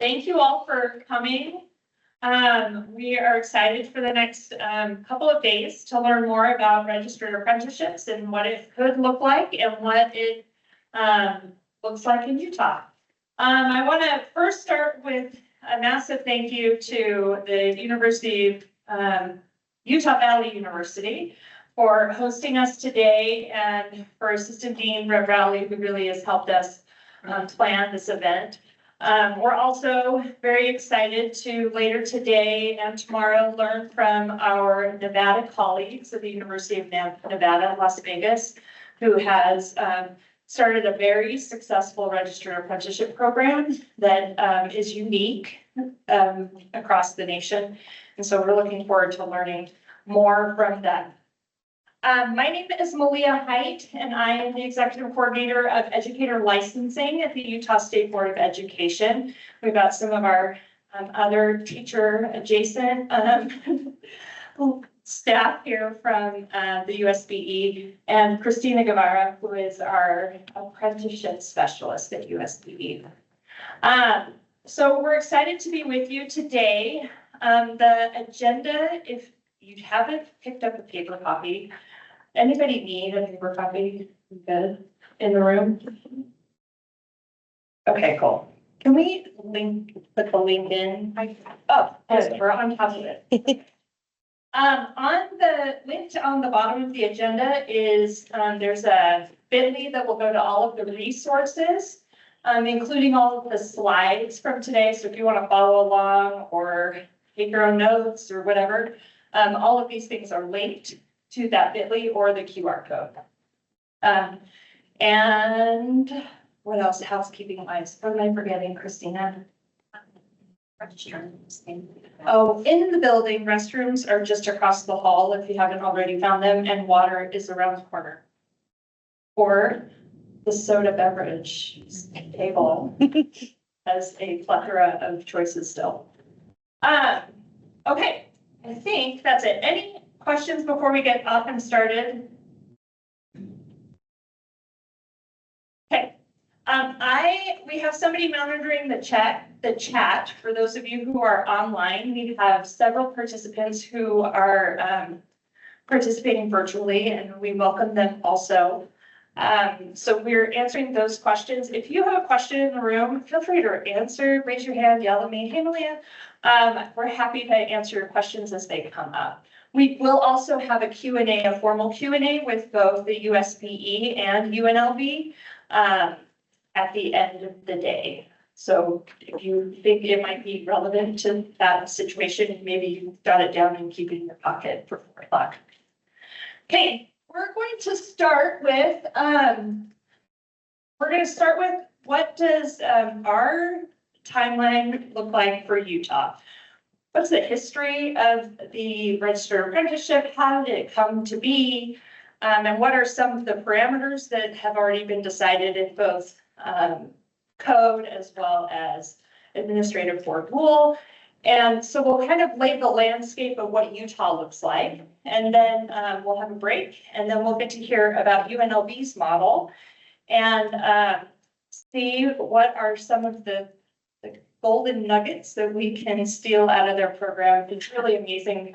thank you all for coming. We are excited for the next couple of days to learn more about registered apprenticeships and what it could look like and what it looks like in Utah. I want to first start with a massive thank you to the University of Utah Valley University for hosting us today, and for Assistant Dean Rev Rowley, who really has helped us plan this event. We're also very excited to later today and tomorrow learn from our Nevada colleagues at the University of Nevada, Las Vegas, who has started a very successful registered apprenticeship program that is unique across the nation. And so we're looking forward to learning more from them. My name is Malia Height, and I am the Executive Coordinator of Educator Licensing at the Utah State Board of Education. We've got some of our other teacher adjacent staff here from the USBE, and Christina Guevara, who is our apprenticeship specialist at USBE. So we're excited to be with you today. The agenda, if you haven't picked up a paper copy, anybody need a paper copy? Good in the room? Okay, cool. Can we put the link in? Oh, we're on top of it. On the link on the bottom of the agenda is there's a bit.ly that will go to all of the resources, including all of the slides from today. So if you want to follow along or take your own notes or whatever, all of these things are linked to that bit.ly or the QR code. And what else, housekeeping wise? What am I forgetting, Christina? Oh, in the building, restrooms are just across the hall if you haven't already found them, and water is around the corner. Or the soda beverage table has a plethora of choices still. Okay, I think that's it. Any questions before we get up and started? Okay, we have somebody monitoring the chat. For those of you who are online, we have several participants who are participating virtually, and we welcome them also. So we're answering those questions. If you have a question in the room, feel free to raise your hand, yell at me, hey Malia. We're happy to answer your questions as they come up. We will also have a Q&A, a formal Q&A with both the USBE and UNLV at the end of the day. So if you think it might be relevant to that situation, maybe you jot it down and keep it in your pocket for 4 o'clock. Okay, we're going to start with, what does our timeline look like for Utah? What's the history of the registered apprenticeship? How did it come to be? And what are some of the parameters that have already been decided in both code as well as administrative board rule? And so we'll kind of lay the landscape of what Utah looks like, and then we'll have a break, and then we'll get to hear about UNLV's model and see what are some of the golden nuggets that we can steal out of their program. It's really amazing.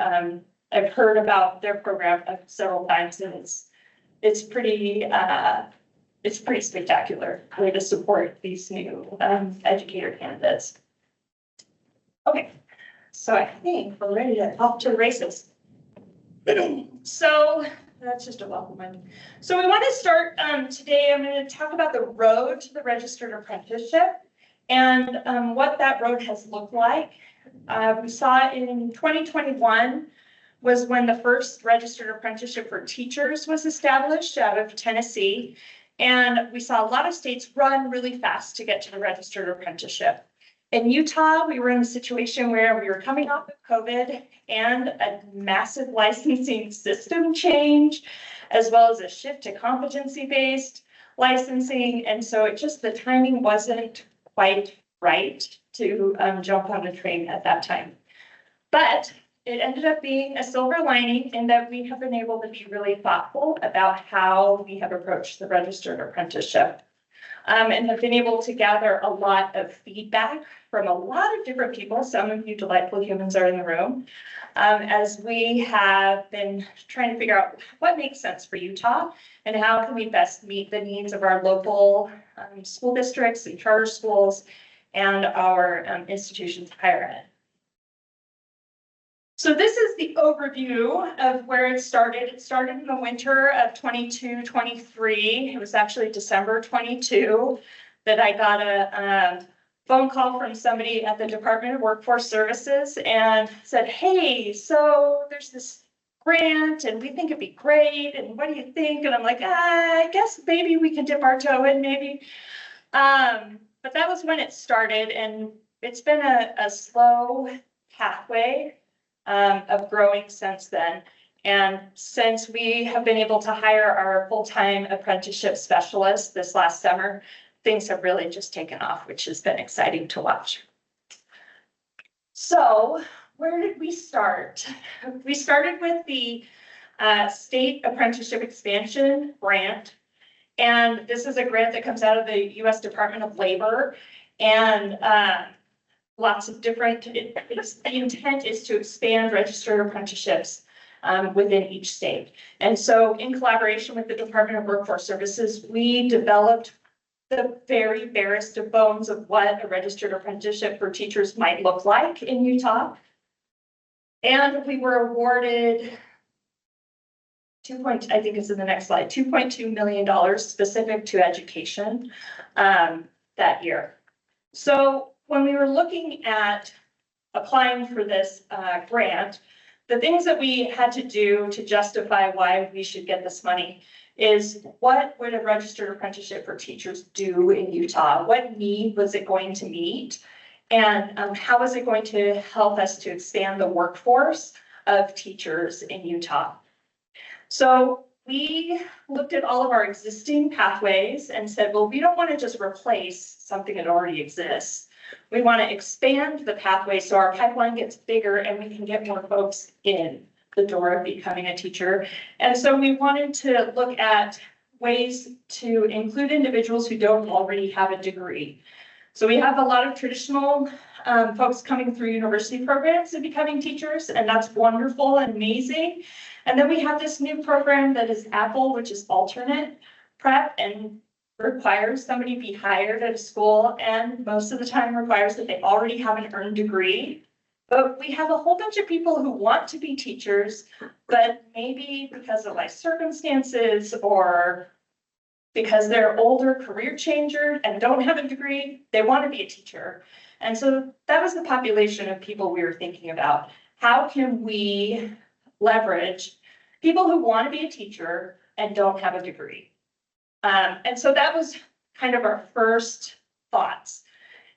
I've heard about their program several times, and it's pretty spectacular way to support these new educator candidates. Okay, so I think we're ready to off to the races. So that's just a welcome one. So we want to start today. I'm going to talk about the road to the registered apprenticeship and what that road has looked like. We saw in 2021 was when the first registered apprenticeship for teachers was established out of Tennessee. And we saw a lot of states run really fast to get to the registered apprenticeship. In Utah, we were in a situation where we were coming off of COVID and a massive licensing system change, as well as a shift to competency-based licensing. And so the timing wasn't quite right to jump on the train at that time. But it ended up being a silver lining in that we have been able to be really thoughtful about how we have approached the registered apprenticeship. and have been able to gather a lot of feedback from a lot of different people. Some of you delightful humans are in the room, as we have been trying to figure out what makes sense for Utah and how can we best meet the needs of our local school districts and charter schools and our institutions of higher ed. So this is the overview of where it started. It started in the winter of 22-23. It was actually December 22 that I got a phone call from somebody at the Department of Workforce Services and said, hey, so there's this grant and we think it'd be great. And what do you think? And I'm like, I guess maybe we can dip our toe in, maybe. But that was when it started, and it's been a slow pathway of growing since then. And since we have been able to hire our full-time apprenticeship specialist this last summer, things have really just taken off, which has been exciting to watch. So where did we start? We started with the State Apprenticeship Expansion Grant. And this is a grant that comes out of the U.S. Department of Labor. And lots of different, the intent is to expand registered apprenticeships within each state. And so in collaboration with the Department of Workforce Services, we developed the very barest of bones of what a registered apprenticeship for teachers might look like in Utah. And we were awarded I think it's in the next slide, $2.2 million specific to education that year. So when we were looking at applying for this grant, the things that we had to do to justify why we should get this money is, what would a registered apprenticeship for teachers do in Utah? What need was it going to meet? And how is it going to help us to expand the workforce of teachers in Utah? So we looked at all of our existing pathways and said, well, we don't want to just replace something that already exists. We want to expand the pathway so our pipeline gets bigger and we can get more folks in the door of becoming a teacher. And so we wanted to look at ways to include individuals who don't already have a degree. So we have a lot of traditional folks coming through university programs and becoming teachers, and that's wonderful and amazing. And then we have this new program that is Apple, which is alternate prep and requires somebody be hired at a school, and most of the time requires that they already have an earned degree. But we have a whole bunch of people who want to be teachers, but maybe because of life circumstances or because they're older career changer and don't have a degree, they want to be a teacher. And so that was the population of people we were thinking about. How can we leverage people who want to be a teacher and don't have a degree? And so that was kind of our first thoughts.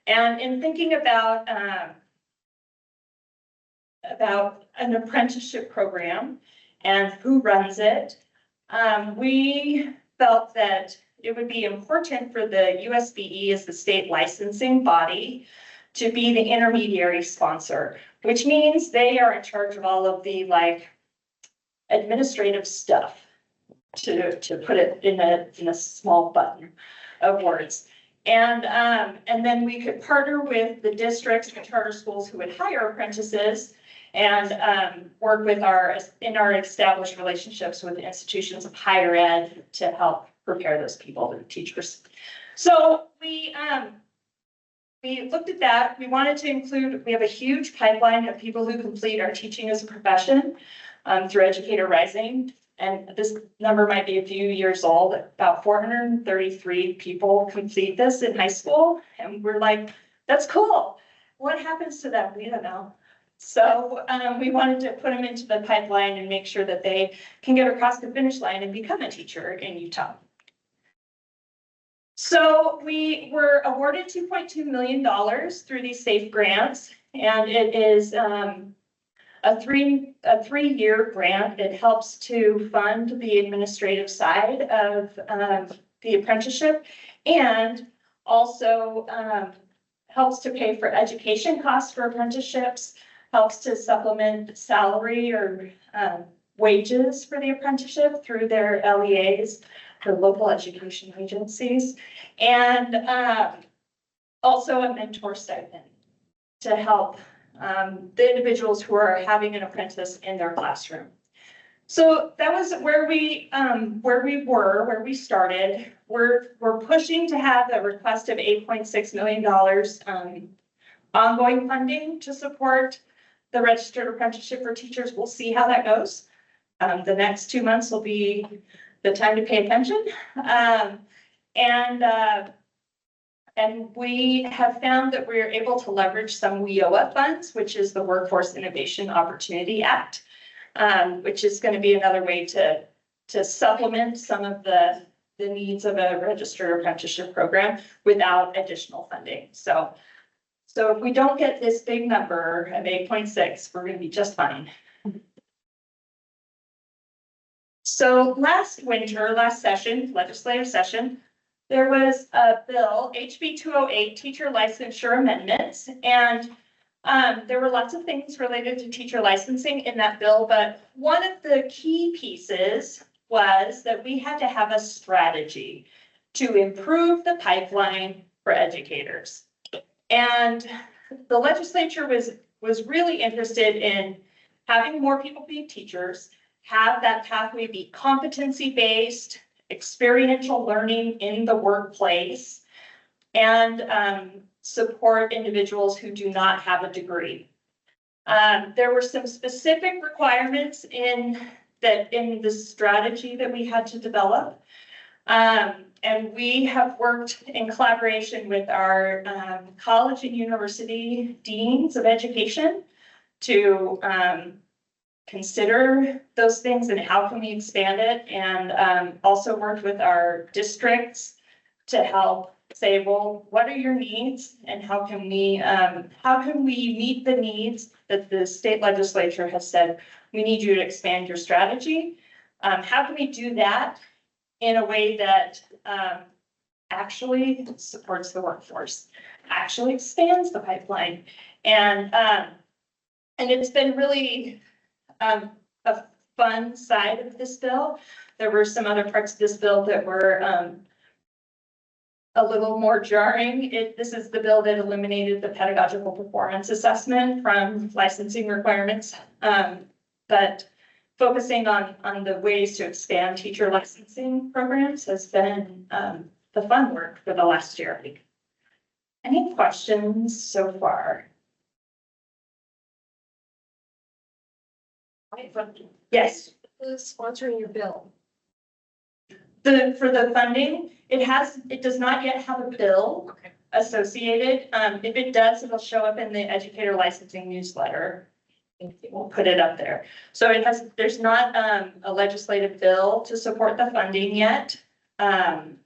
And in thinking about an apprenticeship program and who runs it, we felt that it would be important for the USBE as the state licensing body to be the intermediary sponsor, which means they are in charge of all of the administrative stuff, to put it in a small button of words. And then we could partner with the districts and charter schools who would hire apprentices and work with our established relationships with institutions of higher ed to help prepare those people to be teachers. So we looked at that. We wanted to include, we have a huge pipeline of people who complete our teaching as a profession through Educator Rising. And this number might be a few years old. About 433 people complete this in high school. And we're like, that's cool. What happens to them? We don't know. So we wanted to put them into the pipeline and make sure that they can get across the finish line and become a teacher in Utah. So we were awarded $2.2 million through these SAFE grants, and it is a three-year grant. It helps to fund the administrative side of the apprenticeship, and also helps to pay for education costs for apprenticeships, helps to supplement salary or wages for the apprenticeship through their LEAs, for local education agencies, and also a mentor stipend to help the individuals who are having an apprentice in their classroom. So that was where we started. We're pushing to have a request of $8.6 million ongoing funding to support the registered apprenticeship for teachers. We'll see how that goes. The next 2 months will be the time to pay attention. And we have found that we're able to leverage some WIOA funds, which is the Workforce Innovation Opportunity Act, which is going to be another way to supplement some of the needs of a registered apprenticeship program without additional funding. So if we don't get this big number of 8.6, we're going to be just fine. So last session, legislative session, there was a bill, HB 208, teacher licensure amendments, and there were lots of things related to teacher licensing in that bill, but one of the key pieces was that we had to have a strategy to improve the pipeline for educators. And the legislature was really interested in having more people be teachers, have that pathway be competency-based, experiential learning in the workplace, and support individuals who do not have a degree. There were some specific requirements in the strategy that we had to develop. And we have worked in collaboration with our college and university deans of education to consider those things and how can we expand it, and also worked with our districts to help say, well, what are your needs and how can we meet the needs that the state legislature has said, we need you to expand your strategy. How can we do that in a way that actually supports the workforce, actually expands the pipeline? And it's been really a fun side of this bill. There were some other parts of this bill that were a little more jarring. This is the bill that eliminated the pedagogical performance assessment from licensing requirements, but focusing on the ways to expand teacher licensing programs has been the fun work for the last year. Any questions so far? Yes. Who's sponsoring your bill? For the funding, it does not yet have a bill associated. If it does, it'll show up in the educator licensing newsletter. We'll put it up there. So there's not a legislative bill to support the funding yet. And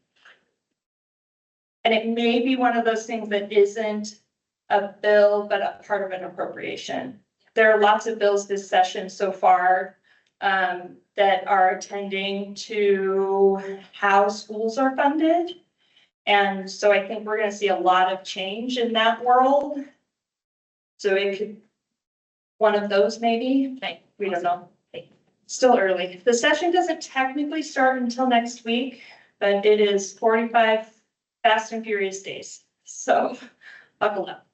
it may be one of those things that isn't a bill, but a part of an appropriation. There are lots of bills this session so far that are attending to how schools are funded. And so I think we're going to see a lot of change in that world. So it could, one of those maybe, we don't know, still early. The session doesn't technically start until next week, but it is 45 fast and furious days. So buckle up.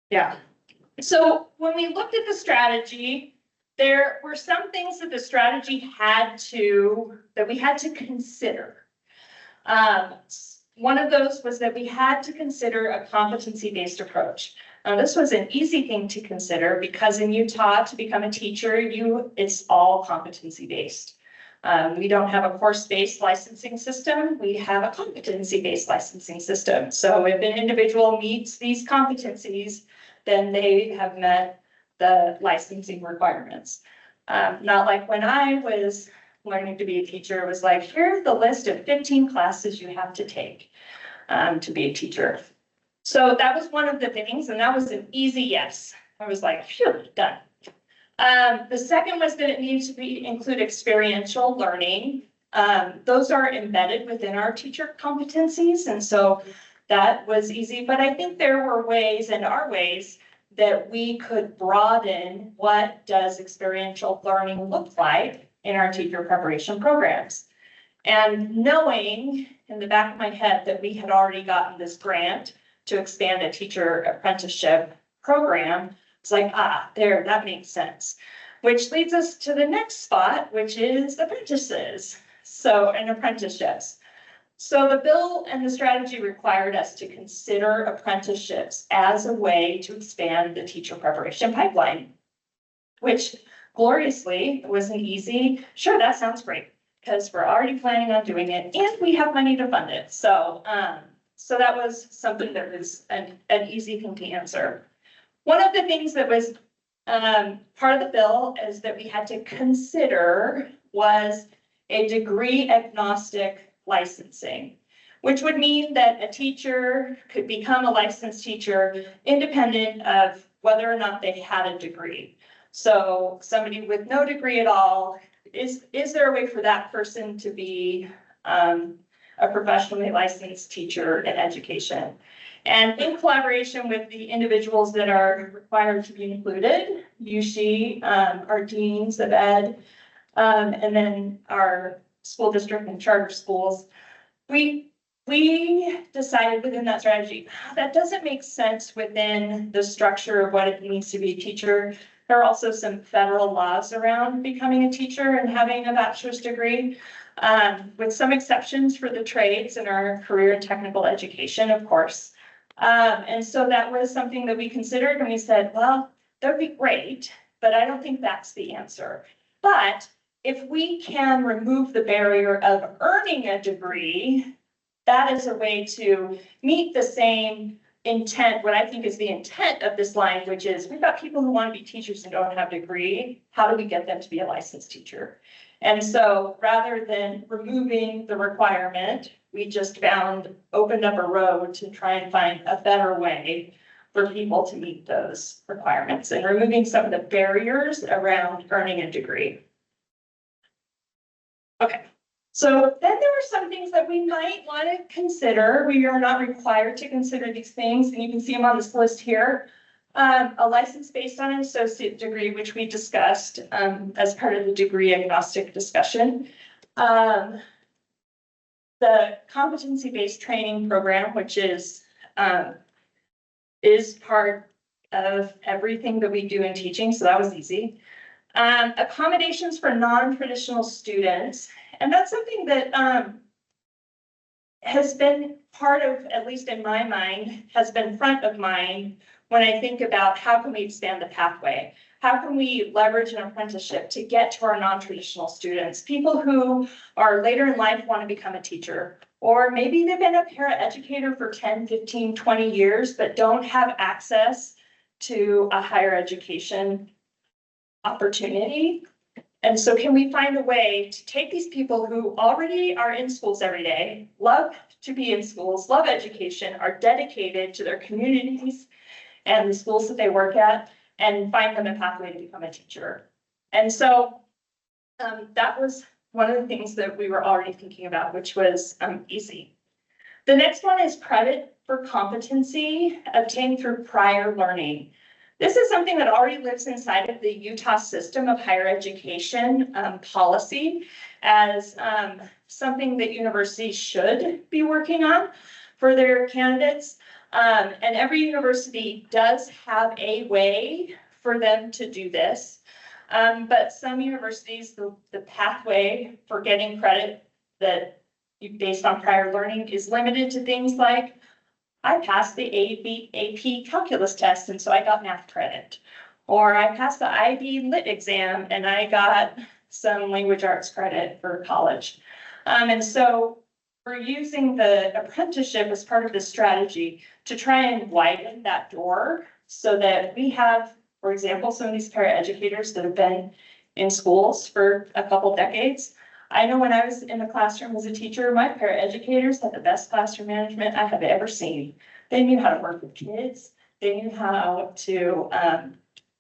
Yeah. So when we looked at the strategy, there were some things that the strategy that we had to consider. One of those was that we had to consider a competency-based approach. Now, this was an easy thing to consider because in Utah, to become a teacher, it's all competency-based. We don't have a course-based licensing system. We have a competency-based licensing system. So if an individual meets these competencies, then they have met the licensing requirements. Not like when I was learning to be a teacher, it was like, here's the list of 15 classes you have to take to be a teacher. So that was one of the things, and that was an easy yes. I was like, phew, done. The second was that it needs to include experiential learning. Those are embedded within our teacher competencies, and so that was easy. But I think there were ways and are ways that we could broaden what does experiential learning look like in our teacher preparation programs. And knowing in the back of my head that we had already gotten this grant to expand a teacher apprenticeship program, it's like, there, that makes sense. Which leads us to the next spot, which is apprentices. And apprenticeships. So the bill and the strategy required us to consider apprenticeships as a way to expand the teacher preparation pipeline, which gloriously was an easy, sure, that sounds great, because we're already planning on doing it and we have money to fund it. So that was something that was an easy thing to answer. One of the things that was part of the bill is that we had to consider was a degree agnostic licensing, which would mean that a teacher could become a licensed teacher independent of whether or not they had a degree. So somebody with no degree at all, is there a way for that person to be a professionally licensed teacher in education? And in collaboration with the individuals that are required to be included, USHE, our deans of ed, and then our school district and charter schools, we decided within that strategy, that doesn't make sense within the structure of what it means to be a teacher. There are also some federal laws around becoming a teacher and having a bachelor's degree, with some exceptions for the trades and our career and technical education, of course. And so that was something that we considered, and we said, well, that would be great, but I don't think that's the answer. But if we can remove the barrier of earning a degree, that is a way to meet the same intent, what I think is the intent of this line, which is we've got people who want to be teachers and don't have a degree. How do we get them to be a licensed teacher? And so rather than removing the requirement, we just opened up a road to try and find a better way for people to meet those requirements and removing some of the barriers around earning a degree. Okay, so then there were some things that we might want to consider. We are not required to consider these things, and you can see them on this list here. A license based on an associate degree, which we discussed as part of the degree agnostic discussion. The competency-based training program, which is part of everything that we do in teaching, so that was easy. Accommodations for non-traditional students, and that's something that has been part of, at least in my mind, has been front of mind when I think about how can we expand the pathway? How can we leverage an apprenticeship to get to our non-traditional students, people who are later in life want to become a teacher, or maybe they've been a paraeducator for 10, 15, 20 years, but don't have access to a higher education opportunity. And so can we find a way to take these people who already are in schools every day, love to be in schools, love education, are dedicated to their communities and the schools that they work at, and find them a pathway to become a teacher? And so that was one of the things that we were already thinking about, which was easy. The next one is credit for competency obtained through prior learning. This is something that already lives inside of the Utah system of higher education policy as something that universities should be working on for their candidates. And every university does have a way for them to do this. But some universities, the pathway for getting credit based on prior learning is limited to things like, I passed the AP calculus test, and so I got math credit. Or I passed the IB lit exam, and I got some language arts credit for college. And so we're using the apprenticeship as part of this strategy to try and widen that door so that we have, for example, some of these paraeducators that have been in schools for a couple decades. I know when I was in the classroom as a teacher, my paraeducators had the best classroom management I have ever seen. They knew how to work with kids. They knew how to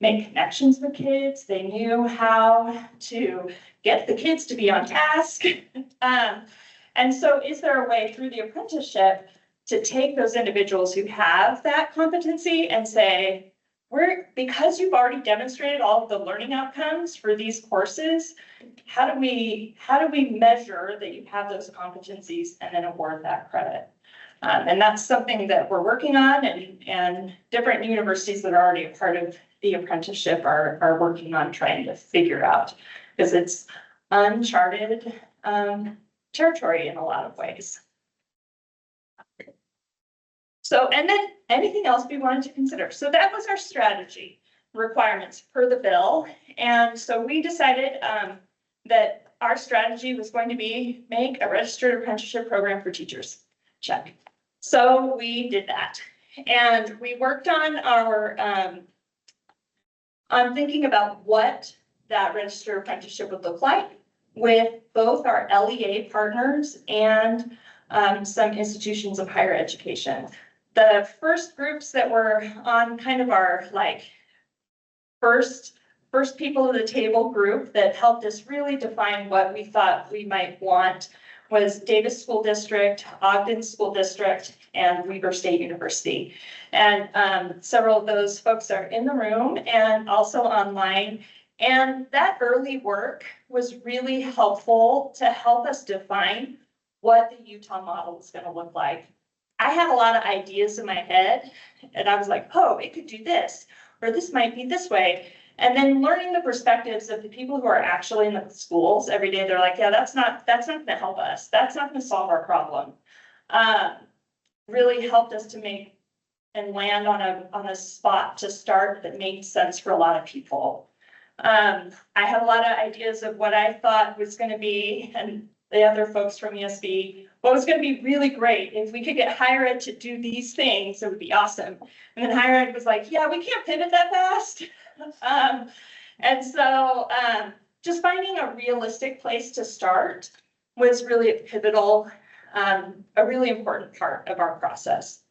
make connections with kids. They knew how to get the kids to be on task. And so is there a way through the apprenticeship to take those individuals who have that competency and say, because you've already demonstrated all of the learning outcomes for these courses, how do we measure that you have those competencies and then award that credit? And that's something that we're working on, and different universities that are already a part of the apprenticeship are working on trying to figure out, because it's uncharted territory in a lot of ways. So, and then anything else we wanted to consider. So that was our strategy requirements per the bill. And so we decided that our strategy was going to be make a registered apprenticeship program for teachers. Check. So we did that. And we worked on our, on thinking about what that registered apprenticeship would look like with both our LEA partners and some institutions of higher education. The first groups that were on kind of our like first people at the table group that helped us really define what we thought we might want was Davis School District, Ogden School District, and Weber State University. And several of those folks are in the room and also online. And that early work was really helpful to help us define what the Utah model is going to look like. I had a lot of ideas in my head, and I was like, oh, it could do this, or this might be this way. And then learning the perspectives of the people who are actually in the schools every day, they're like, yeah, that's not going to help us. That's not going to solve our problem. Really helped us to make and land on a spot to start that made sense for a lot of people. I had a lot of ideas of what I thought was going to be, and the other folks from ESB, what was going to be really great. If we could get higher ed to do these things, it would be awesome. And then higher ed was like, yeah, we can't pivot that fast. And so just finding a realistic place to start was really a pivotal, a really important part of our process.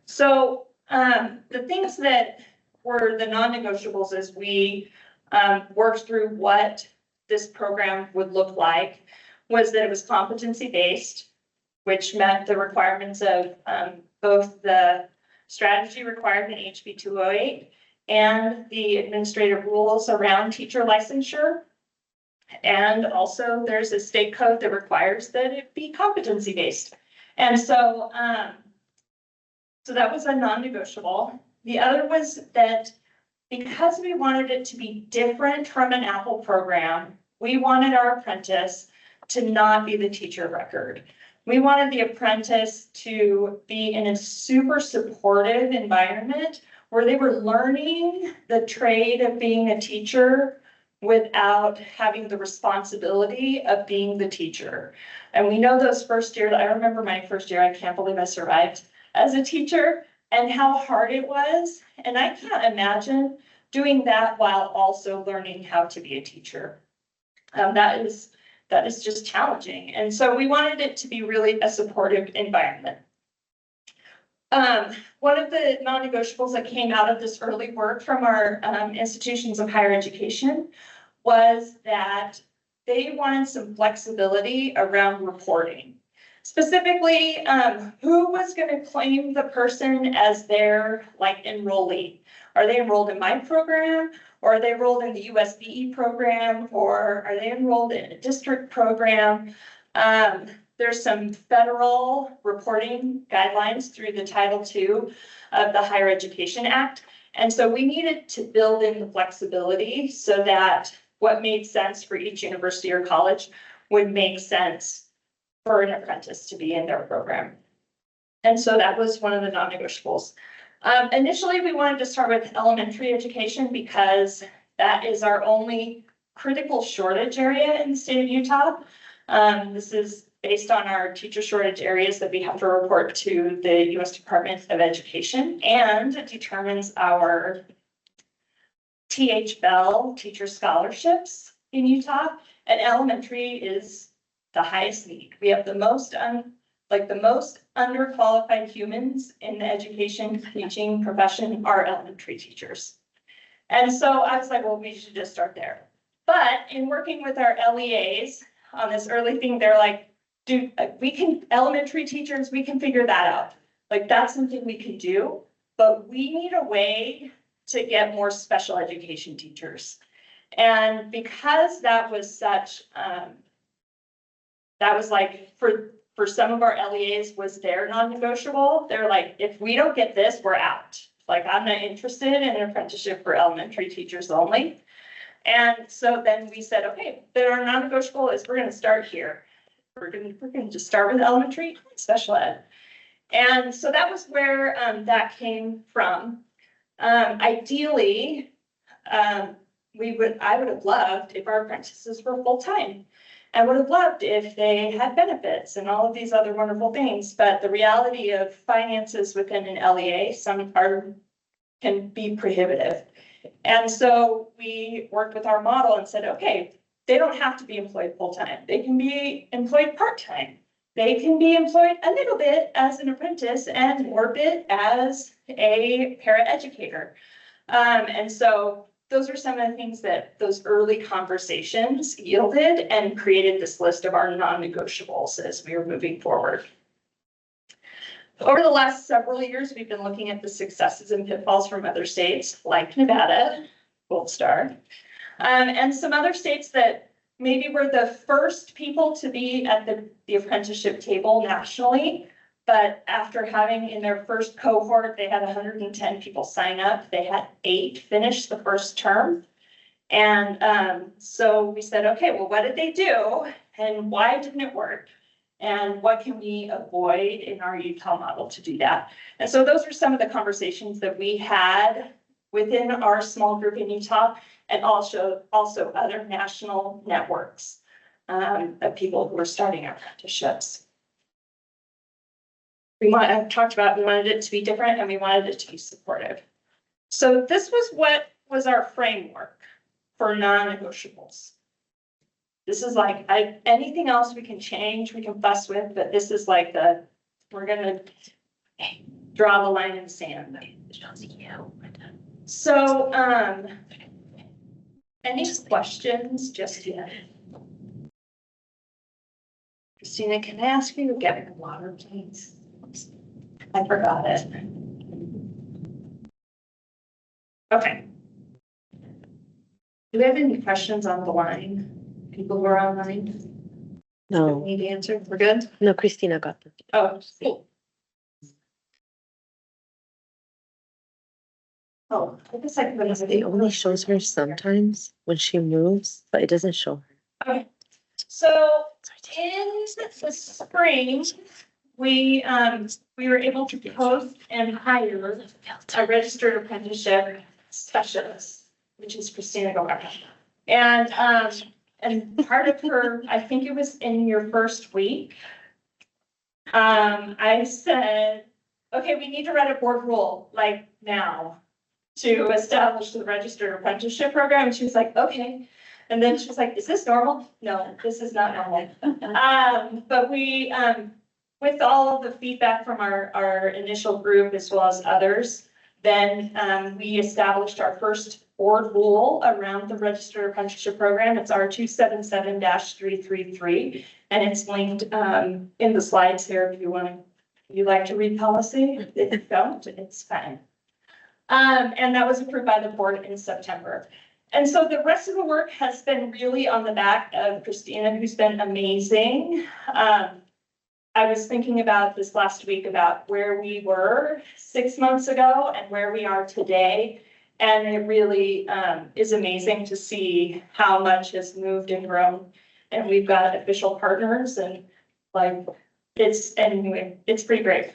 So the things that were the non-negotiables as we worked through what this program would look like was that it was competency-based, which met the requirements of both the strategy required in HB 208 and the administrative rules around teacher licensure. And also there's a state code that requires that it be competency-based. And so, so that was a non-negotiable. The other was that because we wanted it to be different from an Apple program, we wanted our apprentice to not be the teacher of record. We wanted the apprentice to be in a super supportive environment where they were learning the trade of being a teacher without having the responsibility of being the teacher. And we know those first years, I remember my first year, I can't believe I survived as a teacher and how hard it was. And I can't imagine doing that while also learning how to be a teacher. That is just challenging. And so we wanted it to be really a supportive environment. One of the non-negotiables that came out of this early work from our institutions of higher education was that they wanted some flexibility around reporting. Specifically, who was going to claim the person as their enrollee? Are they enrolled in my program? Or are they enrolled in the USBE program? Or are they enrolled in a district program? There's some federal reporting guidelines through the Title II of the Higher Education Act. And so we needed to build in the flexibility so that what made sense for each university or college would make sense for an apprentice to be in their program. And so that was one of the non-negotiables. Initially, we wanted to start with elementary education because that is our only critical shortage area in the state of Utah. This is based on our teacher shortage areas that we have to report to the U.S. Department of Education, and it determines our THBEL teacher scholarships in Utah. And elementary is the highest need. We have the most underqualified humans in the education teaching profession are elementary teachers. And so I was like, well, we should just start there. But in working with our LEAs on this early thing, they're like, dude, elementary teachers, we can figure that out. Like, that's something we can do, but we need a way to get more special education teachers. And because that was such, that was like, for some of our LEAs was their non-negotiable. They're like, if we don't get this, we're out. Like, I'm not interested in an apprenticeship for elementary teachers only. And so then we said, okay, then our non-negotiable is we're gonna start here. We're gonna just start with elementary special ed. And so that was where that came from. Ideally, I would have loved if our apprentices were full-time. I would have loved if they had benefits and all of these other wonderful things, but the reality of finances within an LEA, can be prohibitive. And so we worked with our model and said, okay, they don't have to be employed full-time. They can be employed part-time. They can be employed a little bit as an apprentice and more bit as a paraeducator. And so those are some of the things that those early conversations yielded and created this list of our non-negotiables as we were moving forward. Over the last several years, we've been looking at the successes and pitfalls from other states like Nevada, Gold Star, and some other states that maybe were the first people to be at the apprenticeship table nationally. But after having in their first cohort, they had 110 people sign up. They had 8 finish the first term. And so we said, okay, well, what did they do? And why didn't it work? And what can we avoid in our Utah model to do that? And so those are some of the conversations that we had within our small group in Utah, and also other national networks of people who are starting apprenticeships. I've talked about, we wanted it to be different and we wanted it to be supportive. So this was what was our framework for non-negotiables. This is like, anything else we can change, we can fuss with, but this is like we're gonna draw the line in the sand. So, any questions just yet? Christina, can I ask you to get me water, please? I forgot it. Okay. Do we have any questions on the line? People who are online? No, Need to answer? We're good? no, Christina got them. Oh, cool. Oh, I guess I could. It only shows her sometimes when she moves, but it doesn't show her. Okay. So in the spring, we were able to post and hire a registered apprenticeship specialist, which is Christina Guevara. And part of her, I think it was in your first week, I said, okay, we need to write a board rule like now to establish the registered apprenticeship program. And she was like, okay. And then she was like, is this normal? No, this is not normal. But we, with all of the feedback from our initial group as well as others, then we established our first board rule around the registered apprenticeship program. It's R 277-333, and it's linked in the slides here if you like to read policy. If you don't, it's fine. And that was approved by the board in September. And so the rest of the work has been really on the back of Christina, who's been amazing. I was thinking about this last week about where we were 6 months ago and where we are today. And it really is amazing to see how much has moved and grown. And we've got official partners and it's pretty great.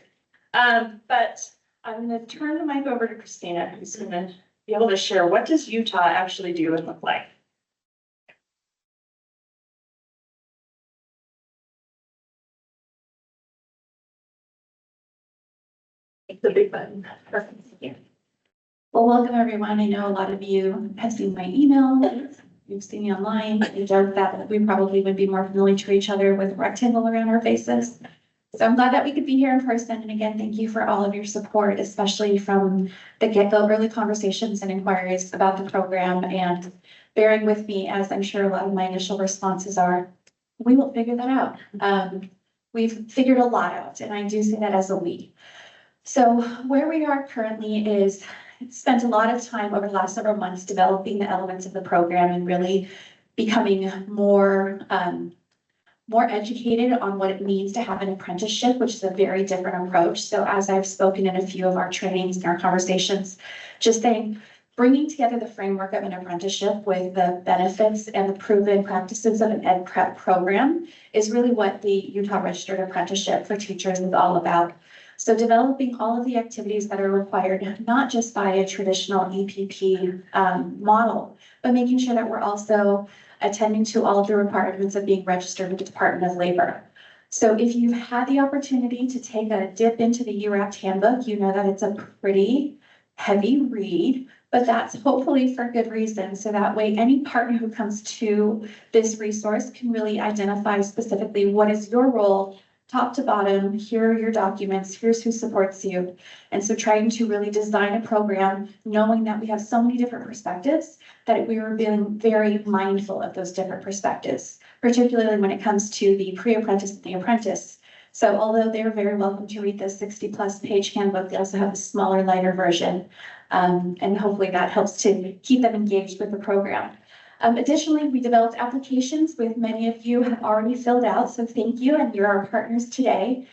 But I'm going to turn the mic over to Christina, who's going to be able to share what does Utah actually do and look like. The big button. Perfect. Yeah. Well, welcome everyone. I know a lot of you have seen my email. You've seen me online. I joke that we probably would be more familiar to each other with a rectangle around our faces. So I'm glad that we could be here in person. And again, thank you for all of your support, especially from the get-go early conversations and inquiries about the program and bearing with me, as I'm sure a lot of my initial responses are. We will figure that out. We've figured a lot out, and I do say that as a we. So where we are currently is spent a lot of time over the last several months developing the elements of the program and really becoming more educated on what it means to have an apprenticeship, which is a very different approach. So as I've spoken in a few of our trainings and our conversations, just saying, bringing together the framework of an apprenticeship with the benefits and the proven practices of an ed prep program is really what the Utah Registered Apprenticeship for Teachers is all about. So developing all of the activities that are required, not just by a traditional EPP model, but making sure that we're also attending to all of the requirements of being registered with the Department of Labor. So if you've had the opportunity to take a dip into the URAPT handbook, you know that it's a pretty heavy read, but that's hopefully for good reason. So that way, any partner who comes to this resource can really identify specifically what is your role, top to bottom. Here are your documents, here's who supports you. And so trying to really design a program, knowing that we have so many different perspectives, that we were being very mindful of those different perspectives, particularly when it comes to the pre-apprentice and the apprentice. So although they're very welcome to read the 60+ page handbook, they also have a smaller, lighter version. And hopefully that helps to keep them engaged with the program. Additionally, we developed applications with many of you have already filled out, so thank you, and you're our partners today.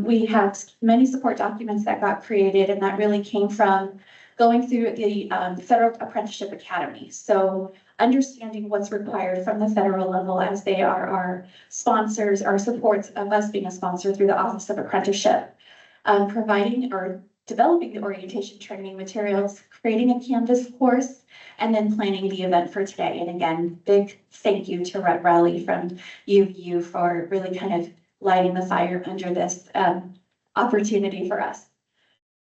We have many support documents that got created, and that really came from going through the Federal Apprenticeship Academy. So understanding what's required from the federal level as they are our sponsors, our supports of us being a sponsor through the Office of Apprenticeship, providing or developing the orientation training materials, creating a Canvas course, and then planning the event for today. And again, big thank you to Red Raleigh from UVU for really kind of lighting the fire under this opportunity for us.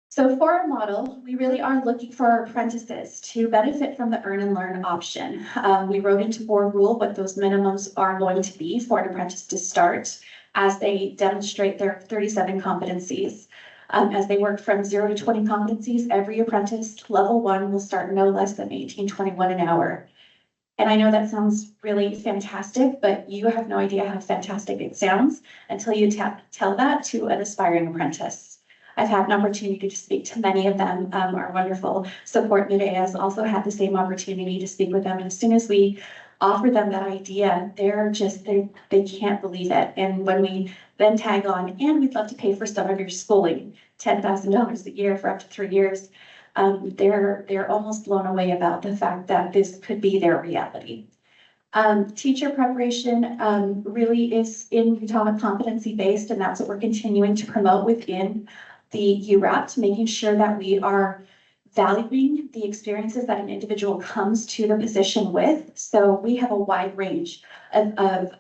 So for our model, we really are looking for our apprentices to benefit from the earn and learn option. We wrote into board rule what those minimums are going to be for an apprentice to start as they demonstrate their 37 competencies. As they work from 0 to 20 competencies, every apprentice level 1 will start no less than $18.21 an hour. And I know that sounds really fantastic, but you have no idea how fantastic it sounds until you tell that to an aspiring apprentice. I've had an opportunity to speak to many of them. Our wonderful support Mid-A has also had the same opportunity to speak with them. And as soon as we offer them that idea, they can't believe it. And when we then tag on, and we'd love to pay for some of your schooling, $10,000 a year for up to 3 years, they're almost blown away about the fact that this could be their reality. Teacher preparation really is in Utah competency based, and that's what we're continuing to promote within the URAPT, making sure that we are valuing the experiences that an individual comes to the position with. So we have a wide range of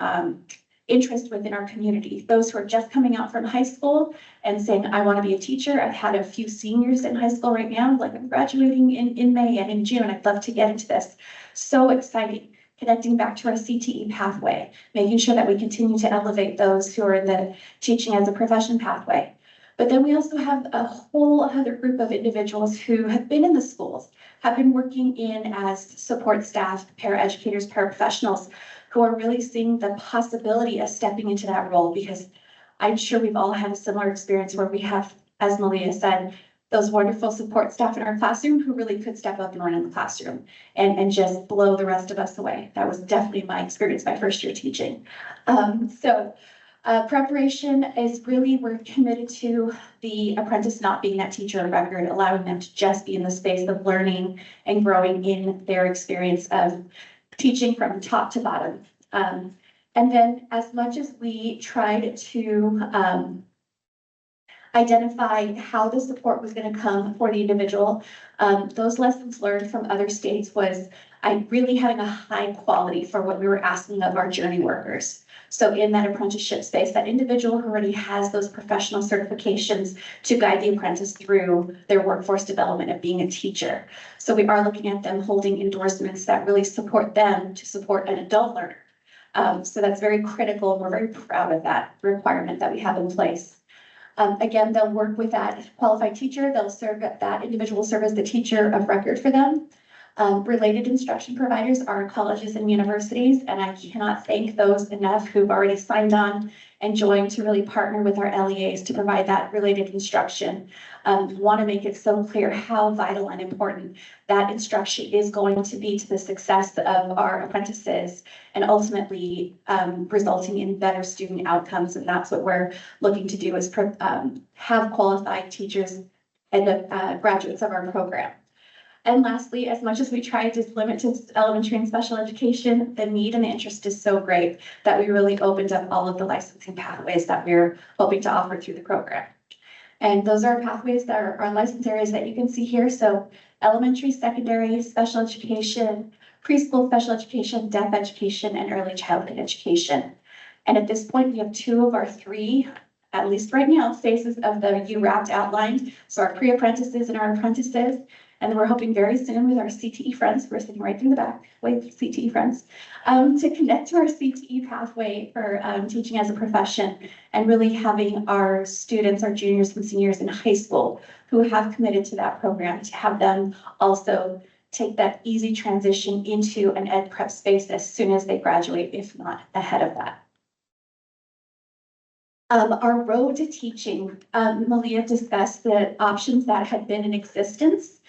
interest within our community. Those who are just coming out from high school and saying, I want to be a teacher. I've had a few seniors in high school right now, like I'm graduating in May and in June. I'd love to get into this. So exciting. Connecting back to our CTE pathway, making sure that we continue to elevate those who are in the teaching as a profession pathway. But then we also have a whole other group of individuals who have been in the schools, have been working in as support staff, paraeducators, paraprofessionals, who are really seeing the possibility of stepping into that role, because I'm sure we've all had a similar experience where we have, as Malia said, those wonderful support staff in our classroom who really could step up and run in the classroom and just blow the rest of us away. That was definitely my experience my first year teaching. Preparation is really, we're committed to the apprentice not being that teacher of record, allowing them to just be in the space of learning and growing in their experience of teaching from top to bottom. And then as much as we tried to identify how the support was going to come for the individual, those lessons learned from other states was really having a high quality for what we were asking of our journey workers. So in that apprenticeship space, that individual who already has those professional certifications to guide the apprentice through their workforce development of being a teacher. So we are looking at them holding endorsements that really support them to support an adult learner. So that's very critical, and we're very proud of that requirement that we have in place. Again, they'll work with that qualified teacher. They'll serve that individual serve as the teacher of record for them. Related instruction providers are colleges and universities, and I cannot thank those enough who've already signed on and joined to really partner with our LEAs to provide that related instruction. Want to make it so clear how vital and important that instruction is going to be to the success of our apprentices and ultimately resulting in better student outcomes. And that's what we're looking to do is have qualified teachers and graduates of our program. And lastly, as much as we try to limit to elementary and special education, the need and the interest is so great that we really opened up all of the licensing pathways that we're hoping to offer through the program. And those are pathways that are license areas that you can see here. So elementary, secondary, special education, preschool special education, deaf education, and early childhood education. And at this point, we have 2 of our 3, at least right now, phases of the UWrapped outlined. So our pre-apprentices and our apprentices. And then we're hoping very soon with our CTE friends, we're sitting right through the back, wave CTE friends, to connect to our CTE pathway for teaching as a profession and really having our students, our juniors and seniors in high school who have committed to that program, to have them also take that easy transition into an ed prep space as soon as they graduate, if not ahead of that. Our road to teaching, Malia discussed the options that had been in existence.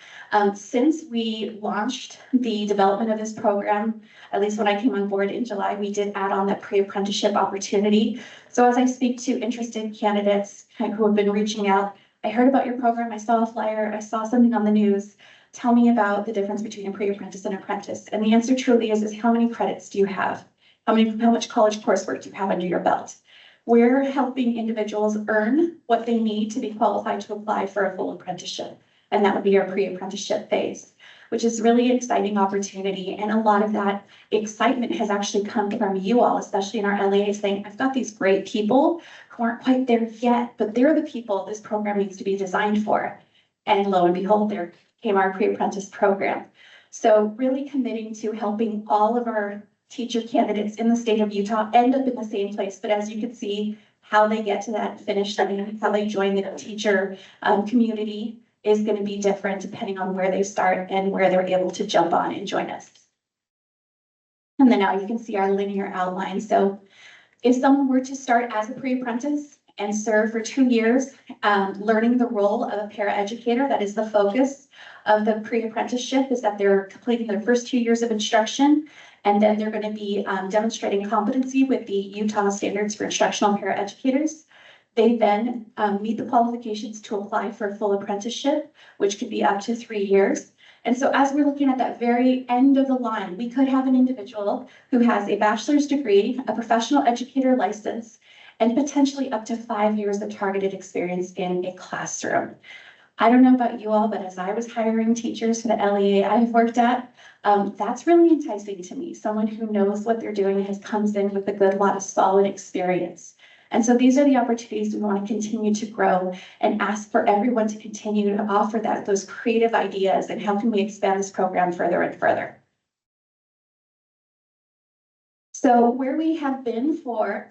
Since we launched the development of this program, at least when I came on board in July, we did add on that pre-apprenticeship opportunity. So as I speak to interested candidates who have been reaching out, I heard about your program, I saw a flyer, I saw something on the news. Tell me about the difference between a pre-apprentice and apprentice. And the answer truly is how many credits do you have? How much college coursework do you have under your belt? We're helping individuals earn what they need to be qualified to apply for a full apprenticeship. And that would be our pre-apprenticeship phase, which is really an exciting opportunity. And a lot of that excitement has actually come from you all, especially in our LEA, saying, I've got these great people who aren't quite there yet, but they're the people this program needs to be designed for. And lo and behold, there came our pre-apprentice program. So really committing to helping all of our teacher candidates in the state of Utah end up in the same place. But as you can see, how they get to that finish line, how they join the teacher community is going to be different depending on where they start and where they're able to jump on and join us. And then now you can see our linear outline. So if someone were to start as a pre-apprentice and serve for 2 years, learning the role of a paraeducator, that is the focus of the pre-apprenticeship, is that they're completing their first 2 years of instruction. And then they're going to be demonstrating competency with the Utah Standards for Instructional Paraeducators. They then meet the qualifications to apply for a full apprenticeship, which could be up to 3 years. And so as we're looking at that very end of the line, we could have an individual who has a bachelor's degree, a professional educator license, and potentially up to 5 years of targeted experience in a classroom. I don't know about you all, but as I was hiring teachers for the LEA I've worked at, that's really enticing to me. Someone who knows what they're doing and comes in with a good lot of solid experience. And so these are the opportunities we want to continue to grow and ask for everyone to continue to offer those creative ideas and how can we expand this program further and further. So where we have been for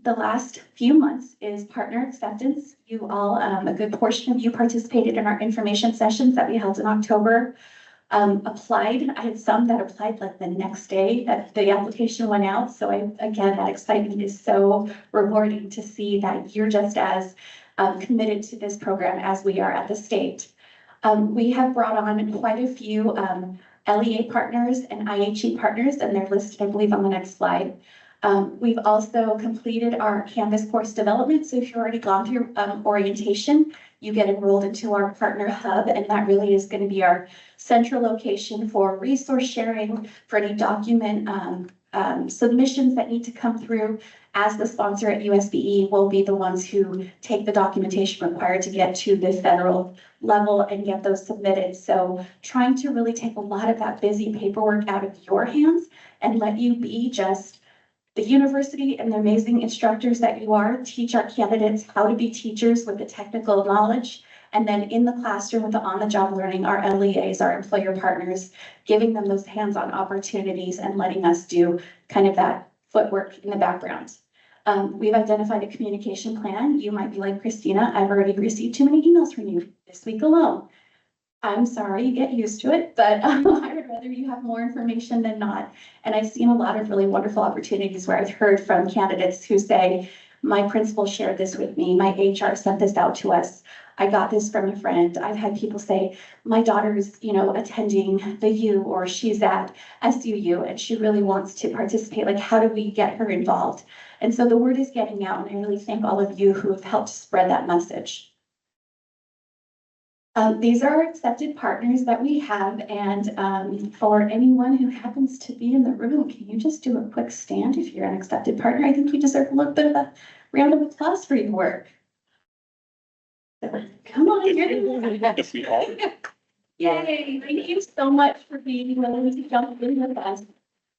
the last few months is partner acceptance. You all, a good portion of you participated in our information sessions that we held in October. Applied. I had some that applied like the next day that the application went out. So again, that excitement is so rewarding to see that you're just as committed to this program as we are at the state. We have brought on quite a few LEA partners and IHE partners, and they're listed, I believe, on the next slide. We've also completed our Canvas course development. So if you've already gone through orientation, you get enrolled into our partner hub, and that really is going to be our central location for resource sharing, for any document submissions that need to come through. As the sponsor at USBE, will be the ones who take the documentation required to get to the federal level and get those submitted. So trying to really take a lot of that busy paperwork out of your hands and let you be just the university and the amazing instructors that you are, teach our candidates how to be teachers with the technical knowledge. And then in the classroom with the on-the-job learning, our LEAs, our employer partners, giving them those hands-on opportunities and letting us do kind of that footwork in the background. We've identified a communication plan. You might be like, Christina, I've already received too many emails from you this week alone. I'm sorry, get used to it, but I would rather you have more information than not. And I've seen a lot of really wonderful opportunities where I've heard from candidates who say, my principal shared this with me, my HR sent this out to us. I got this from a friend. I've had people say, my daughter's, attending the U, or she's at SUU and she really wants to participate. Like, how do we get her involved? And so the word is getting out, and I really thank all of you who have helped spread that message. These are our accepted partners that we have, and for anyone who happens to be in the room, can you just do a quick stand if you're an accepted partner? I think you deserve a little bit of a round of applause for your work. So, come on, If we all. Yay, thank you so much for being willing to jump in with us.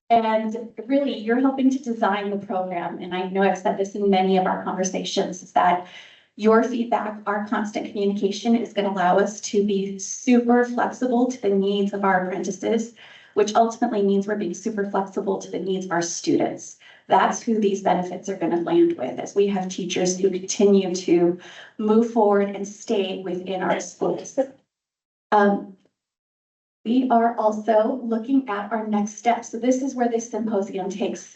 And really, you're helping to design the program. And I know I've said this in many of our conversations, is that your feedback, our constant communication is going to allow us to be super flexible to the needs of our apprentices, which ultimately means we're being super flexible to the needs of our students. That's who these benefits are going to land with, as we have teachers who continue to move forward and stay within our schools. We are also looking at our next steps. So this is where this symposium takes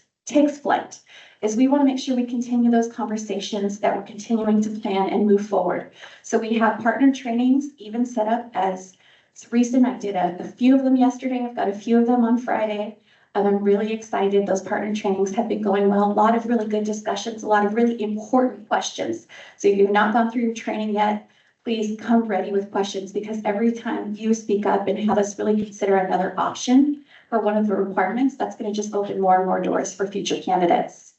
flight, is we want to make sure we continue those conversations, that we're continuing to plan and move forward. So we have partner trainings even set up as it's recent. I did a few of them yesterday. I've got a few of them on Friday. And I'm really excited. Those partner trainings have been going well. A lot of really good discussions, a lot of really important questions. So if you've not gone through your training yet, please come ready with questions, because every time you speak up and have us really consider another option for one of the requirements, that's going to just open more and more doors for future candidates.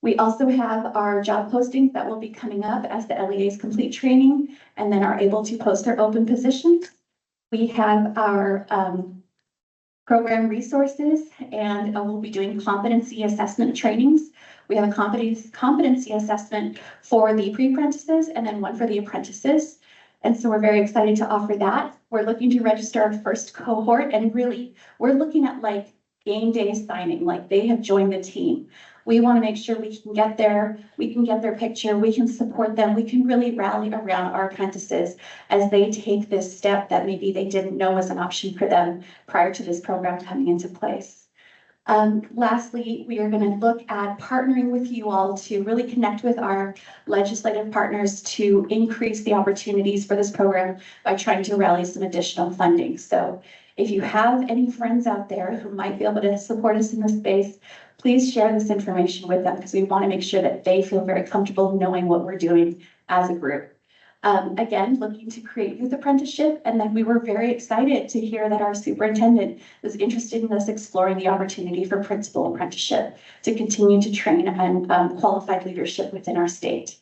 We also have our job postings that will be coming up as the LEAs complete training and then are able to post their open positions. We have our program resources, and we'll be doing competency assessment trainings. We have a competency assessment for the pre-apprentices and then one for the apprentices. And so we're very excited to offer that. We're looking to register our first cohort, and really we're looking at like game day signing, like they have joined the team. We want to make sure we can get there, we can get their picture, we can support them, we can really rally around our apprentices as they take this step that maybe they didn't know was an option for them prior to this program coming into place. Lastly, we are going to look at partnering with you all to really connect with our legislative partners to increase the opportunities for this program by trying to rally some additional funding. So if you have any friends out there who might be able to support us in this space, please share this information with them, because we want to make sure that they feel very comfortable knowing what we're doing as a group. Again, looking to create youth apprenticeship. And then we were very excited to hear that our superintendent was interested in us exploring the opportunity for principal apprenticeship to continue to train and qualified leadership within our state.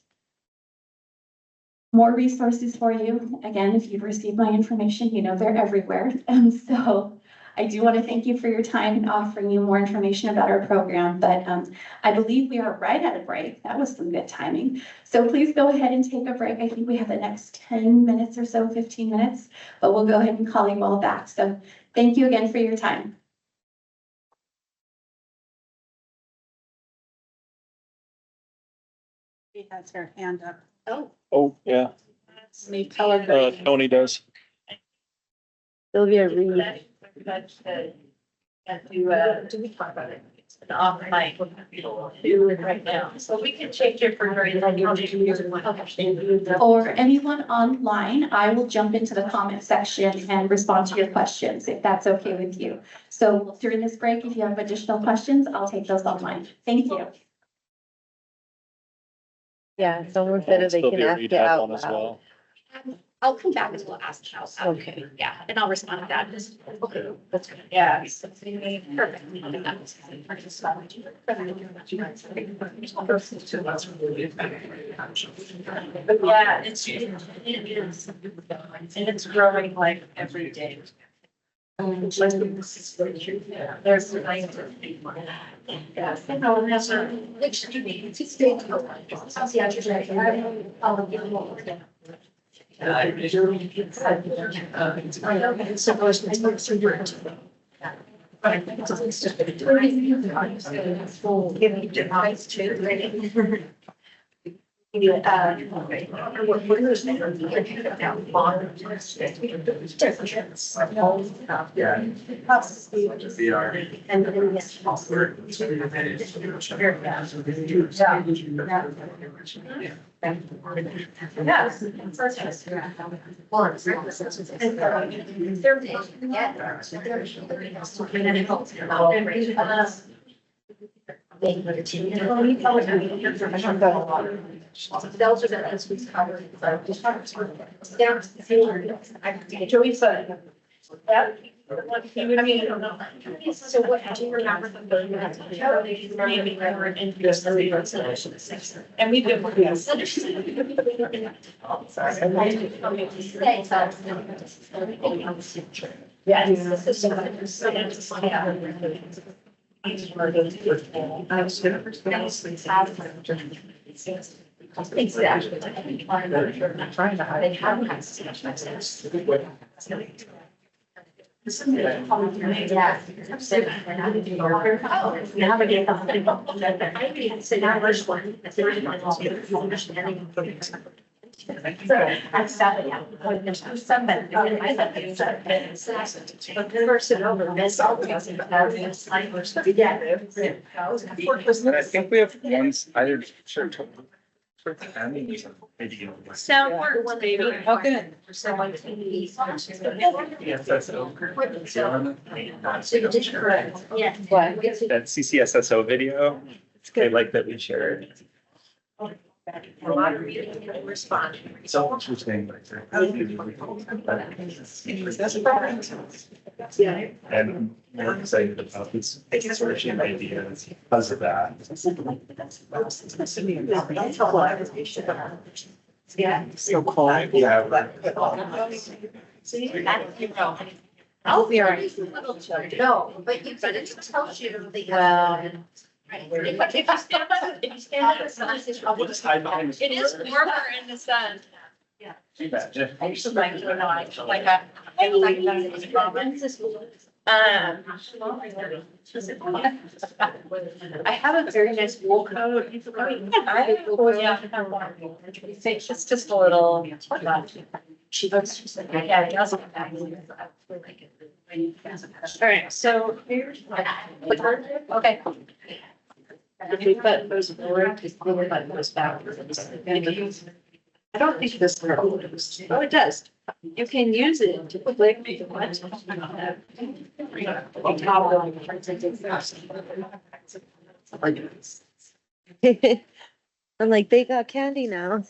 More resources for you. Again, if you've received my information, you know they're everywhere. And so I do want to thank you for your time and offering you more information about our program, but I believe we are right at a break. That was some good timing. So please go ahead and take a break. I think we have the next 10 minutes or so, 15 minutes, but we'll go ahead and call you all back. So thank you again for your time. She has her hand up. Oh, yeah. Tony does. Sylvia Reed. Do we talk about it? It's an off mic. Do it right now. So we can change it for very. Or anyone online, I will jump into the comment section and respond to your questions if that's okay with you. So during this break, if you have additional questions, I'll take those online. Thank you. Yeah, someone said that they can Sylvia ask Reed it had out one as loud. well. I'll come back and we'll ask how. Okay. Yeah, and I'll respond to that. Okay, that's good. Yeah. Perfect. Yeah, it is. And it's growing like every day. There's like. Yeah. Those are the things we've covered. Joey said. Yep. I mean, I don't know. So what, do you remember the building? Maybe we were in and we've been. Yeah. Exactly. I'm trying to hide. And I think we have ones either shirt. Sound works, baby. Oh, good. Yeah. What? That CCSSO video, they like that we shared. Respond. So interesting. Yeah. And I'm more excited about these searching ideas because of that. Yeah. So cool. Yeah. I'll be all right. No, but you, but it tells you the. Well. If you stand by the, if you stand by the sun, We'll just hide behind the. it is warmer in the sun. Imagine. I used to like, you know, I like that. I like that. I have a very nice wool coat. Yeah. It's just a little. She looks, yeah, it does. All right, so here's. Okay. We put those forward, but those backwards. I don't think this works. Oh, it does. You can use it to click. I'm like, they got candy now.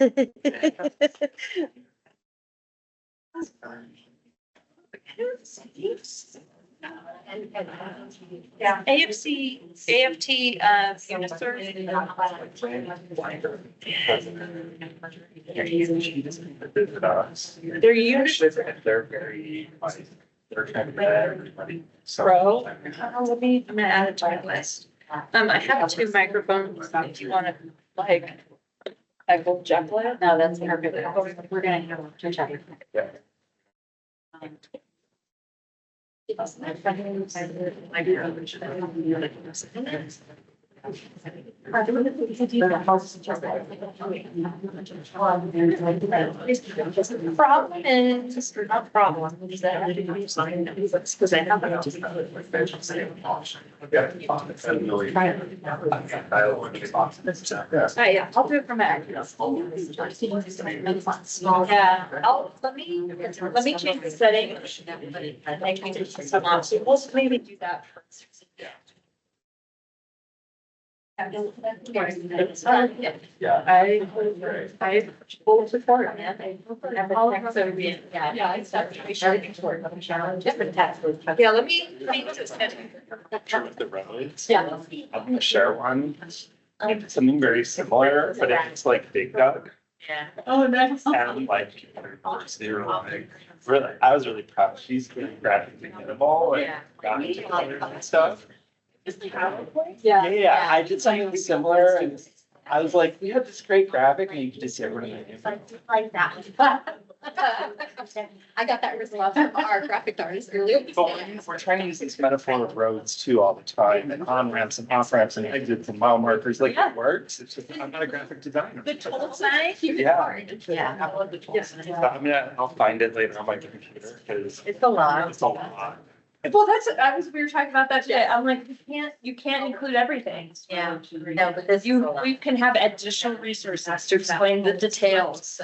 Yeah, AFT, they're usually They're very, like, they're kind of everybody. pro. Let me, I'm gonna add it to my list. I have two microphones if you wanna like. I will juggle it. No, that's perfect. We're gonna have to check. Yeah. Problem is, not problem, is that because I have. Oh, yeah, I'll do it from Mac. Yeah, let me change the setting. Make me do some options. We'll maybe do that first. Yeah. I full support, man. Yeah, exactly. Different tax. Yeah, let me change the setting. Picture with the roads. Yeah. I'm gonna share one. I did something very similar, but it's like Big Dog. Yeah. Oh, nice. And like, they were like, really, I was really proud. She's really graphically minimal and got into colors and stuff. Yeah. Yeah, I did something similar and I was like, we had this great graphic and you could just see everyone. Like that one. I got that result from our graphic artist earlier. We're trying to use this metaphor of roads too all the time, and on ramps and off ramps and exits and mile markers, like it works. It's just, I'm not a graphic designer. The total sign? Yeah. Yeah. I mean, I'll find it later on my computer because It's a lot. it's a lot. Well, we were talking about that today. I'm like, you can't include everything. Yeah, no, but this. We can have additional resources to explain the details.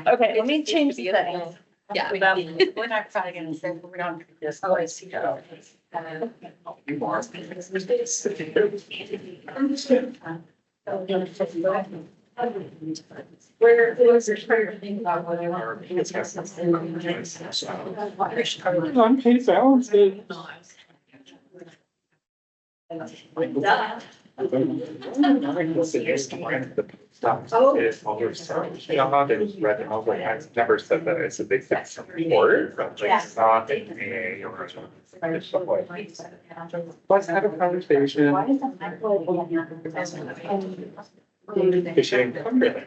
Okay, let me change the settings. Yeah. We're not probably gonna say, we don't. This always, you know. Where was your favorite thing about whatever? I'm paid balance it. Oh. It's over, so, you know, how they read it, I was like, I've never said that, it's a big thing, support, but like, it's not an A or something. It's like, let's have a conversation. Because she didn't come really.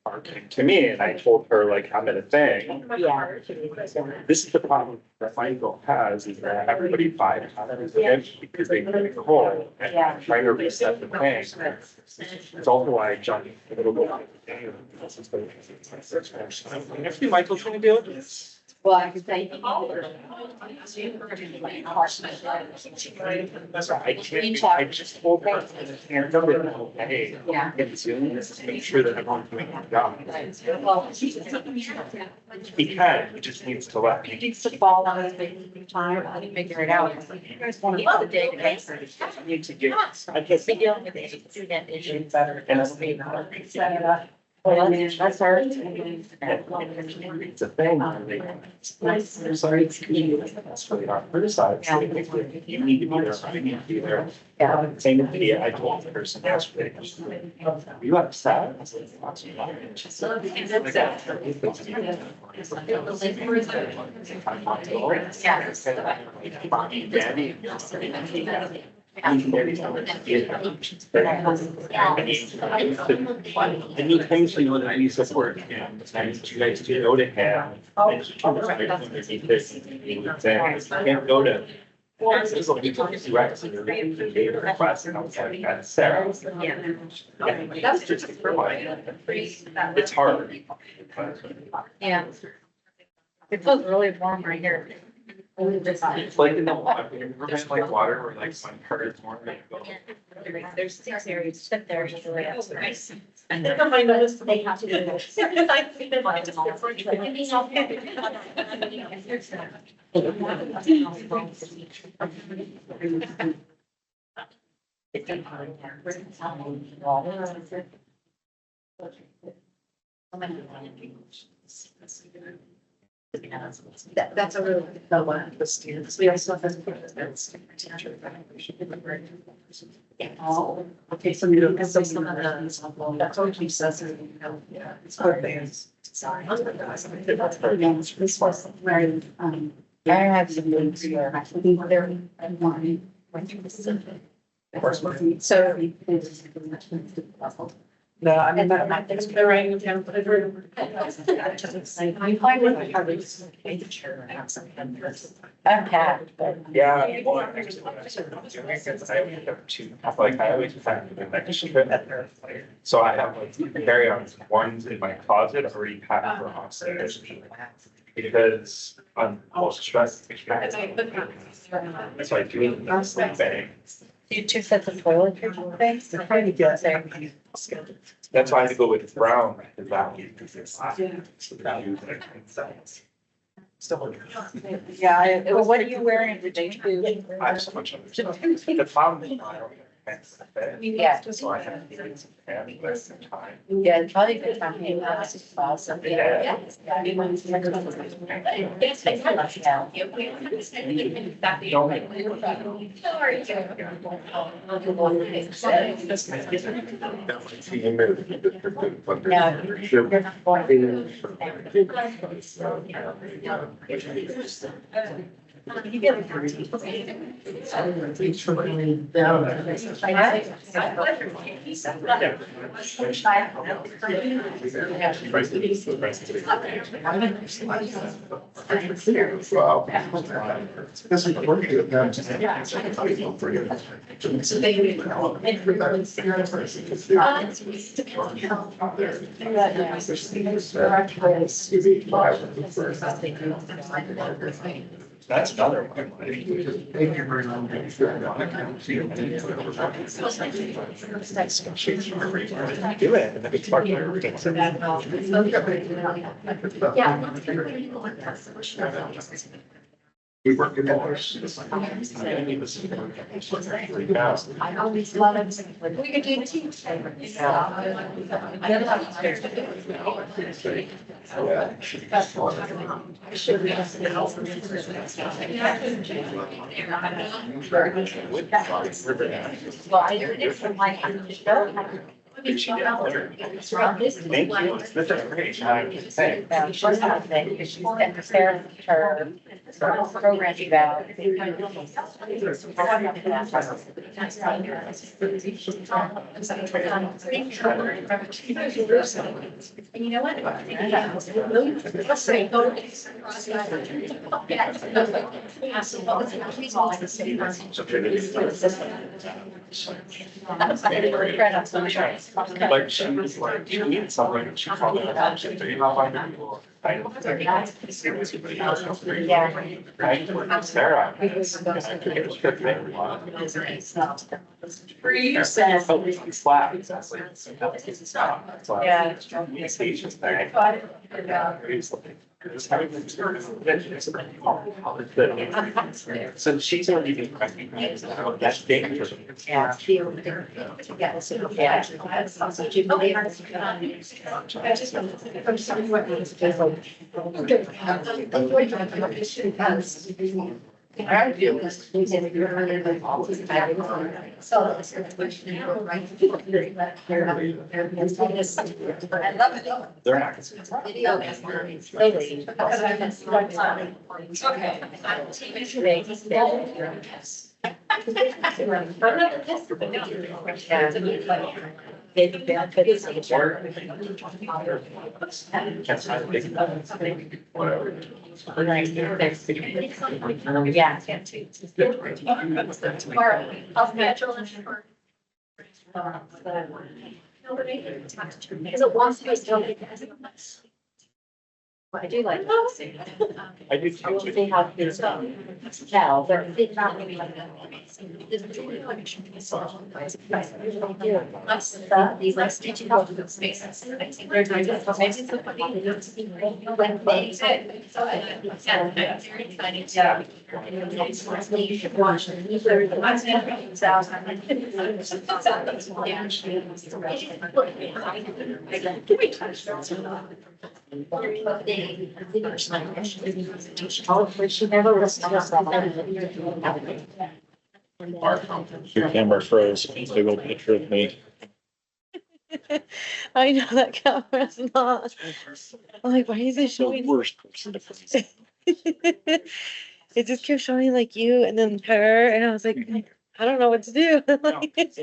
Or came to me and I told her like, I'm at a thing. Yeah. This is the problem that Michael has, is that everybody bypasses it because they get cold and trying to reset the thing. It's also why I jumped a little bit. Actually, Michael's trying to do it. Well, I could say. That's right. I just told her, and number, hey, Yeah. in Zoom, just make sure that everyone's doing their job. Well, He can, he just needs to let me. needs to fall on his big time and figure it out. You guys want He's the database. I need to get, I guess. Be dealing with the student issues. Better. And Set it up. Well, that's her. it's a thing. Sorry, that's really on her side. So if you need to be there, I need to be there. Yeah. Same with me, I told the person yesterday. Are you upset? I said, and you claim to know that I need support, and I need you guys to go to him. And he can can't go to. This is a legal issue, right? So you're making the data request, and I was like, that's Sarah. Yeah. That's just for my, it's hard. Yeah. It feels really warm right here. It's like in the water, it's like water where like one part is warm. And you go, There's 6 areas, sit there. And then I noticed They have to do this. That's a really good one. The students, we also have. Teacher. Oh. Okay, so you can say some of the, that's what he says, you know, yeah, it's good things. Sorry. This was very, I have some things where I think they're one. Of course, So. No, I mean, they're writing them down, but I've heard. I find it hard to just make sure and have some. I'm Pat, but. yeah. Well, actually, what I started doing is I only have two, like I always have to extra. So I have like carry-ons, ones in my closet already packed for upstairs. Because I'm most stressed. That's why I do the sleep bag. Do you 2 sets of toiletry things? Trying to get. That's why I had to go with brown, because that because it's. So they use it. Still. Yeah, Well, what are you wearing today too? I have so much of it. The problem is I don't have pants to fit. Yeah. So I have to get some pants less than time. Yeah, it's probably good time. Hey, that's just awesome. Yeah. You're not going to. That's another one. Do it. And then it's like- We work in dollars. I always love it. We could do team. Well, I did it from like, Thank you. This is great. Hey. she's not there, because she's been preparing her program about. And you know what? Like she was like, she needed something, she called it out, she said, you know, I know people. I know. Yeah. Right, Sarah. And I could get a script for everyone. Freeze. Oh, it's flat, exactly. It's like, Yeah. communications thing. So she's already been recognized now, that's dangerous. Yeah. Yeah. Our view is we did it really all the time. So it's a question, right? I love it. They're not. Video is really. Maybe benefits of Whatever. Yeah. I'll schedule it for. Is it one space? I do like that. I do We'll too. see how things go. Now, but it's not really like that. These like teaching how to do spaces. They're doing this, but maybe it's a when they say. Yeah. You should watch it. She never was. Your camera froze. Big old picture of me. I know that camera's not. I'm like, why is it The showing? worst person to freeze. It just kept showing like you and then her, and I was like, I don't know what to do.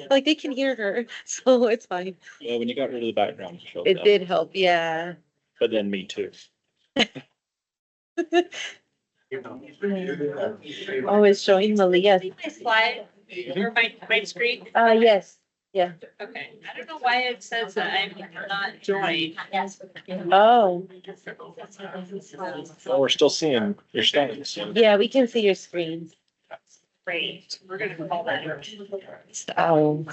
Like they can hear her, so it's fine. Well, when you got rid of the background, it showed It up. did help, yeah. But then me too. Oh, it's showing Malia. My slide or my screen. Yes, yeah. Okay, I don't know why it says that I'm not joined. Oh, Well, we're still seeing your stats. So. yeah, we can see your screen. Great, we're gonna call that. Oh.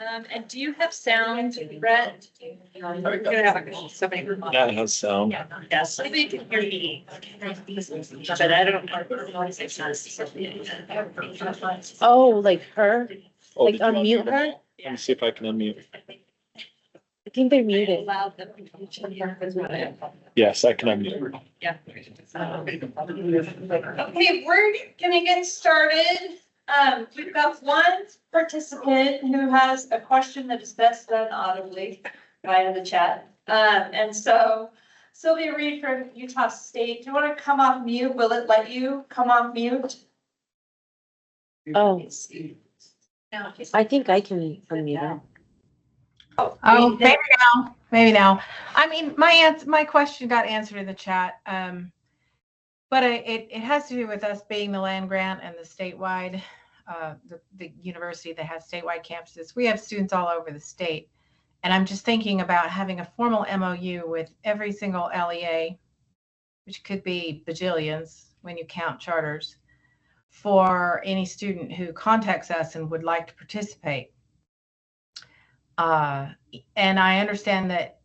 And do you have sound, Brett? We're gonna have somebody. That has sound. Yes, somebody can hear me. But I don't. Oh, like her? Oh, Like did you unmute her? Let me see if I can unmute. I think they're muted. Allow them. Yes, I can unmute. Yeah. Okay, we're gonna get started. We've got one participant who has a question that is best done audibly via the chat. And so, Sylvia Reed from Utah State. Do you want to come off mute? Will it let you come off mute? Oh, No, I think I can unmute. Oh, maybe now. I mean, my question got answered in the chat. But it has to do with us being the land grant and the statewide, the university that has statewide campuses. We have students all over the state. And I'm just thinking about having a formal MOU with every single LEA, which could be bajillions when you count charters, for any student who contacts us and would like to participate. And I understand that,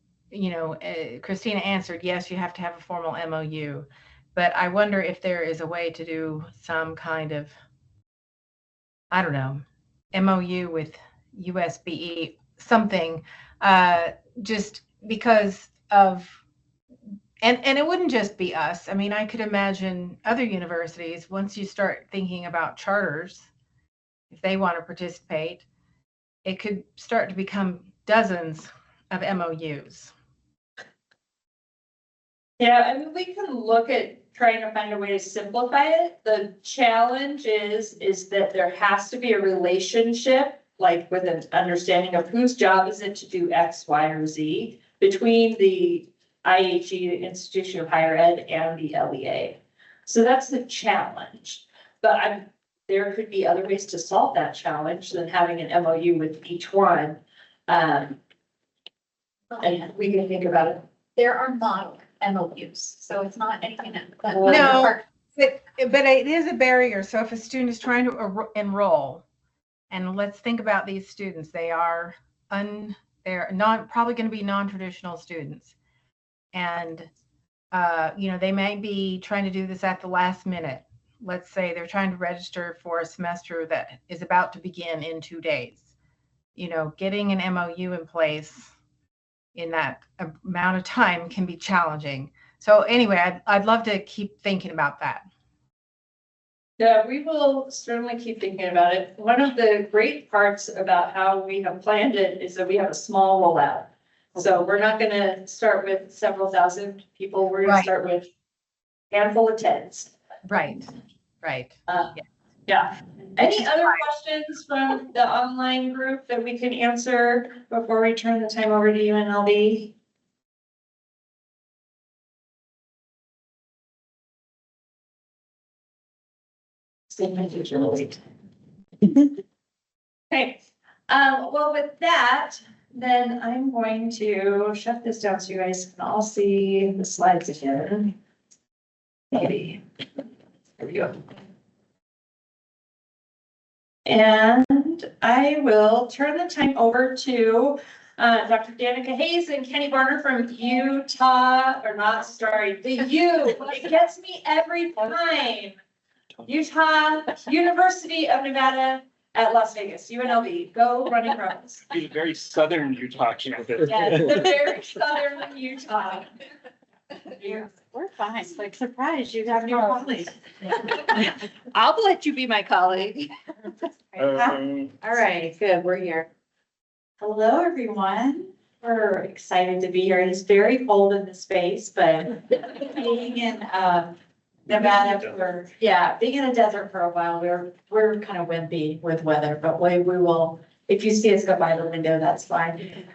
Christina answered, yes, you have to have a formal MOU, but I wonder if there is a way to do some kind of, I don't know, MOU with USBE, something, just because of, and it wouldn't just be us. I mean, I could imagine other universities, once you start thinking about charters, if they want to participate, it could start to become dozens of MOUs. Yeah, I mean, we can look at trying to find a way to simplify it. The challenge is that there has to be a relationship, like with an understanding of whose job is it to do X, Y, or Z between the IHE, the Institution of Higher Ed, and the LEA. So that's the challenge. But there could be other ways to solve that challenge than having an MOU with each one. And we can think about it. there are model MOUs, so it's not anything that. No. But it is a barrier. So if a student is trying to enroll, and let's think about these students, they're probably going to be non-traditional students. And, they may be trying to do this at the last minute. Let's say they're trying to register for a semester that is about to begin in 2 days. Getting an MOU in place in that amount of time can be challenging. So anyway, I'd love to keep thinking about that. Yeah, we will certainly keep thinking about it. One of the great parts about how we have planned it is that we have a small rollout. So we're not gonna start with several thousand people. We're gonna Right. start with a handful of tens. Right. Yeah. Any other questions from the online group that we can answer before we turn the time over to UNLV? Okay, well, with that, then I'm going to shut this down so you guys can all see the slides again. Maybe. There we go. And I will turn the time over to Dr. Danica Hayes and Kenny Barner from Utah, or not, sorry, the U. It gets me every time. Utah University of Nevada at Las Vegas, UNLV. Go Running Rebels. Be a very southern Utah campus. Yes, the very southern Utah. We're fine, like surprised you have your colleague. I'll let you be my colleague. All right, good, we're here. Hello, everyone. We're excited to be here. It's very cold in this space, but being in Nevada being in a desert for a while, we're kind of wimpy with weather, but we will, if you see us go by the window, that's fine.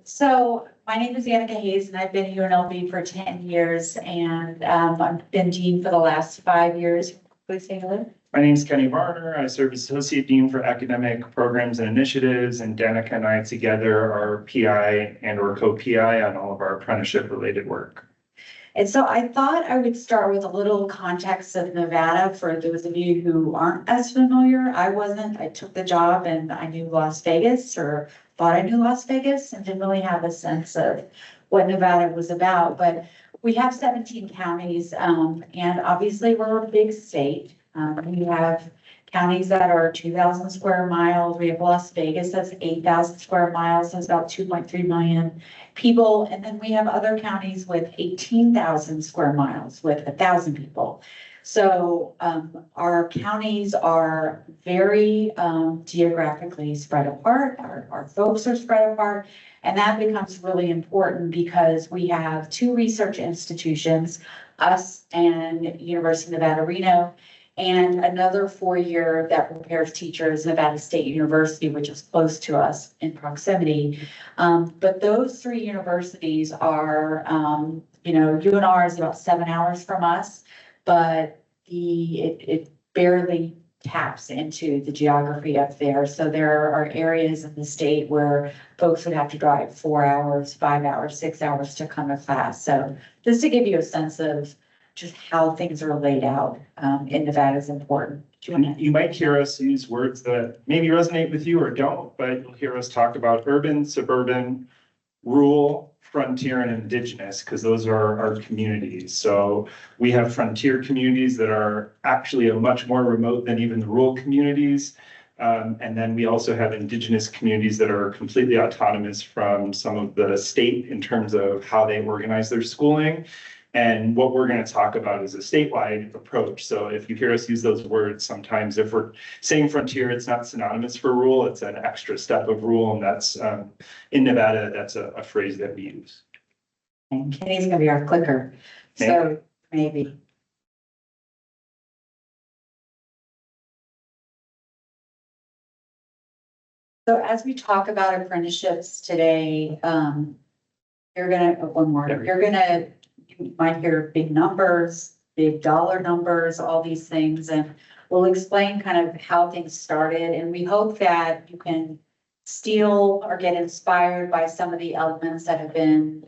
So my name is Danica Hayes and I've been at UNLV for 10 years and I've been dean for the last 5 years. Please say hello. My name is Kenny Barner. I serve as Associate Dean for Academic Programs and Initiatives, and Danica and I together are PI and/or co-PI on all of our apprenticeship-related work. And so I thought I would start with a little context of Nevada for those of you who aren't as familiar. I wasn't. I took the job and I knew Las Vegas, or thought I knew Las Vegas, and didn't really have a sense of what Nevada was about. But we have 17 counties, and obviously we're a big state. We have counties that are 2,000 square miles. We have Las Vegas, that's 8,000 square miles. That's about 2.3 million people. And then we have other counties with 18,000 square miles with 1,000 people. So, our counties are very, geographically spread apart, our folks are spread apart. And that becomes really important because we have two research institutions, us and University of Nevada, Reno, and another 4-year that prepares teachers, Nevada State University, which is close to us in proximity. But those three universities are, UNR is about 7 hours from us, but it barely taps into the geography up there. So there are areas in the state where folks would have to drive 4 hours, 5 hours, 6 hours to come to class. So just to give you a sense of just how things are laid out in Nevada is important. Do you want to? You might hear us use words that maybe resonate with you or don't, but you'll hear us talk about urban, suburban, rural, frontier, and indigenous, because those are our communities. So we have frontier communities that are actually much more remote than even the rural communities. And then we also have indigenous communities that are completely autonomous from some of the state in terms of how they organize their schooling. And what we're going to talk about is a statewide approach. So if you hear us use those words, sometimes if we're saying frontier, it's not synonymous for rural, it's an extra step of rural. And that's in Nevada, that's a phrase that we use. And Kenny's gonna be our clicker, so maybe. So as we talk about apprenticeships today, you're gonna, one more, you might hear big numbers, big dollar numbers, all these things, and we'll explain kind of how things started, and we hope that you can steal or get inspired by some of the elements that have been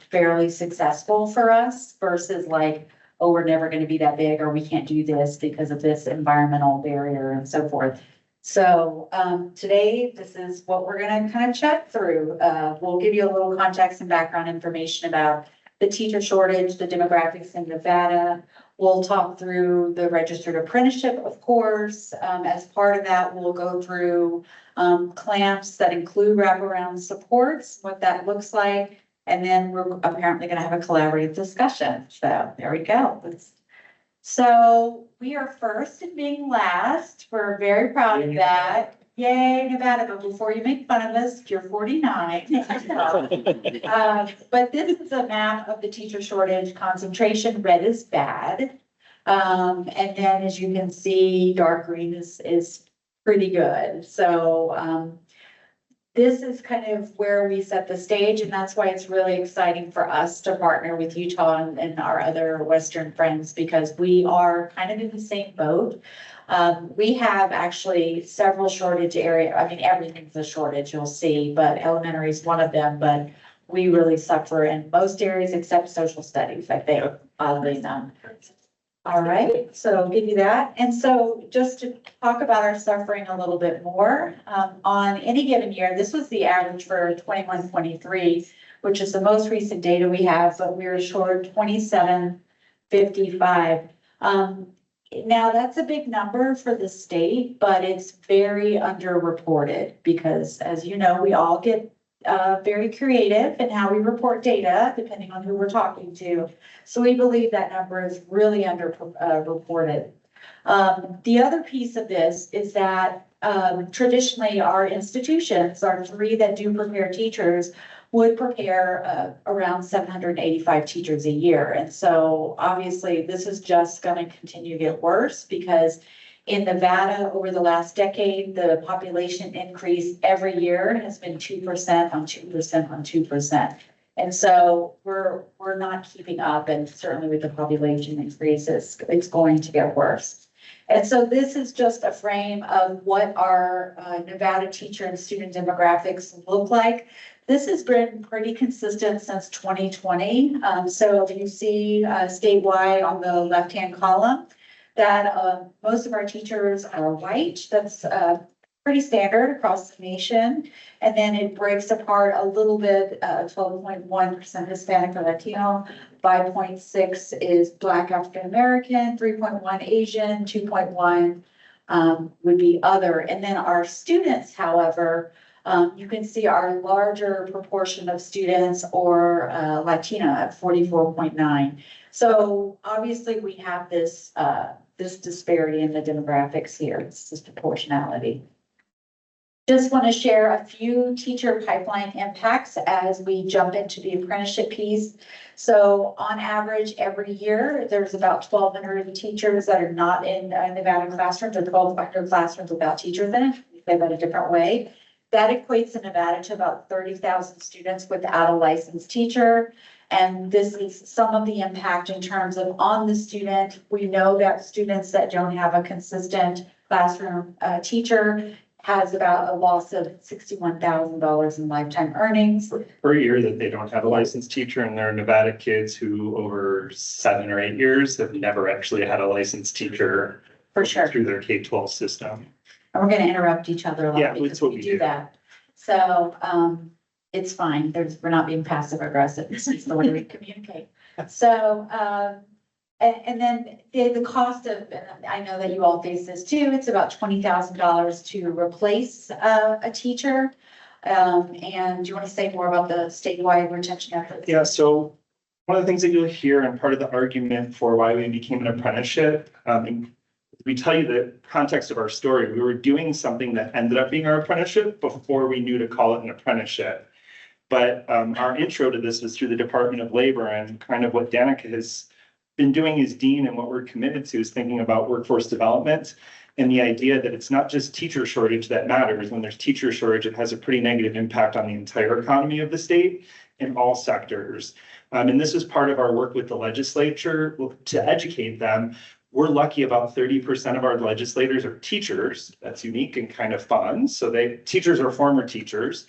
fairly successful for us versus like, oh, we're never going to be that big, or we can't do this because of this environmental barrier and so forth. So today, this is what we're going to kind of chat through. We'll give you a little context and background information about the teacher shortage, the demographics in Nevada. We'll talk through the registered apprenticeship, of course. As part of that, we'll go through clamps that include wraparound supports, what that looks like. And then we're apparently going to have a collaborative discussion. So there we go. So we are first and being last. We're very proud of that. Yay, Nevada, but before you make fun of us, you're 49. But this is a map of the teacher shortage concentration. Red is bad. And then as you can see, dark green is pretty good. So this is kind of where we set the stage, and that's why it's really exciting for us to partner with Utah and our other Western friends, because we are kind of in the same boat. We have actually several shortage area. I mean, everything's a shortage, you'll see, but elementary is one of them, but we really suffer in most areas except social studies, I think, oddly enough. All right, so I'll give you that. And so just to talk about our suffering a little bit more, on any given year, this was the average for 21-23, which is the most recent data we have, but we were short 2755. Now that's a big number for the state, but it's very underreported because, as you know, we all get very creative in how we report data, depending on who we're talking to. So we believe that number is really reported. The other piece of this is that traditionally our institutions, our three that do prepare teachers, would prepare around 785 teachers a year. And so obviously this is just going to continue to get worse because in Nevada, over the last decade, the population increase every year has been 2% on 2% on 2%. And so we're not keeping up, and certainly with the population increases, it's going to get worse. And so this is just a frame of what our Nevada teacher and student demographics look like. This has been pretty consistent since 2020. So if you see statewide on the left-hand column, that most of our teachers are white. That's pretty standard across the nation. And then it breaks apart a little bit, 12.1% Hispanic or Latino, 5.6 is Black African American, 3.1 Asian, 2.1 would be other. And then our students, however, You can see our larger proportion of students or Latina at 44.9. So obviously we have this disparity in the demographics here. It's just proportionality. Just want to share a few teacher pipeline impacts as we jump into the apprenticeship piece. So on average, every year, there's about 1,200 teachers that are not in Nevada classrooms, or 1,200 classrooms without teachers in it. We say that a different way. That equates in Nevada to about 30,000 students without a licensed teacher. And this is some of the impact in terms of on the student. We know that students that don't have a consistent classroom teacher has about a loss of $61,000 in lifetime earnings. Per year that they don't have a licensed teacher, and there are Nevada kids who over 7 or 8 years have never actually had a licensed teacher. For sure. Through their K-12 system. And we're gonna interrupt each other a Yeah, lot that's because what we we do do. that. So, it's fine. We're not being passive aggressive. This is the way we communicate. So, and then the cost of, and I know that you all face this too, it's about $20,000 to replace a teacher. And do you want to say more about the statewide retention efforts? Yeah, so one of the things that you'll hear and part of the argument for why we became an apprenticeship, and we tell you the context of our story. We were doing something that ended up being our apprenticeship before we knew to call it an apprenticeship. But our intro to this was through the Department of Labor, and kind of what Danica has been doing as dean and what we're committed to is thinking about workforce development and the idea that it's not just teacher shortage that matters. When there's teacher shortage, it has a pretty negative impact on the entire economy of the state in all sectors. And this is part of our work with the legislature to educate them. We're lucky about 30% of our legislators are teachers. That's unique and kind of fun. So teachers are former teachers.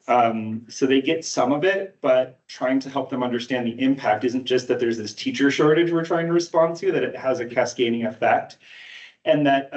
So they get some of it, but trying to help them understand the impact isn't just that there's this teacher shortage we're trying to respond to, that it has a cascading effect. And that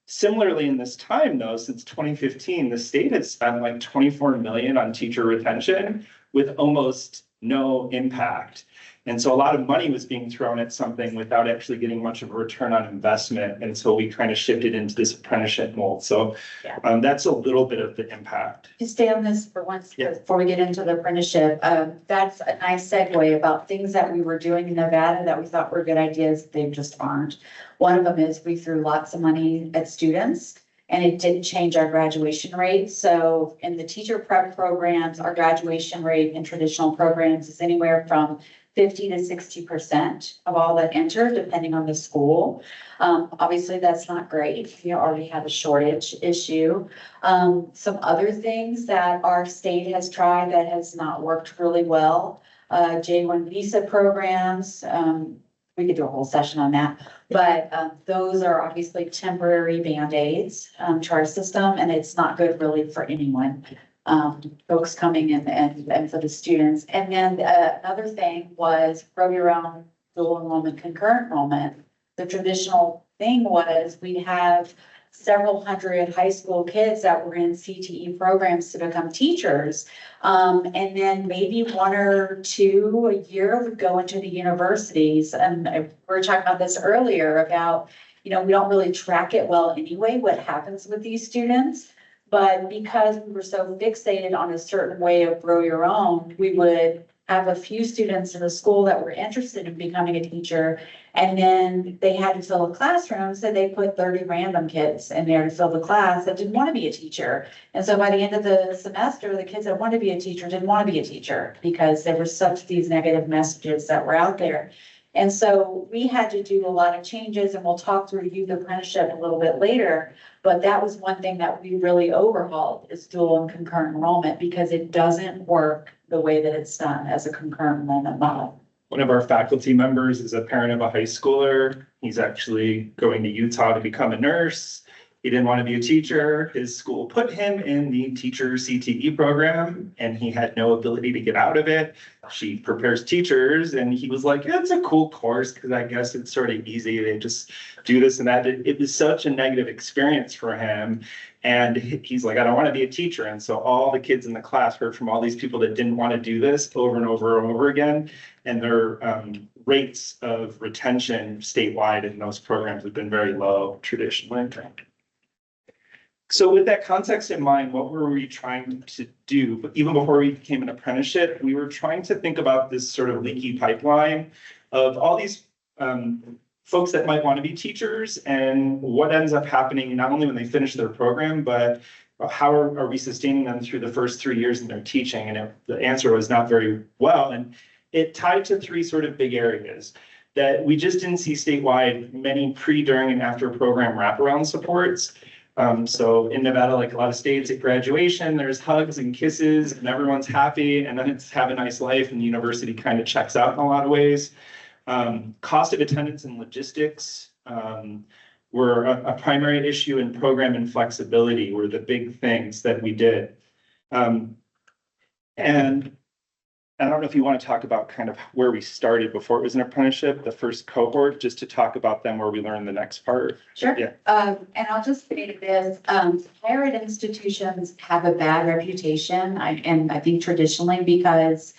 similarly in this time though, since 2015, the state has spent like 24 million on teacher retention with almost no impact. And so a lot of money was being thrown at something without actually getting much of a return on investment. And so we kind of shifted into this apprenticeship mold. So that's a little bit of the impact. To stay on this for once, Yeah. before we get into the apprenticeship, that's a nice segue about things that we were doing in Nevada that we thought were good ideas. They just aren't. One of them is we threw lots of money at students and it didn't change our graduation rate. So in the teacher prep programs, our graduation rate in traditional programs is anywhere from 50 to 60% of all that enter, depending on the school. Obviously, that's not great. You already have a shortage issue. Some other things that our state has tried that has not worked really well. J-1 visa programs. We could do a whole session on that, but those are obviously temporary Band-Aids to our system, and it's not good really for anyone. Folks coming in and for the students. And then another thing was grow your own dual enrollment, concurrent enrollment. The traditional thing was we'd have several hundred high school kids that were in CTE programs to become teachers. And then maybe 1 or 2 a year would go into the universities. And we were talking about this earlier about, we don't really track it well anyway, what happens with these students. But because we were so fixated on a certain way of grow your own, we would have a few students in the school that were interested in becoming a teacher. And then they had to fill a classroom, so they put 30 random kids in there to fill the class that didn't want to be a teacher. And so by the end of the semester, the kids that wanted to be a teacher didn't want to be a teacher because there were such these negative messages that were out there. And so we had to do a lot of changes, and we'll talk through youth apprenticeship a little bit later. But that was one thing that we really overhauled is dual and concurrent enrollment because it doesn't work the way that it's done as a concurrent enrollment model. One of our faculty members is a parent of a high schooler. He's actually going to Utah to become a nurse. He didn't want to be a teacher. His school put him in the teacher CTE program and he had no ability to get out of it. She prepares teachers and he was like, it's a cool course because I guess it's sort of easy. They just do this and that. It was such a negative experience for him. And he's like, I don't want to be a teacher. And so all the kids in the class heard from all these people that didn't want to do this over and over and over again. And their rates of retention statewide in those programs have been very low traditionally. So with that context in mind, what were we trying to do? But even before we became an apprenticeship, we were trying to think about this sort of leaky pipeline of all these folks that might want to be teachers and what ends up happening not only when they finish their program, but how are we sustaining them through the first 3 years in their teaching? And the answer was not very well. And it tied to three sort of big areas that we just didn't see statewide many pre, during, and after program wraparound supports. So in Nevada, like a lot of states at graduation, there's hugs and kisses and everyone's happy and then it's have a nice life and the university kind of checks out in a lot of ways. Cost of attendance and logistics were a primary issue, and program and flexibility were the big things that we did. And I don't know if you want to talk about kind of where we started before it was an apprenticeship, the first cohort, just to talk about them where we learned the next part. Sure. Yeah. And I'll just say this, higher ed institutions have a bad reputation, and I think traditionally because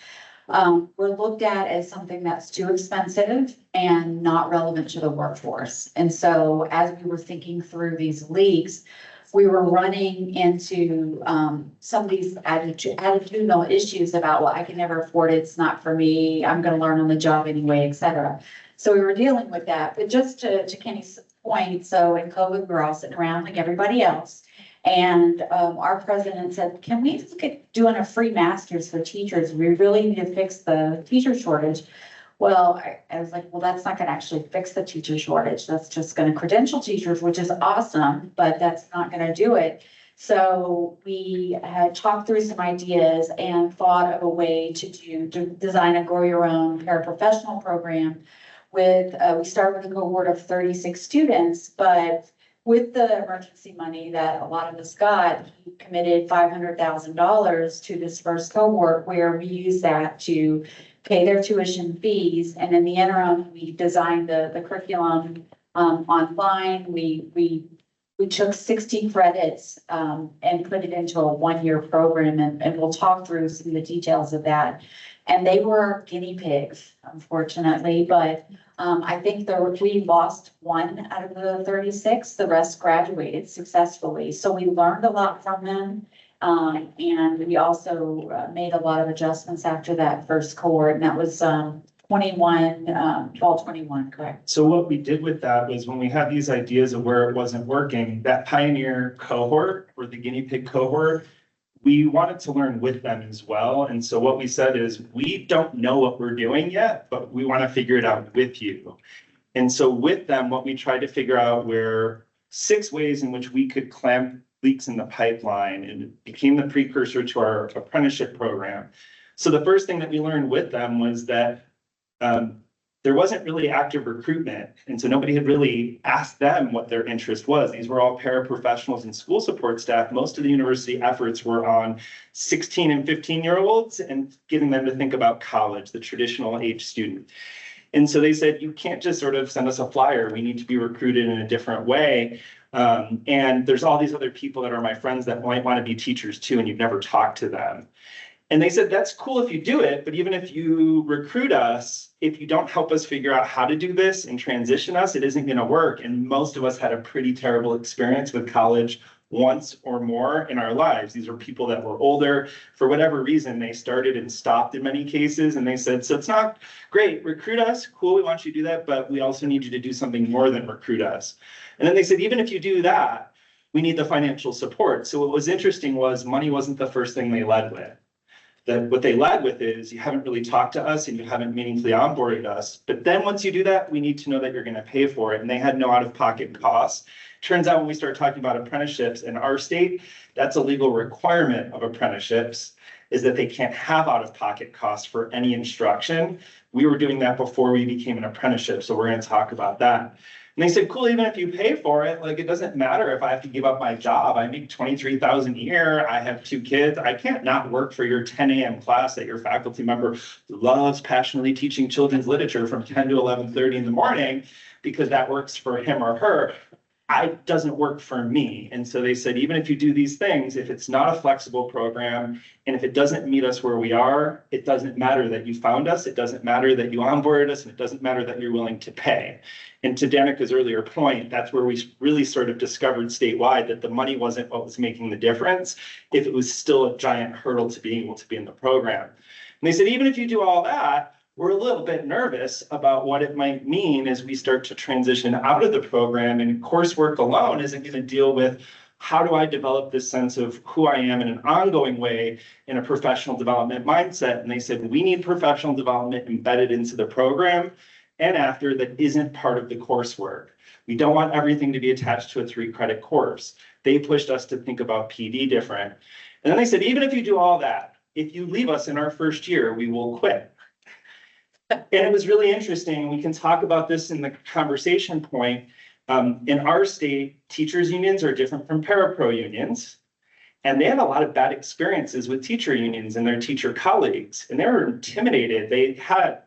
we're looked at as something that's too expensive and not relevant to the workforce. And so as we were thinking through these leagues, we were running into some of these attitudinal issues about, well, I can never afford it, it's not for me, I'm gonna learn on the job anyway, et cetera. So we were dealing with that, but just to Kenny's point, so in COVID, we're all sitting around like everybody else. And our president said, can we look at doing a free master's for teachers? We really need to fix the teacher shortage. Well, I was like, well, that's not gonna actually fix the teacher shortage. That's just gonna credential teachers, which is awesome, but that's not gonna do it. So we had talked through some ideas and thought of a way to design a grow your own paraprofessional program with, we started with a cohort of 36 students, but with the emergency money that a lot of us got, he committed $500,000 to this first cohort where we use that to pay their tuition fees. And in the interim, we designed the curriculum online. We took 60 credits and put it into a one-year program, and we'll talk through some of the details of that. And they were guinea pigs, unfortunately, but I think we lost one out of the 36, the rest graduated successfully. So we learned a lot from them. And we also made a lot of adjustments after that first cohort, and that was 12/21, correct? So what we did with that was when we had these ideas of where it wasn't working, that pioneer cohort or the guinea pig cohort, we wanted to learn with them as well. And so what we said is, we don't know what we're doing yet, but we want to figure it out with you. And so with them, what we tried to figure out were 6 ways in which we could clamp leaks in the pipeline, and it became the precursor to our apprenticeship program. So the first thing that we learned with them was that there wasn't really active recruitment. And so nobody had really asked them what their interest was. These were all paraprofessionals and school support staff. Most of the university efforts were on 16 and 15-year-olds and getting them to think about college, the traditional age student. And so they said, you can't just sort of send us a flyer. We need to be recruited in a different way. And there's all these other people that are my friends that might want to be teachers too, and you've never talked to them. And they said, that's cool if you do it, but even if you recruit us, if you don't help us figure out how to do this and transition us, it isn't going to work. And most of us had a pretty terrible experience with college once or more in our lives. These are people that were older. For whatever reason, they started and stopped in many cases. And they said, so it's not great, recruit us, cool, we want you to do that, but we also need you to do something more than recruit us. And then they said, even if you do that, we need the financial support. So what was interesting was money wasn't the first thing they led with. That what they led with is, you haven't really talked to us and you haven't meaningfully onboarded us. But then once you do that, we need to know that you're going to pay for it. And they had no out-of-pocket costs. Turns out when we start talking about apprenticeships in our state, that's a legal requirement of apprenticeships, is that they can't have out-of-pocket costs for any instruction. We were doing that before we became an apprenticeship, so we're going to talk about that. And they said, cool, even if you pay for it, like, it doesn't matter if I have to give up my job. I make $23,000 a year. I have 2 kids. I can't not work for your 10 a.m. class that your faculty member loves passionately teaching children's literature from 10 to 11:30 in the morning, because that works for him or her. doesn't work for me. And so they said, even if you do these things, if it's not a flexible program, and if it doesn't meet us where we are, it doesn't matter that you found us, it doesn't matter that you onboarded us, and it doesn't matter that you're willing to pay. And to Danica's earlier point, that's where we really sort of discovered statewide that the money wasn't what was making the difference, if it was still a giant hurdle to being able to be in the program. And they said, even if you do all that, we're a little bit nervous about what it might mean as we start to transition out of the program, and coursework alone isn't going to deal with how do I develop this sense of who I am in an ongoing way in a professional development mindset. And they said, we need professional development embedded into the program and after that isn't part of the coursework. We don't want everything to be attached to a 3-credit course. They pushed us to think about PD different. And then they said, even if you do all that, if you leave us in our first year, we will quit. And it was really interesting. We can talk about this in the conversation point. In our state, teachers unions are different from parapro unions. And they had a lot of bad experiences with teacher unions and their teacher colleagues. And they were intimidated.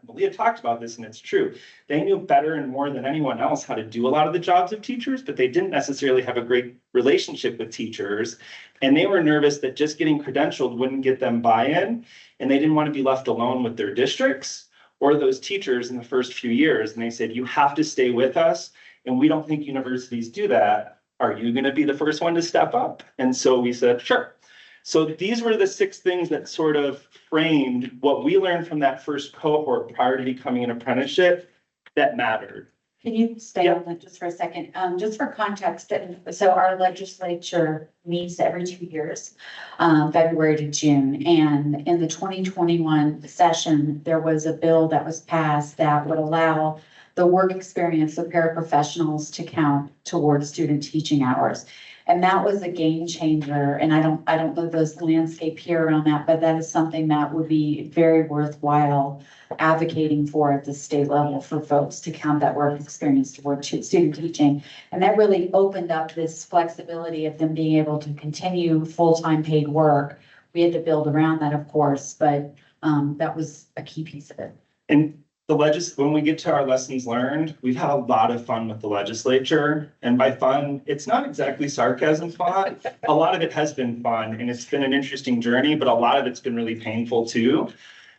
Leah talked about this, and it's true. They knew better and more than anyone else how to do a lot of the jobs of teachers, but they didn't necessarily have a great relationship with teachers. And they were nervous that just getting credentialed wouldn't get them buy-in. And they didn't want to be left alone with their districts or those teachers in the first few years. And they said, you have to stay with us. And we don't think universities do that. Are you going to be the first one to step up? And so we said, sure. So these were the 6 things that sort of framed what we learned from that first cohort prior to becoming an apprenticeship that mattered. Can you stay on that just for a second? Just for context, so our legislature meets every 2 years, February to June. And in the 2021 session, there was a bill that was passed that would allow the work experience of paraprofessionals to count towards student teaching hours. And that was a game changer. And I don't know the landscape here around that, but that is something that would be very worthwhile advocating for at the state level for folks to count that work experience towards student teaching. And that really opened up this flexibility of them being able to continue full-time paid work. We had to build around that, of course, but that was a key piece of it. And when we get to our lessons learned, we've had a lot of fun with the legislature. And by fun, it's not exactly sarcasm fun. A lot of it has been fun, and it's been an interesting journey, but a lot of it's been really painful too.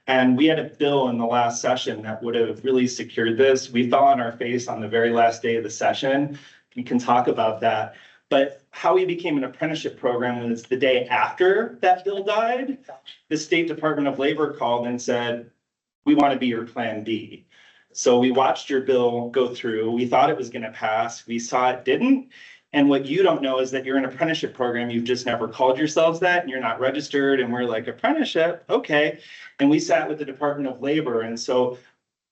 And we had a bill in the last session that would have really secured this. We fell on our face on the very last day of the session. We can talk about that. But how we became an apprenticeship program was the day after that bill died. The State Department of Labor called and said, we want to be your plan B. So we watched your bill go through. We thought it was going to pass. We saw it didn't. And what you don't know is that you're an apprenticeship program. You've just never called yourselves that, and you're not registered. And we're like, apprenticeship, okay. And we sat with the Department of Labor. And so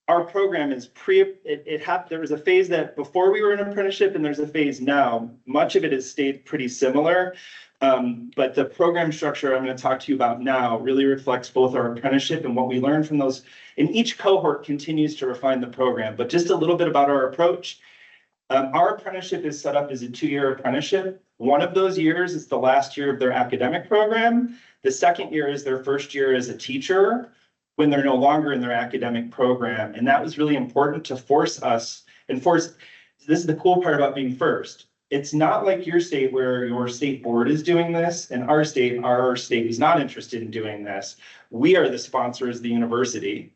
our program is there was a phase that before we were an apprenticeship, and there's a phase now. Much of it has stayed pretty similar. But the program structure I'm going to talk to you about now really reflects both our apprenticeship and what we learned from those. And each cohort continues to refine the program. But just a little bit about our approach. Our apprenticeship is set up as a 2-year apprenticeship. One of those years is the last year of their academic program. The second year is their first year as a teacher when they're no longer in their academic program. And that was really important to this is the cool part about being first. It's not like your state where your state board is doing this, and our state is not interested in doing this. We are the sponsor as the university.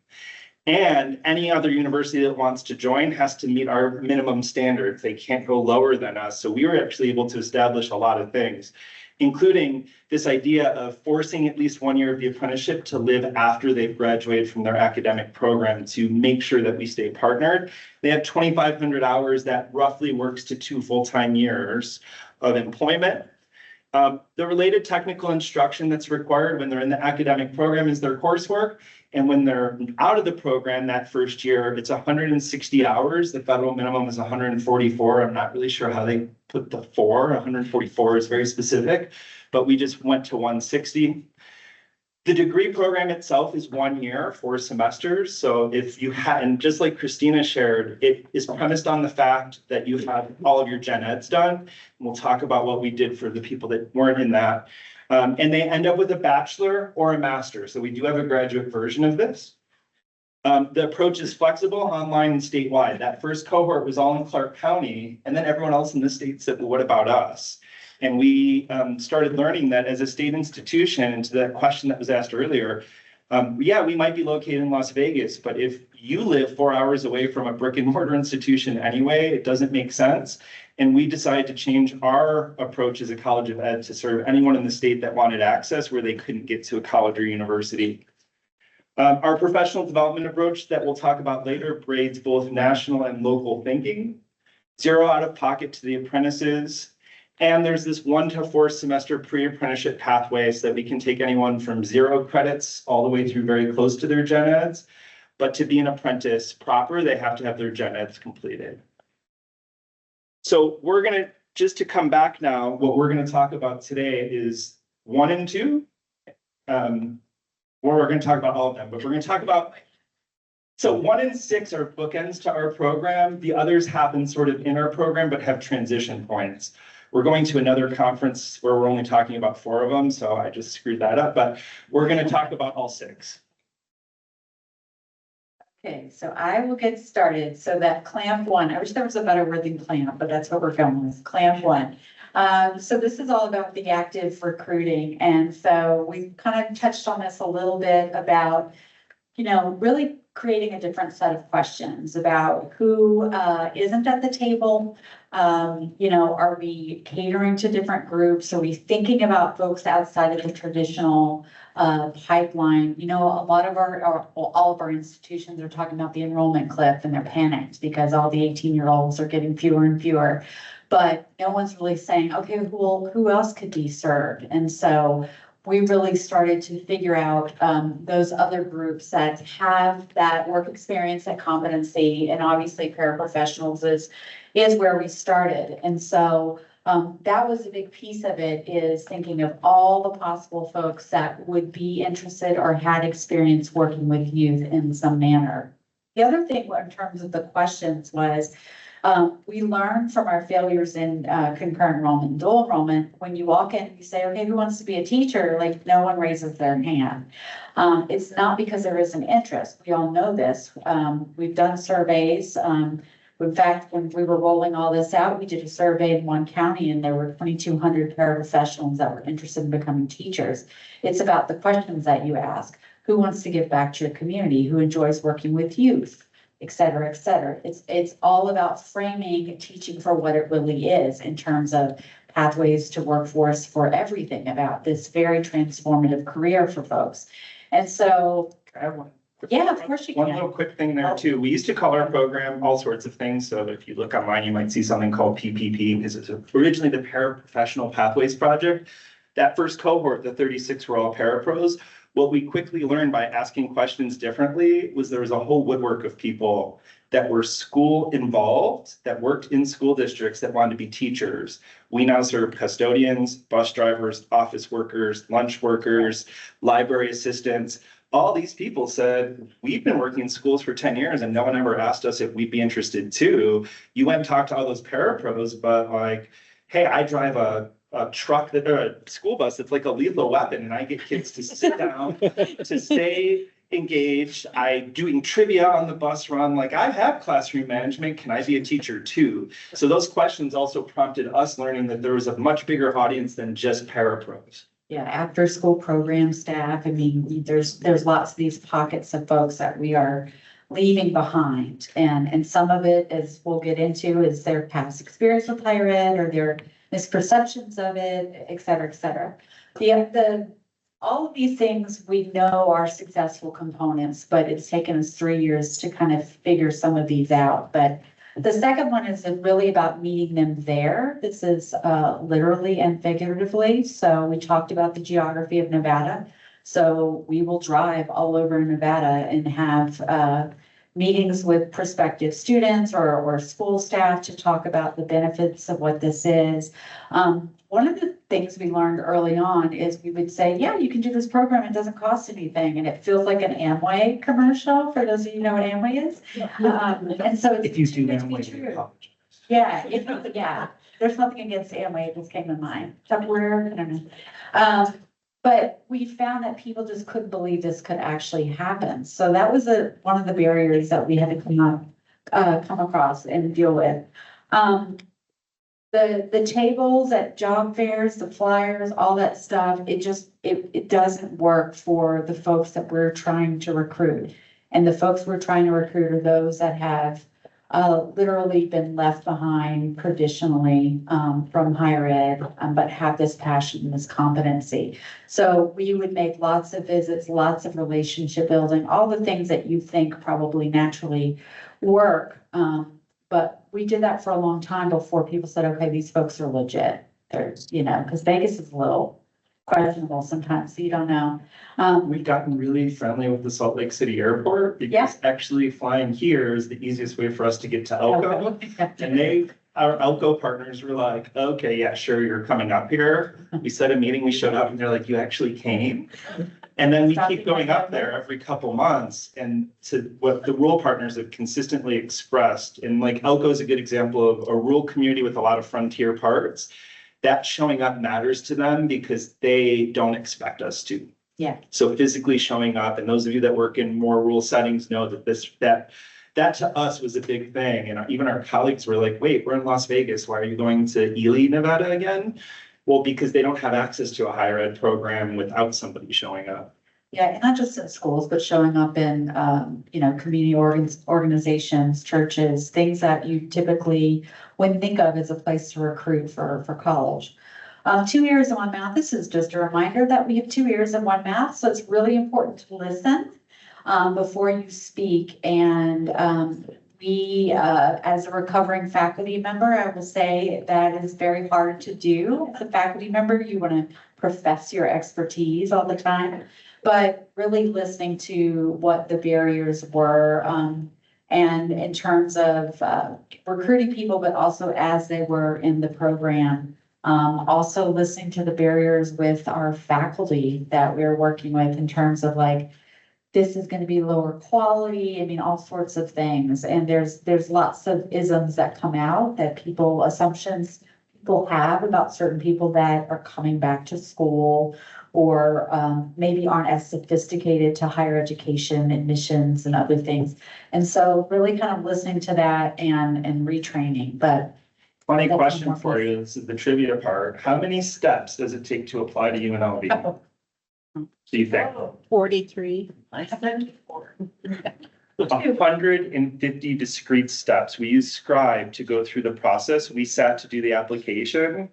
And any other university that wants to join has to meet our minimum standards. They can't go lower than us. So we were actually able to establish a lot of things, including this idea of forcing at least 1 year of the apprenticeship to live after they've graduated from their academic program to make sure that we stay partnered. They have 2,500 hours that roughly works to 2 full-time years of employment. The related technical instruction that's required when they're in the academic program is their coursework. And when they're out of the program that first year, it's 160 hours. The federal minimum is 144. I'm not really sure how they put the 144 is very specific, but we just went to 160. The degree program itself is 1 year, 4 semesters. So if you had, and just like Christina shared, it is premised on the fact that you have all of your gen eds done. And we'll talk about what we did for the people that weren't in that. And they end up with a bachelor or a master. So we do have a graduate version of this. The approach is flexible, online and statewide. That first cohort was all in Clark County, and then everyone else in the state said, well, what about us? And we started learning that as a state institution, and to that question that was asked earlier, yeah, we might be located in Las Vegas, but if you live 4 hours away from a brick and mortar institution anyway, it doesn't make sense. And we decided to change our approach as a college of ed to serve anyone in the state that wanted access where they couldn't get to a college or university. Our professional development approach that we'll talk about later braids both national and local thinking, zero out of pocket to the apprentices. And there's this 1 to 4 semester pre-apprenticeship pathway so that we can take anyone from 0 credits all the way through very close to their gen eds. But to be an apprentice proper, they have to have their gen eds completed. So we're gonna, just to come back now, what we're gonna talk about today is 1 and 2. Or we're going to talk about all of them, but we're going to talk about, so 1 and 6 are bookends to our program. The others happen sort of in our program, but have transition points. We're going to another conference where we're only talking about 4 of them, so I just screwed that up, but we're going to talk about all 6. Okay, so I will get started. So that clamp 1, I wish there was a better word than clamp, but that's what we're going with, clamp 1. So this is all about the active recruiting. And so we kind of touched on this a little bit about, you know, really creating a different set of questions about who isn't at the table. You know, are we catering to different groups? Are we thinking about folks outside of the traditional pipeline? You know, a lot of all of our institutions are talking about the enrollment cliff, and they're panicked because all the 18-year-olds are getting fewer and fewer. But no one's really saying, okay, who else could be served? And so we really started to figure out those other groups that have that work experience, that competency, and obviously paraprofessionals is where we started. And so that was a big piece of it, is thinking of all the possible folks that would be interested or had experience working with youth in some manner. The other thing in terms of the questions was, we learned from our failures in concurrent enrollment and dual enrollment. When you walk in and you say, okay, who wants to be a teacher? Like, no one raises their hand. It's not because there isn't interest. We all know this. We've done surveys. In fact, when we were rolling all this out, we did a survey in one county and there were 2,200 paraprofessionals that were interested in becoming teachers. It's about the questions that you ask. Who wants to give back to your community? Who enjoys working with youth? Et cetera, et cetera. It's all about framing teaching for what it really is in terms of pathways to workforce for everything about this very transformative career for folks. And so, yeah, of course you can. One little quick thing there too. We used to call our program all sorts of things. So if you look online, you might see something called PPP, because it's originally the Paraprofessional Pathways Project. That first cohort, the 36 were all parapros. What we quickly learned by asking questions differently was there was a whole woodwork of people that were school involved, that worked in school districts, that wanted to be teachers. We now serve custodians, bus drivers, office workers, lunch workers, library assistants. All these people said, we've been working in schools for 10 years and no one ever asked us if we'd be interested too. You went and talked to all those parapros, but like, hey, I drive a truck that, or a school bus that's like a lethal weapon, and I get kids to sit down, to stay engaged. I'm doing trivia on the bus run. Like, I have classroom management. Can I be a teacher too? So those questions also prompted us learning that there was a much bigger audience than just parapros. Yeah, after school program staff. I mean, there's lots of these pockets of folks that we are leaving behind. And some of it, as we'll get into, is their past experience with higher ed or their misperceptions of it, et cetera, et cetera. All of these things we know are successful components, but it's taken us 3 years to kind of figure some of these out. But the second one is really about meeting them there. This is literally and figuratively. So we talked about the geography of Nevada. So we will drive all over Nevada and have meetings with prospective students or school staff to talk about the benefits of what this is. One of the things we learned early on is we would say, yeah, you can do this program. It doesn't cost anything. And it feels like an Amway commercial, for those of you know what Amway is. And so it's If you do too good to be Amway, you true. apologize. Yeah, yeah. There's nothing against Amway, it just came to mind. Tupperware, I don't know. But we found that people just couldn't believe this could actually happen. So that was one of the barriers that we had to come across and deal with. The tables at job fairs, the flyers, all that stuff, it doesn't work for the folks that we're trying to recruit. And the folks we're trying to recruit are those that have literally been left behind traditionally from higher ed, but have this passion and this competency. So we would make lots of visits, lots of relationship building, all the things that you think probably naturally work. But we did that for a long time before people said, okay, these folks are legit. They're, because Vegas is a little questionable sometimes, so you don't know. We've gotten really friendly with the Salt Lake City Airport because actually flying here is the easiest way for us to get to Elko. And our Elko partners were like, okay, yeah, sure, you're coming up here. We set a meeting, we showed up and they're like, you actually came? And then we keep going up there every couple months, and to what the rural partners have consistently expressed, and like Elko is a good example of a rural community with a lot of frontier parts. That showing up matters to them because they don't expect us to. Yeah. So physically showing up, and those of you that work in more rural settings know that that to us was a big thing. And even our colleagues were like, wait, we're in Las Vegas. Why are you going to Ely, Nevada again? Well, because they don't have access to a higher ed program without somebody showing up. Yeah, and not just in schools, but showing up in, community organizations, churches, things that you typically wouldn't think of as a place to recruit for college. 2 years of one mouth. This is just a reminder that we have 2 ears and one mouth, so it's really important to listen before you speak. And we, as a recovering faculty member, I will say that is very hard to do. As a faculty member, you want to profess your expertise all the time, but really listening to what the barriers were, and in terms of recruiting people, but also as they were in the program. Also listening to the barriers with our faculty that we're working with in terms of like, this is going to be lower quality. I mean, all sorts of things. And there's lots of isms that come out that assumptions people have about certain people that are coming back to school or maybe aren't as sophisticated to higher education admissions and other things. And so really kind of listening to that and retraining, but. Funny question for you, this is the trivia part. How many steps does it take to apply to UNLV? Do you think? 43. 150 discrete steps. We use Scribe to go through the process. We sat to do the application.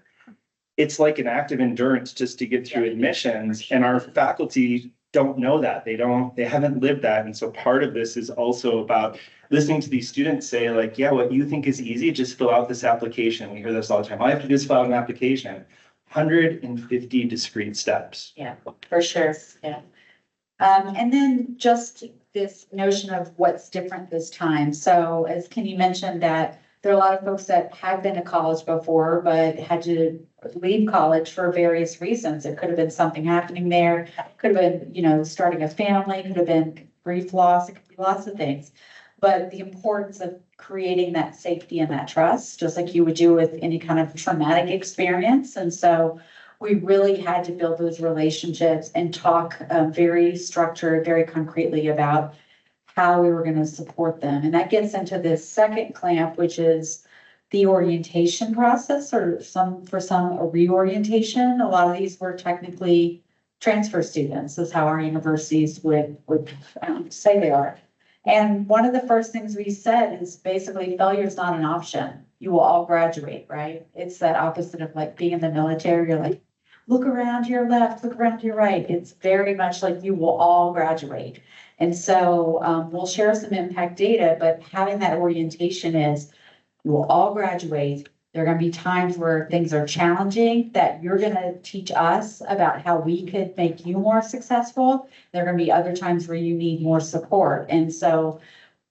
It's like an act of endurance just to get through admissions, and our faculty don't know that. They haven't lived that. And so part of this is also about listening to these students say like, yeah, what you think is easy, just fill out this application. We hear this all the time. All you have to do is fill out an application. 150 discrete steps. Yeah, for sure. Yeah. And then just this notion of what's different this time. So as Kenny mentioned, that there are a lot of folks that have been to college before, but had to leave college for various reasons. It could have been something happening there, could have been, starting a family, could have been grief loss, it could be lots of things. But the importance of creating that safety and that trust, just like you would do with any kind of traumatic experience. And so we really had to build those relationships and talk very structured, very concretely about how we were going to support them. And that gets into this second clamp, which is the orientation process, or for some a reorientation. A lot of these were technically transfer students, is how our universities would say they are. And one of the first things we said is basically failure is not an option. You will all graduate, right? It's that opposite of like being in the military. You're like, look around to your left, look around to your right. It's very much like you will all graduate. And so we'll share some impact data, but having that orientation is you will all graduate. There are going to be times where things are challenging that you're going to teach us about how we could make you more successful. There are going to be other times where you need more support. And so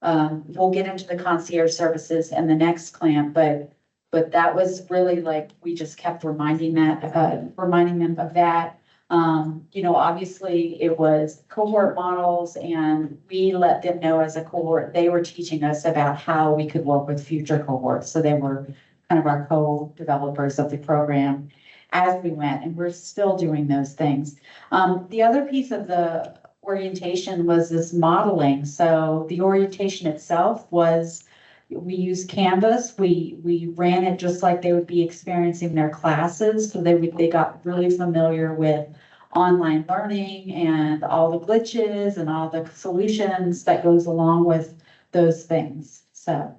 we'll get into the concierge services and the next clamp, but that was really like, we just kept reminding them of that. Obviously it was cohort models, and we let them know as a cohort, they were teaching us about how we could work with future cohorts. So they were kind of our co-developers of the program. as we went, and we're still doing those things. The other piece of the orientation was this modeling. So the orientation itself was, we used Canvas. We ran it just like they would be experiencing their classes. So they got really familiar with online learning and all the glitches and all the solutions that goes along with those things. So,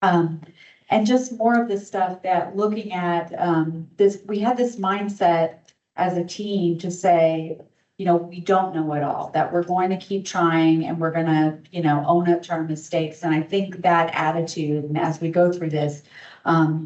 and just more of the stuff that looking at, this, we had this mindset as a team to say, you know, we don't know it all, that we're going to keep trying and we're gonna, you know, own up to our mistakes. And I think that attitude, and as we go through this,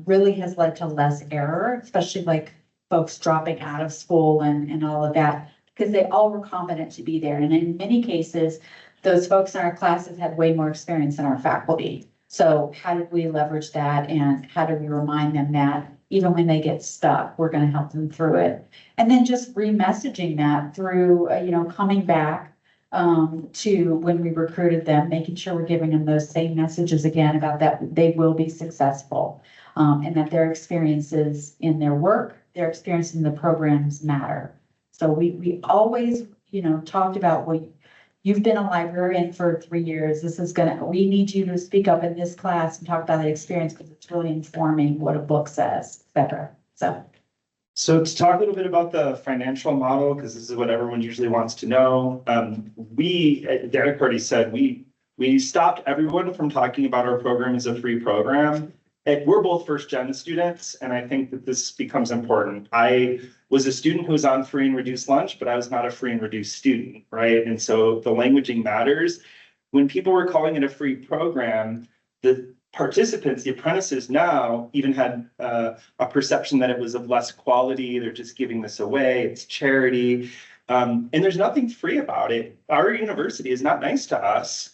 really has led to less error, especially like folks dropping out of school and all of that, because they all were competent to be there. And in many cases, those folks in our classes had way more experience than our faculty. So how did we leverage that, and how do we remind them that even when they get stuck, we're going to help them through it? And then just re-messaging that through, you know, coming back to when we recruited them, making sure we're giving them those same messages again about that they will be successful, and that their experiences in their work, their experience in the programs matter. So we always, you know, talked about, well, you've been a librarian for 3 years. This is we need you to speak up in this class and talk about that experience because it's really informing what a book says, et cetera. So to talk a little bit about the financial model, because this is what everyone usually wants to know. Derek already said, we stopped everyone from talking about our program as a free program. And we're both first gen students, and I think that this becomes important. I was a student who was on free and reduced lunch, but I was not a free and reduced student, right? And so the languaging matters. When people were calling it a free program, the participants, the apprentices now even had a perception that it was of less quality. They're just giving this away. It's charity. And there's nothing free about it. Our university is not nice to us.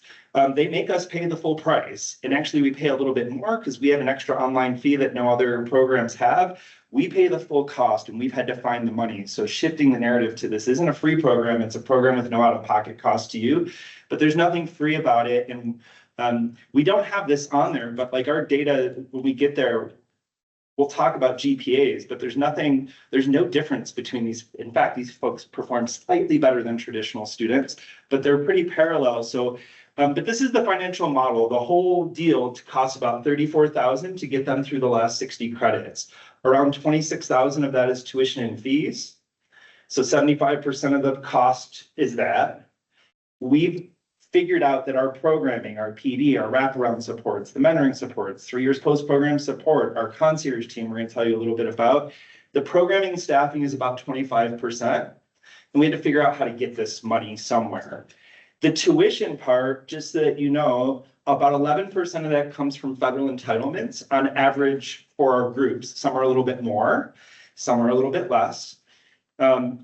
They make us pay the full price. And actually we pay a little bit more because we have an extra online fee that no other programs have. We pay the full cost and we've had to find the money. So shifting the narrative to this isn't a free program. It's a program with no out-of-pocket cost to you, but there's nothing free about it. And we don't have this on there, but like our data, when we get there, we'll talk about GPAs, but there's no difference between these. In fact, these folks perform slightly better than traditional students, but they're pretty parallel. So, but this is the financial model. The whole deal costs about $34,000 to get them through the last 60 credits. Around 26,000 of that is tuition and fees. So 75% of the cost is that. We've figured out that our programming, our PD, our wraparound supports, the mentoring supports, 3 years post-program support, our concierge team, we're going to tell you a little bit about. The programming and staffing is about 25%. And we had to figure out how to get this money somewhere. The tuition part, just so that you know, about 11% of that comes from federal entitlements on average for our groups. Some are a little bit more, some are a little bit less.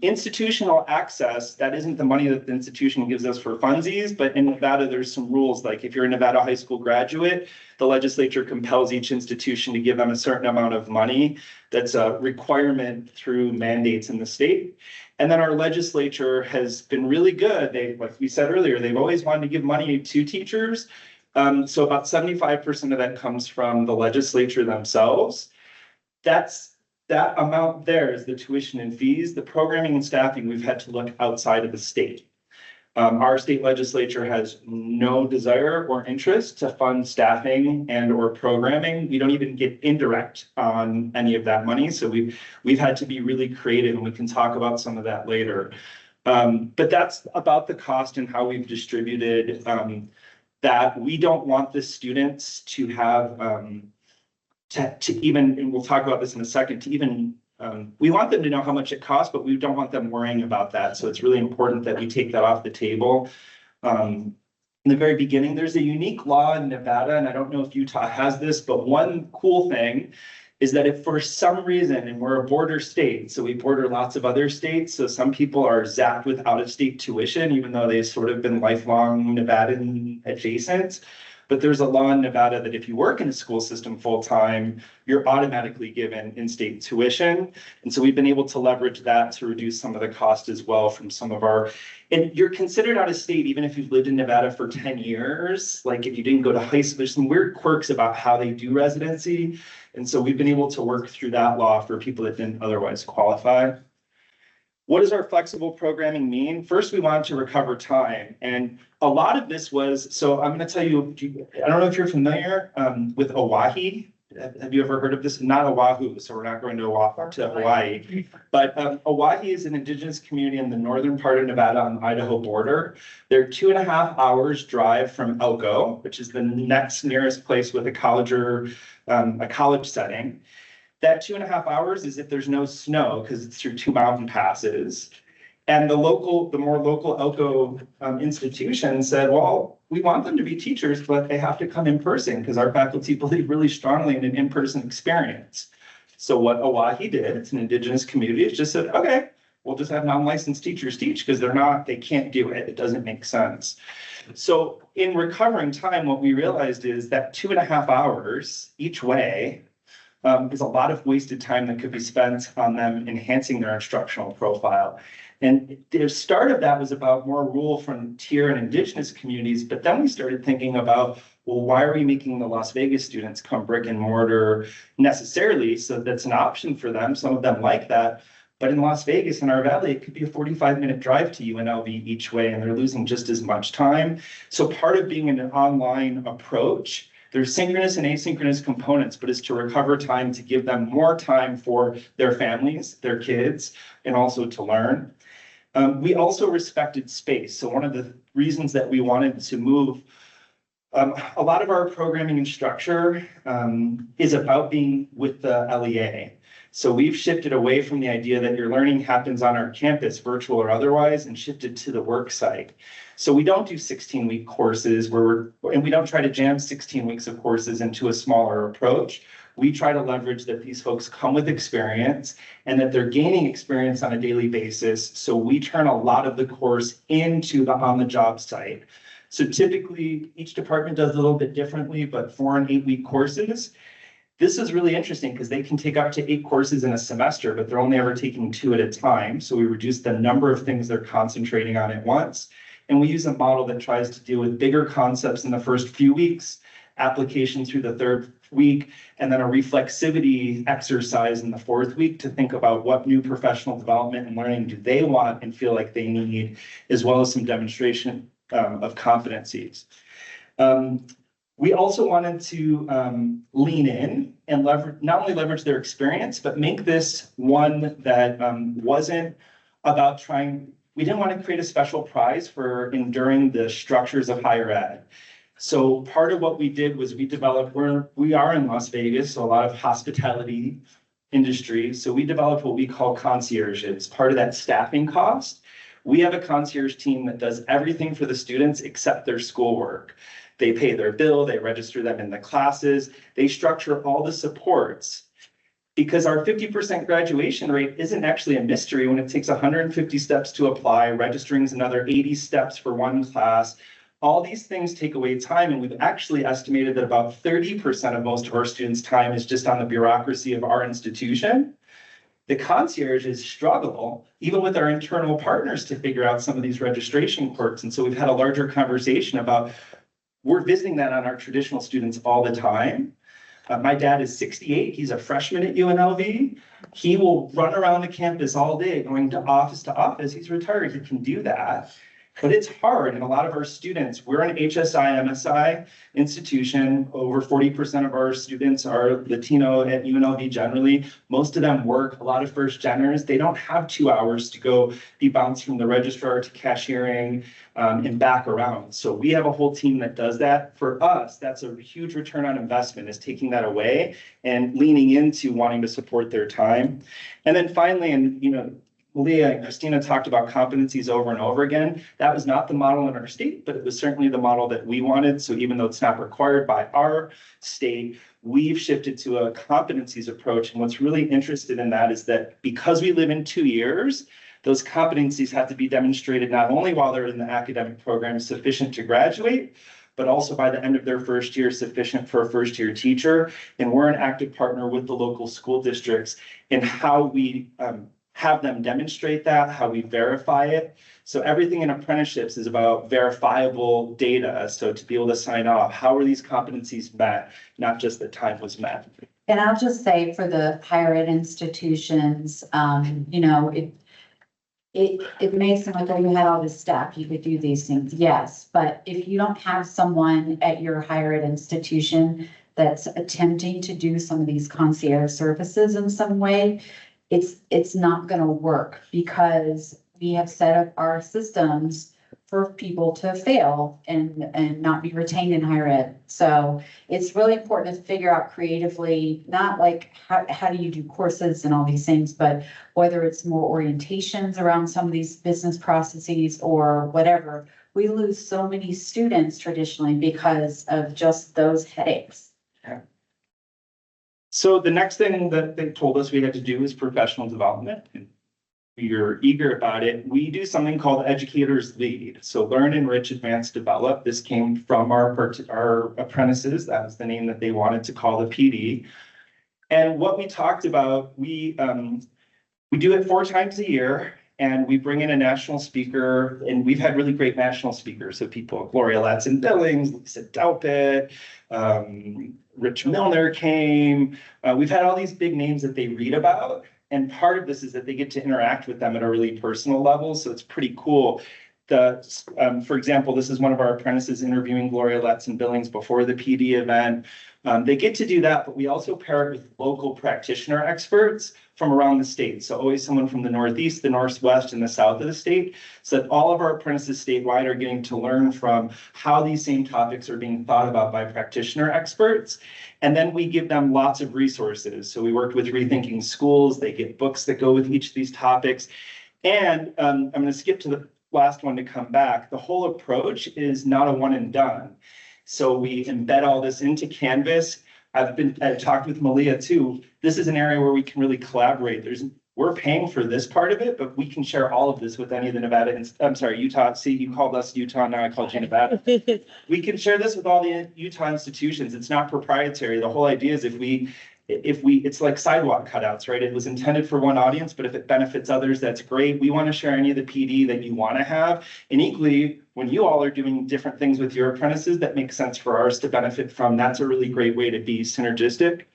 Institutional access, that isn't the money that the institution gives us for funsies, but in Nevada, there's some rules. Like if you're a Nevada high school graduate, the legislature compels each institution to give them a certain amount of money. That's a requirement through mandates in the state. And then our legislature has been really good. Like we said earlier, they've always wanted to give money to teachers. So about 75% of that comes from the legislature themselves. That amount there is the tuition and fees. The programming and staffing, we've had to look outside of the state. Our state legislature has no desire or interest to fund staffing and or programming. We don't even get indirect on any of that money. So we've had to be really creative, and we can talk about some of that later. But that's about the cost and how we've distributed that. We don't want the students to have to even, and we'll talk about this in a second, to even, we want them to know how much it costs, but we don't want them worrying about that. So it's really important that we take that off the table. In the very beginning, there's a unique law in Nevada, and I don't know if Utah has this, but one cool thing is that if for some reason, and we're a border state, so we border lots of other states, so some people are zapped with out-of-state tuition, even though they've sort of been lifelong Nevadan adjacent. But there's a law in Nevada that if you work in a school system full-time, you're automatically given in-state tuition. And so we've been able to leverage that to reduce some of the cost as well from some of our, and you're considered out of state even if you've lived in Nevada for 10 years. Like if you didn't go to high school, there's some weird quirks about how they do residency. And so we've been able to work through that law for people that didn't otherwise qualify. What does our flexible programming mean? First, we wanted to recover time. And a lot of this was, so I'm going to tell you, I don't know if you're familiar with Oahe. Have you ever heard of this? Not Oahu, so we're not going to Hawaii. But Oahe is an indigenous community in the northern part of Nevada on the Idaho border. They're 2.5 hours drive from Elko, which is the next nearest place with a college or a college setting. That 2.5 hours is if there's no snow because it's through 2 mountain passes. And the more local Elko institution said, well, we want them to be teachers, but they have to come in person because our faculty believe really strongly in an in-person experience. So what Oahe did, it's an indigenous community, it just said, okay, we'll just have non-licensed teachers teach because they can't do it. It doesn't make sense. So in recovering time, what we realized is that 2.5 hours each way is a lot of wasted time that could be spent on them enhancing their instructional profile. And the start of that was about more rural frontier and indigenous communities, but then we started thinking about, well, why are we making the Las Vegas students come brick and mortar necessarily? So that's an option for them. Some of them like that. But in Las Vegas, in our valley, it could be a 45-minute drive to UNLV each way, and they're losing just as much time. So part of being an online approach, there's synchronous and asynchronous components, but it's to recover time to give them more time for their families, their kids, and also to learn. We also respected space. So one of the reasons that we wanted to move, a lot of our programming and structure is about being with the LEA. So we've shifted away from the idea that your learning happens on our campus, virtual or otherwise, and shifted to the work site. So we don't do 16-week courses and we don't try to jam 16 weeks of courses into a smaller approach. We try to leverage that these folks come with experience and that they're gaining experience on a daily basis. So we turn a lot of the course into the on-the-job site. So typically each department does a little bit differently, but 4 and 8-week courses. This is really interesting because they can take up to 8 courses in a semester, but they're only ever taking 2 at a time. So we reduce the number of things they're concentrating on at once. And we use a model that tries to deal with bigger concepts in the first few weeks, application through the 3rd week, and then a reflexivity exercise in the 4th week to think about what new professional development and learning do they want and feel like they need, as well as some demonstration of competencies. We also wanted to lean in and not only leverage their experience, but make this one that wasn't about we didn't want to create a special prize for enduring the structures of higher ed. So part of what we did was we are in Las Vegas, so a lot of hospitality industry. So we developed what we call concierges, part of that staffing cost. We have a concierge team that does everything for the students except their schoolwork. They pay their bill, they register them in the classes, they structure all the supports. Because our 50% graduation rate isn't actually a mystery when it takes 150 steps to apply, registering is another 80 steps for one class. All these things take away time, and we've actually estimated that about 30% of most of our students' time is just on the bureaucracy of our institution. The concierges struggle, even with our internal partners, to figure out some of these registration quirks. And so we've had a larger conversation about, we're visiting that on our traditional students all the time. My dad is 68. He's a freshman at UNLV. He will run around the campus all day, going to office. He's retired. He can do that. But it's hard. And a lot of our students, we're an HSI, MSI institution. Over 40% of our students are Latino at UNLV generally. Most of them work. A lot of first geners, they don't have 2 hours to go be bounced from the registrar to cashiering and back around. So we have a whole team that does that. For us, that's a huge return on investment, is taking that away and leaning into wanting to support their time. And then finally, and Leah and Christina talked about competencies over and over again. That was not the model in our state, but it was certainly the model that we wanted. So even though it's not required by our state, we've shifted to a competencies approach. And what's really interested in that is that because we live in 2 years, those competencies have to be demonstrated not only while they're in the academic program sufficient to graduate, but also by the end of their first year, sufficient for a first-year teacher. And we're an active partner with the local school districts in how we have them demonstrate that, how we verify it. So everything in apprenticeships is about verifiable data. So to be able to sign off, how are these competencies met, not just that time was met. And I'll just say for the higher ed institutions, you know, it may seem like, oh, you had all this staff, you could do these things. Yes, but if you don't have someone at your higher ed institution that's attempting to do some of these concierge services in some way, it's not gonna work, because we have set up our systems for people to fail and not be retained in higher ed. So it's really important to figure out creatively, not like how do you do courses and all these things, but whether it's more orientations around some of these business processes or whatever. We lose so many students traditionally because of just those headaches. So the next thing that they told us we had to do is professional development. You're eager about it. We do something called Educators Lead. So learn, enrich, advance, develop. This came from our apprentices. That was the name that they wanted to call the PD. And what we talked about, we do it 4 times a year, and we bring in a national speaker, and we've had really great national speakers. So people, Gloria Ladson-Billings, Lisa Dalpett, Rich Milner came. We've had all these big names that they read about. And part of this is that they get to interact with them at a really personal level. So it's pretty cool. For example, this is one of our apprentices interviewing Gloria Ladson-Billings before the PD event. They get to do that, but we also pair it with local practitioner experts from around the state. So always someone from the Northeast, the Northwest, and the South of the state, so that all of our apprentices statewide are getting to learn from how these same topics are being thought about by practitioner experts. And then we give them lots of resources. So we worked with Rethinking Schools. They get books that go with each of these topics. And I'm going to skip to the last one to come back. The whole approach is not a one and done. So we embed all this into Canvas. I've talked with Malia too. This is an area where we can really collaborate. We're paying for this part of it, but we can share all of this with any of the Utah. See, you called us Utah, now I called you Nevada. We can share this with all the Utah institutions. It's not proprietary. The whole idea is it's like sidewalk cutouts, right? It was intended for one audience, but if it benefits others, that's great. We want to share any of the PD that you want to have. And equally, when you all are doing different things with your apprentices that make sense for ours to benefit from, that's a really great way to be synergistic.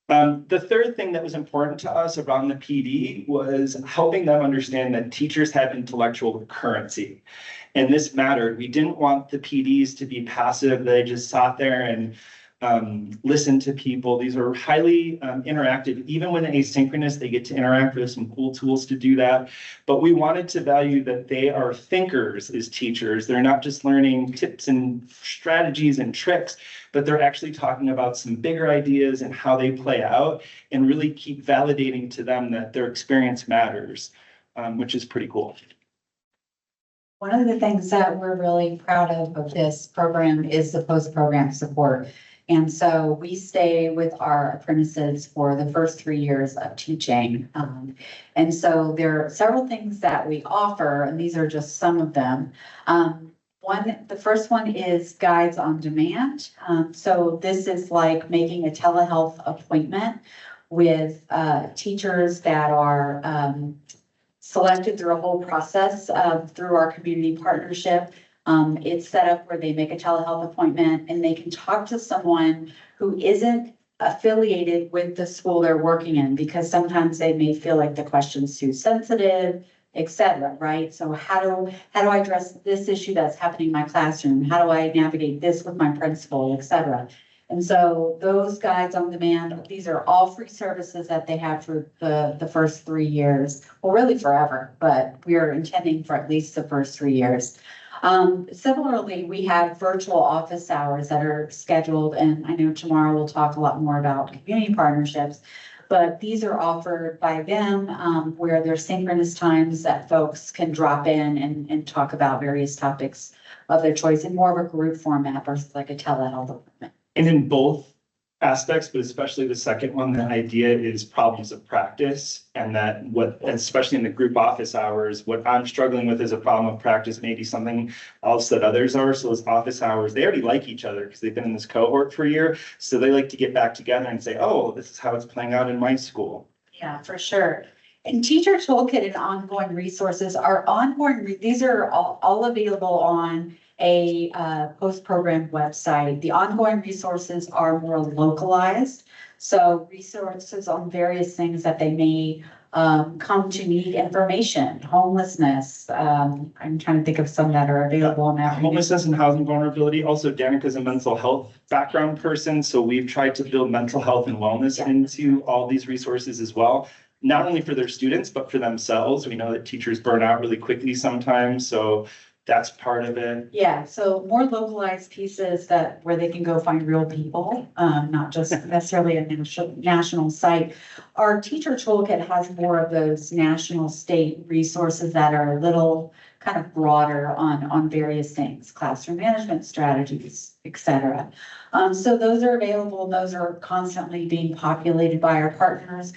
The third thing that was important to us around the PD was helping them understand that teachers have intellectual currency. And this mattered. We didn't want the PDs to be passive. They just sat there and listen to people. These are highly interactive. Even when asynchronous, they get to interact with some cool tools to do that. But we wanted to value that they are thinkers as teachers. They're not just learning tips and strategies and tricks, but they're actually talking about some bigger ideas and how they play out, and really keep validating to them that their experience matters, which is pretty cool. One of the things that we're really proud of this program is the post-program support. And so we stay with our apprentices for the first 3 years of teaching. And so there are several things that we offer, and these are just some of them. The first one is guides on demand. So this is like making a telehealth appointment with teachers that are selected through a whole process through our community partnership. It's set up where they make a telehealth appointment and they can talk to someone who isn't affiliated with the school they're working in, because sometimes they may feel like the question's too sensitive, et cetera, right? So how do I address this issue that's happening in my classroom? How do I navigate this with my principal, et cetera? And so those guides on demand, these are all free services that they have for the first 3 years. Well, really forever, but we are intending for at least the first 3 years. Similarly, we have virtual office hours that are scheduled, and I know tomorrow we'll talk a lot more about community partnerships, but these are offered by them where there's synchronous times that folks can drop in and talk about various topics of their choice in more of a group format versus like a telehealth appointment. And in both aspects, but especially the second one, the idea is problems of practice. And that what, especially in the group office hours, what I'm struggling with is a problem of practice, maybe something else that others are. So those office hours, they already like each other because they've been in this cohort for a year. So they like to get back together and say, oh, this is how it's playing out in my school. Yeah, for sure. And teacher toolkit and ongoing resources are ongoing, these are all available on a post-program website. The ongoing resources are more localized. So resources on various things that they may come to need information, homelessness. I'm trying to think of some that are available on that. Homelessness and housing vulnerability. Also, Danica's a mental health background person, so we've tried to build mental health and wellness into all these resources as well. Not only for their students, but for themselves. We know that teachers burn out really quickly sometimes, so that's part of it. Yeah, so more localized pieces that where they can go find real people, not just necessarily a national site. Our teacher toolkit has more of those national state resources that are a little kind of broader on various things, classroom management strategies, et cetera. So those are available and those are constantly being populated by our partners.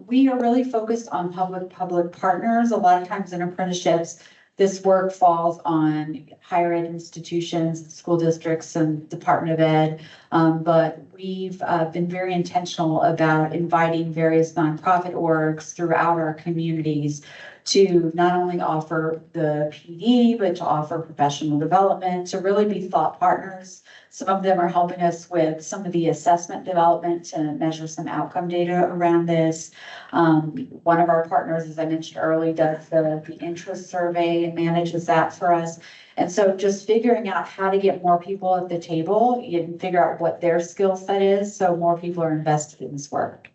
We are really focused on public partners. A lot of times in apprenticeships, this work falls on higher ed institutions, school districts, and Department of Ed. But we've been very intentional about inviting various nonprofit orgs throughout our communities to not only offer the PD, but to offer professional development, to really be thought partners. Some of them are helping us with some of the assessment development to measure some outcome data around this. One of our partners, as I mentioned earlier, does the interest survey and manages that for us. And so just figuring out how to get more people at the table and figure out what their skill set is, so more people are invested in this work.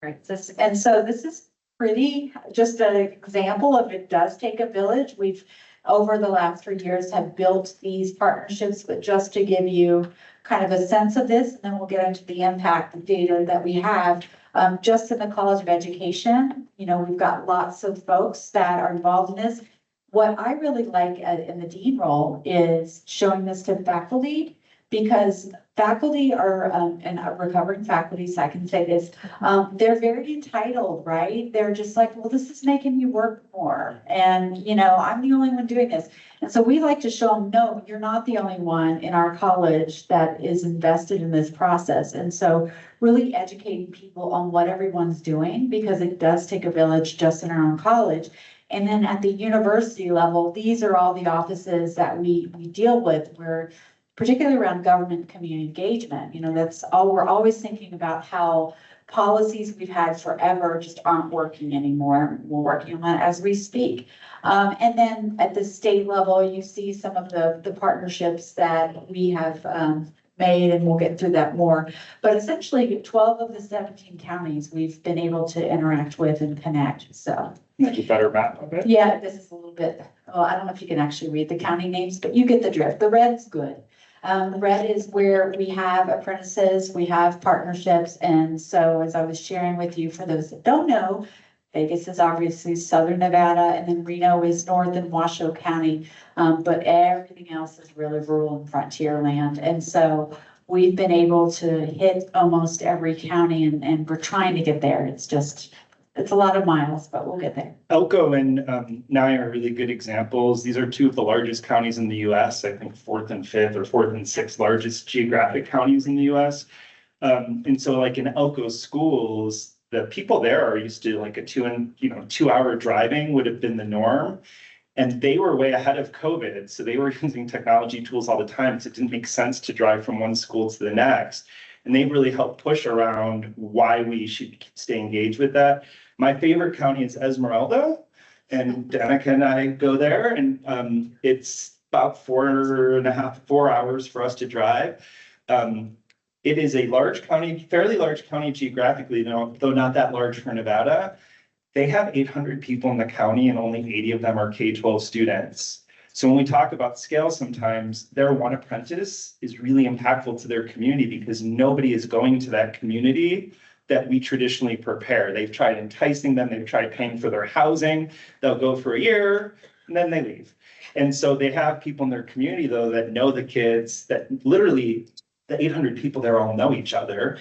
Right. And so this is pretty, just an example of it does take a village. We've, over the last 3 years, have built these partnerships, but just to give you kind of a sense of this, and then we'll get into the impact data that we have. Just in the College of Education, you know, we've got lots of folks that are involved in this. What I really like in the dean role is showing this to faculty, because faculty are, and recovering faculty, so I can say this, they're very entitled, right? They're just like, well, this is making me work more. And, you know, I'm the only one doing this. And so we like to show them, no, you're not the only one in our college that is invested in this process. And so really educating people on what everyone's doing, because it does take a village just in our own college. And then at the university level, these are all the offices that we deal with, where particularly around government community engagement, you know, that's all, we're always thinking about how policies we've had forever just aren't working anymore. We're working on that as we speak. And then at the state level, you see some of the partnerships that we have made, and we'll get through that more. But essentially 12 of the 17 counties we've been able to interact with and connect, so. That's a better map of it. Yeah, this is a little bit, well, I don't know if you can actually read the county names, but you get the drift. The red's good. The red is where we have apprentices, we have partnerships. And so as I was sharing with you, for those that don't know, Vegas is obviously Southern Nevada, and then Reno is North and Washoe County. But everything else is really rural and frontier land. And so we've been able to hit almost every county, and we're trying to get there. It's just, it's a lot of miles, but we'll get there. Elko and Nye are really good examples. These are two of the largest counties in the US, I think fourth and fifth or fourth and sixth largest geographic counties in the US. And so like in Elko schools, the people there are used to like a 2 hour driving would have been the norm. And they were way ahead of COVID. So they were using technology tools all the time. So it didn't make sense to drive from one school to the next. And they really helped push around why we should stay engaged with that. My favorite county is Esmeralda, and Danica and I go there, and it's about 4 hours for us to drive. It is a large county, fairly large county geographically, though not that large for Nevada. They have 800 people in the county, and only 80 of them are K-12 students. So when we talk about scale, sometimes their one apprentice is really impactful to their community, because nobody is going to that community that we traditionally prepare. They've tried enticing them, they've tried paying for their housing, they'll go for a year, and then they leave. And so they have people in their community, though, that know the kids, that literally the 800 people there all know each other.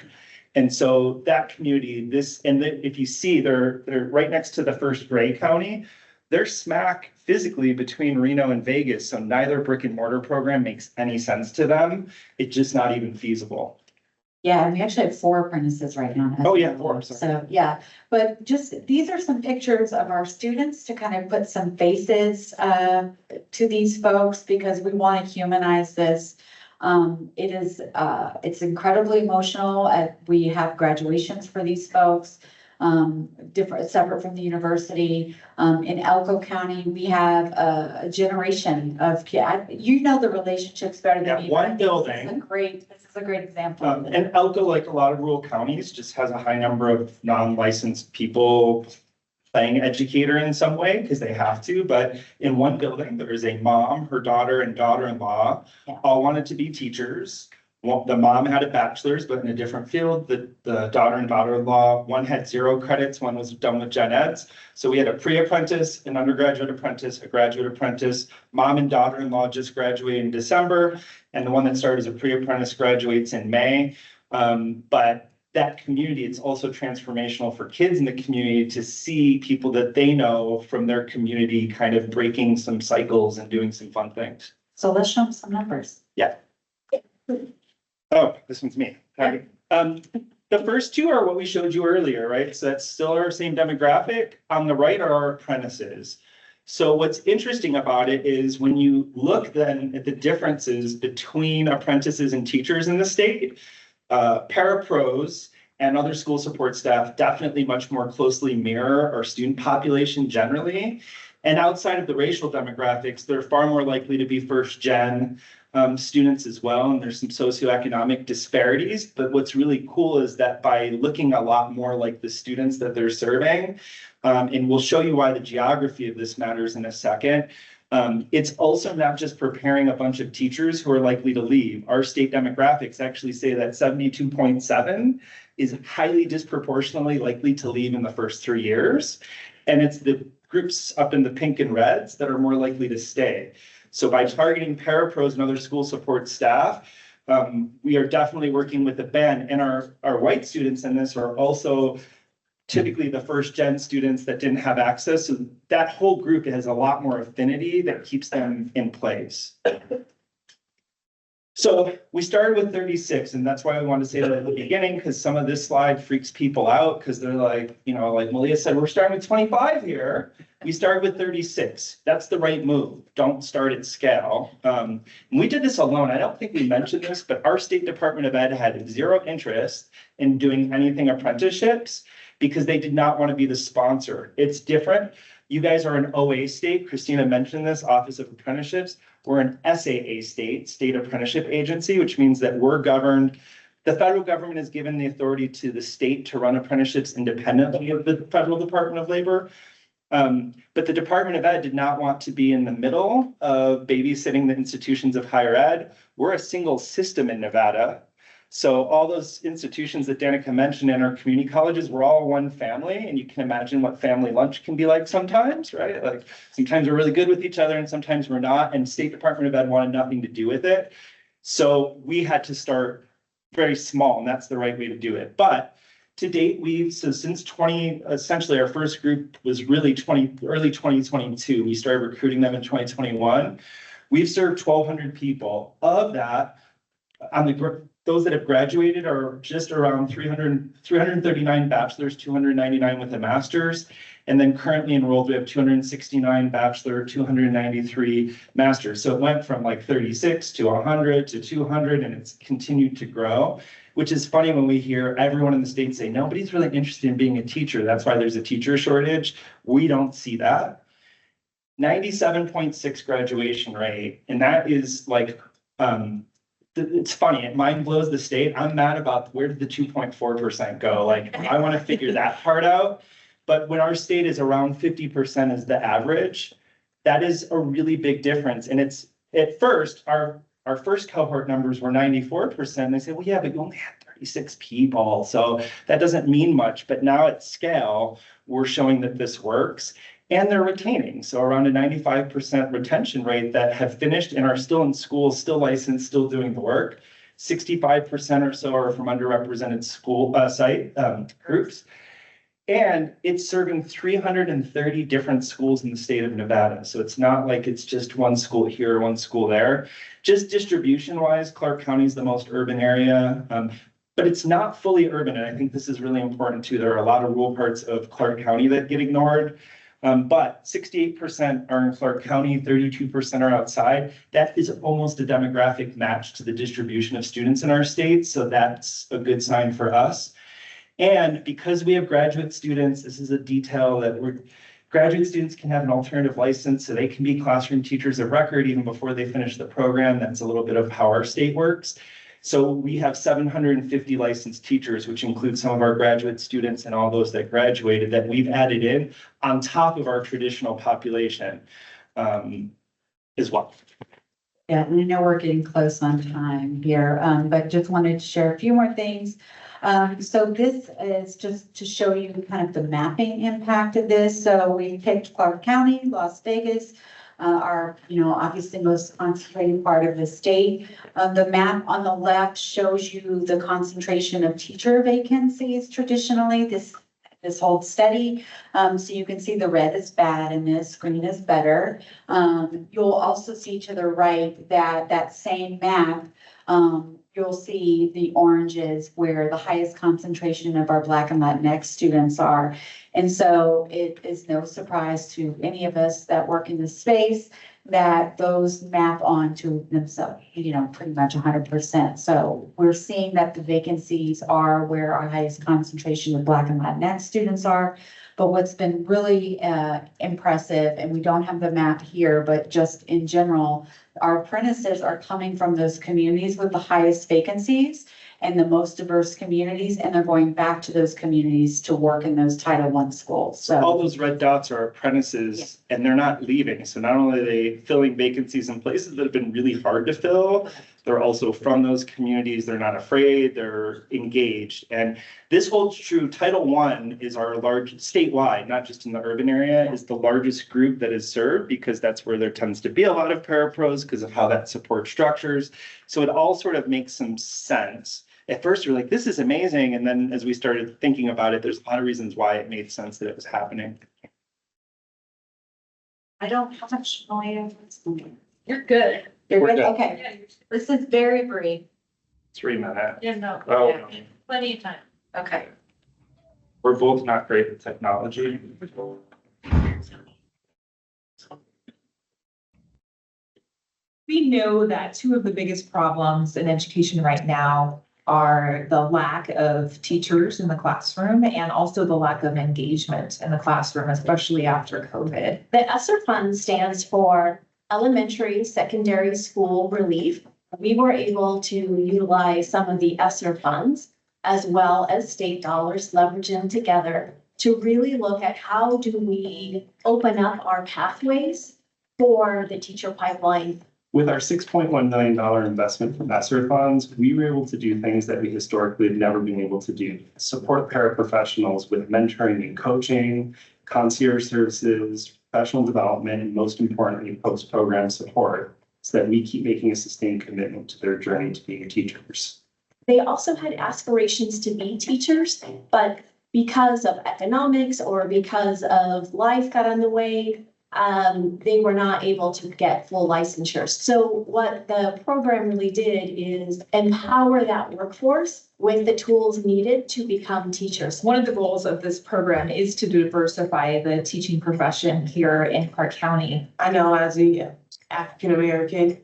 And so that community, if you see, they're right next to the first gray county. They're smack physically between Reno and Vegas, so neither brick and mortar program makes any sense to them. It's just not even feasible. Yeah, and we actually have 4 apprentices right now. Oh, yeah, 4, sorry. So, yeah, but just, these are some pictures of our students to kind of put some faces to these folks, because we want to humanize this. It's incredibly emotional. We have graduations for these folks, separate from the university. In Elko County, we have a generation of kids. You know the relationships better than me. One building. This is a great example of it. And Elko, like a lot of rural counties, just has a high number of non-licensed people playing educator in some way because they have to. But in one building, there is a mom, her daughter, and daughter-in-law all wanted to be teachers. Well, the mom had a bachelor's, but in a different field. The daughter and daughter-in-law, one had 0 credits, one was done with gen eds. So we had a pre-apprentice, an undergraduate apprentice, a graduate apprentice. Mom and daughter-in-law just graduated in December, and the one that started as a pre-apprentice graduates in May. But that community, it's also transformational for kids in the community to see people that they know from their community kind of breaking some cycles and doing some fun things. So let's show them some numbers. Yeah. Oh, this one's me. Okay. The first 2 are what we showed you earlier, right? So that's still our same demographic. On the right are our apprentices. So what's interesting about it is when you look then at the differences between apprentices and teachers in the state, parapros and other school support staff definitely much more closely mirror our student population generally. And outside of the racial demographics, they're far more likely to be first gen students as well. And there's some socioeconomic disparities. But what's really cool is that by looking a lot more like the students that they're serving, and we'll show you why the geography of this matters in a second. It's also not just preparing a bunch of teachers who are likely to leave. Our state demographics actually say that 72.7 is highly disproportionately likely to leave in the first 3 years. And it's the groups up in the pink and reds that are more likely to stay. So by targeting parapros and other school support staff, we are definitely working with the band. And our white students in this are also typically the first gen students that didn't have access. So that whole group has a lot more affinity that keeps them in place. So we started with 36, and that's why we wanted to say that at the beginning, because some of this slide freaks people out because they're like, like Malia said, we're starting with 25 here. We started with 36. That's the right move. Don't start at scale. And we did this alone. I don't think we mentioned this, but our State Department of Ed had 0 interest in doing anything apprenticeships because they did not want to be the sponsor. It's different. You guys are an OA state. Christina mentioned this, Office of Apprenticeships. We're an SAA state, State Apprenticeship Agency, which means that we're governed. The federal government has given the authority to the state to run apprenticeships independently of the Federal Department of Labor. But the Department of Ed did not want to be in the middle of babysitting the institutions of higher ed. We're a single system in Nevada. So all those institutions that Danica mentioned in our community colleges, we're all one family, and you can imagine what family lunch can be like sometimes, right? Like sometimes we're really good with each other and sometimes we're not, and State Department of Ed wanted nothing to do with it. So we had to start very small, and that's the right way to do it. But to date, since essentially our first group was really early 2022, we started recruiting them in 2021. We've served 1,200 people. Of that, those that have graduated are just around 339 bachelors, 299 with a master's. And then currently enrolled, we have 269 bachelor, 293 masters. So it went from like 36 to 100 to 200, and it's continued to grow, which is funny when we hear everyone in the state say, nobody's really interested in being a teacher. That's why there's a teacher shortage. We don't see that. 97.6 graduation rate. And that is like, it's funny, it mind blows the state. I'm mad about where did the 2.4% go? Like, I want to figure that part out. But when our state is around 50% is the average, that is a really big difference. And it's at first, our first cohort numbers were 94%. They say, well, yeah, but you only had 36 people. So that doesn't mean much. But now at scale, we're showing that this works. And they're retaining. So around a 95% retention rate that have finished and are still in school, still licensed, still doing the work. 65% or so are from underrepresented school groups. And it's serving 330 different schools in the state of Nevada. So it's not like it's just one school here, one school there. Just distribution wise, Clark County is the most urban area. But it's not fully urban. And I think this is really important too. There are a lot of rural parts of Clark County that get ignored. But 68% are in Clark County, 32% are outside. That is almost a demographic match to the distribution of students in our state. So that's a good sign for us. And because we have graduate students, this is a detail that graduate students can have an alternative license, so they can be classroom teachers of record even before they finish the program. That's a little bit of how our state works. So we have 750 licensed teachers, which includes some of our graduate students and all those that graduated that we've added in on top of our traditional population as well. Yeah, and I know we're getting close on time here, but just wanted to share a few more things. So this is just to show you kind of the mapping impact of this. So we picked Clark County, Las Vegas, our, obviously most concentrated part of the state. The map on the left shows you the concentration of teacher vacancies traditionally. This holds steady. So you can see the red is bad and this green is better. You'll also see to the right that same map, you'll see the oranges where the highest concentration of our Black and Latinx students are. And so it is no surprise to any of us that work in this space that those map onto themselves, pretty much 100%. So we're seeing that the vacancies are where our highest concentration of Black and Latinx students are. But what's been really impressive, and we don't have the map here, but just in general, our apprentices are coming from those communities with the highest vacancies and the most diverse communities, and they're going back to those communities to work in those Title I schools. So all those red dots are apprentices, and they're not leaving. So not only are they filling vacancies in places that have been really hard to fill, they're also from those communities. They're not afraid, they're engaged. And this holds true. Title I is our largest statewide, not just in the urban area, is the largest group that is served because that's where there tends to be a lot of parapros because of how that support structures. So it all sort of makes some sense. At first, you're like, this is amazing. And then as we started thinking about it, there's a lot of reasons why it made sense that it was happening. I don't have much noise. You're good. You're We're good, good. okay. This is very brief. 3 minutes. Yeah, no. Oh, Yeah. no. Plenty of time. Okay. We're both not great at technology. We know that two of the biggest problems in education right now are the lack of teachers in the classroom and also the lack of engagement in the classroom, especially after COVID. The ESSER fund stands for Elementary Secondary School Relief. We were able to utilize some of the ESSER funds as well as state dollars, leverage them together to really look at how do we open up our pathways for the teacher pipeline. With our $6.1 million investment from ESSER funds, we were able to do things that we historically had never been able to do. Support paraprofessionals with mentoring and coaching, concierge services, professional development, and most importantly, post-program support, so that we keep making a sustained commitment to their journey to being teachers. They also had aspirations to be teachers, but because of economics or because of life got in the way, they were not able to get full licensure. So what the program really did is empower that workforce with the tools needed to become teachers. One of the goals of this program is to diversify the teaching profession here in Clark County. I know as a African American,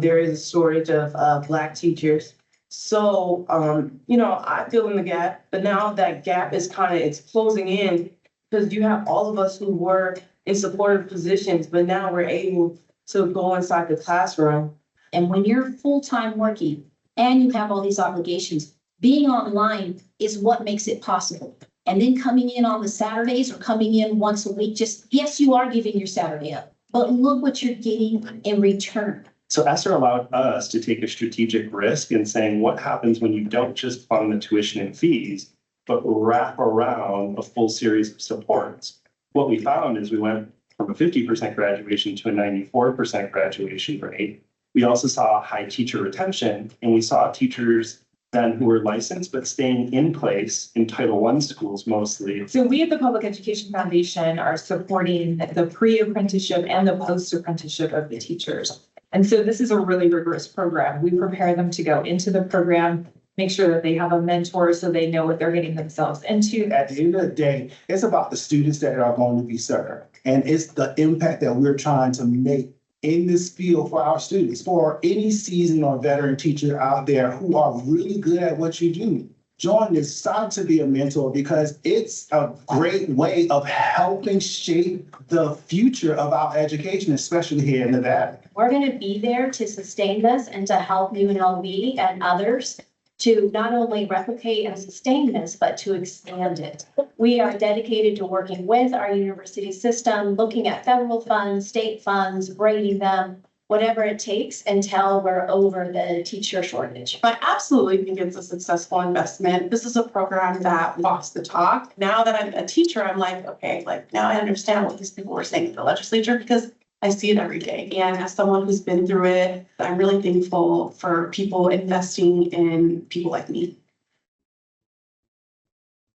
there is a shortage of Black teachers. So, I fill in the gap, but now that gap is it's closing in because you have all of us who work in supportive positions, but now we're able to go inside the classroom. And when you're full-time working and you have all these obligations, being online is what makes it possible. And then coming in on the Saturdays or coming in once a week, yes, you are giving your Saturday up, but look what you're getting in return. So ESSER allowed us to take a strategic risk in saying, what happens when you don't just fund the tuition and fees, but wrap around a full series of supports? What we found is we went from a 50% graduation to a 94% graduation rate. We also saw high teacher retention, and we saw teachers then who were licensed, but staying in place in Title I schools mostly. So we at the Public Education Foundation are supporting the pre-apprenticeship and the post-apprenticeship of the teachers. And so this is a really rigorous program. We prepare them to go into the program, make sure that they have a mentor so they know what they're getting themselves into. At the end of the day, it's about the students that are going to be served. And it's the impact that we're trying to make in this field for our students, for any seasoned or veteran teacher out there who are really good at what you do. Join this, sign to be a mentor, because it's a great way of helping shape the future of our education, especially here in Nevada. We're gonna be there to sustain this and to help UNLV and others to not only replicate and sustain this, but to expand it. We are dedicated to working with our university system, looking at federal funds, state funds, grading them, whatever it takes until we're over the teacher shortage. I absolutely think it's a successful investment. This is a program that walks the talk. Now that I'm a teacher, I'm like, okay, like now I understand what these people were saying in the legislature because I see it every day. And as someone who's been through it, I'm really thankful for people investing in people like me.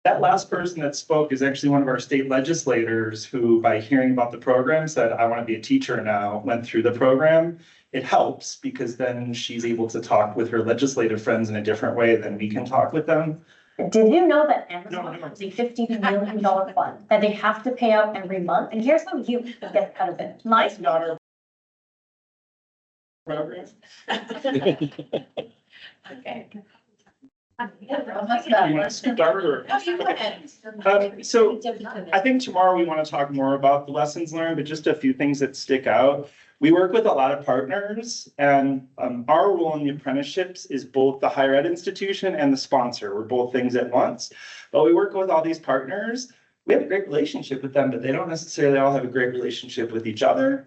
That last person that spoke is actually one of our state legislators who, by hearing about the program, said, I want to be a teacher now, went through the program. It helps because then she's able to talk with her legislative friends in a different way than we can talk with them. Did you know that Amazon has a $15 million fund that they have to pay out every month? And here's how you get out of it. Nice. Daughter program. Okay. So I think tomorrow we want to talk more about the lessons learned, but just a few things that stick out. We work with a lot of partners, and our role in the apprenticeships is both the higher ed institution and the sponsor. We're both things at once, but we work with all these partners. We have a great relationship with them, but they don't necessarily all have a great relationship with each other.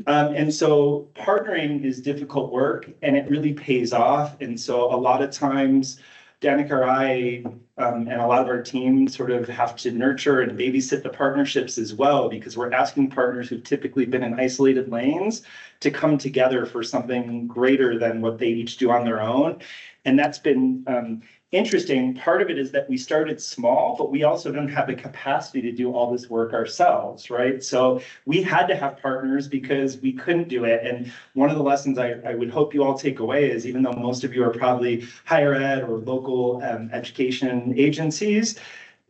And so partnering is difficult work and it really pays off. And so a lot of times, Danica or I and a lot of our team sort of have to nurture and babysit the partnerships as well, because we're asking partners who've typically been in isolated lanes to come together for something greater than what they each do on their own. And that's been interesting. Part of it is that we started small, but we also don't have the capacity to do all this work ourselves, right? So we had to have partners because we couldn't do it. And one of the lessons I would hope you all take away is, even though most of you are probably higher ed or local education agencies,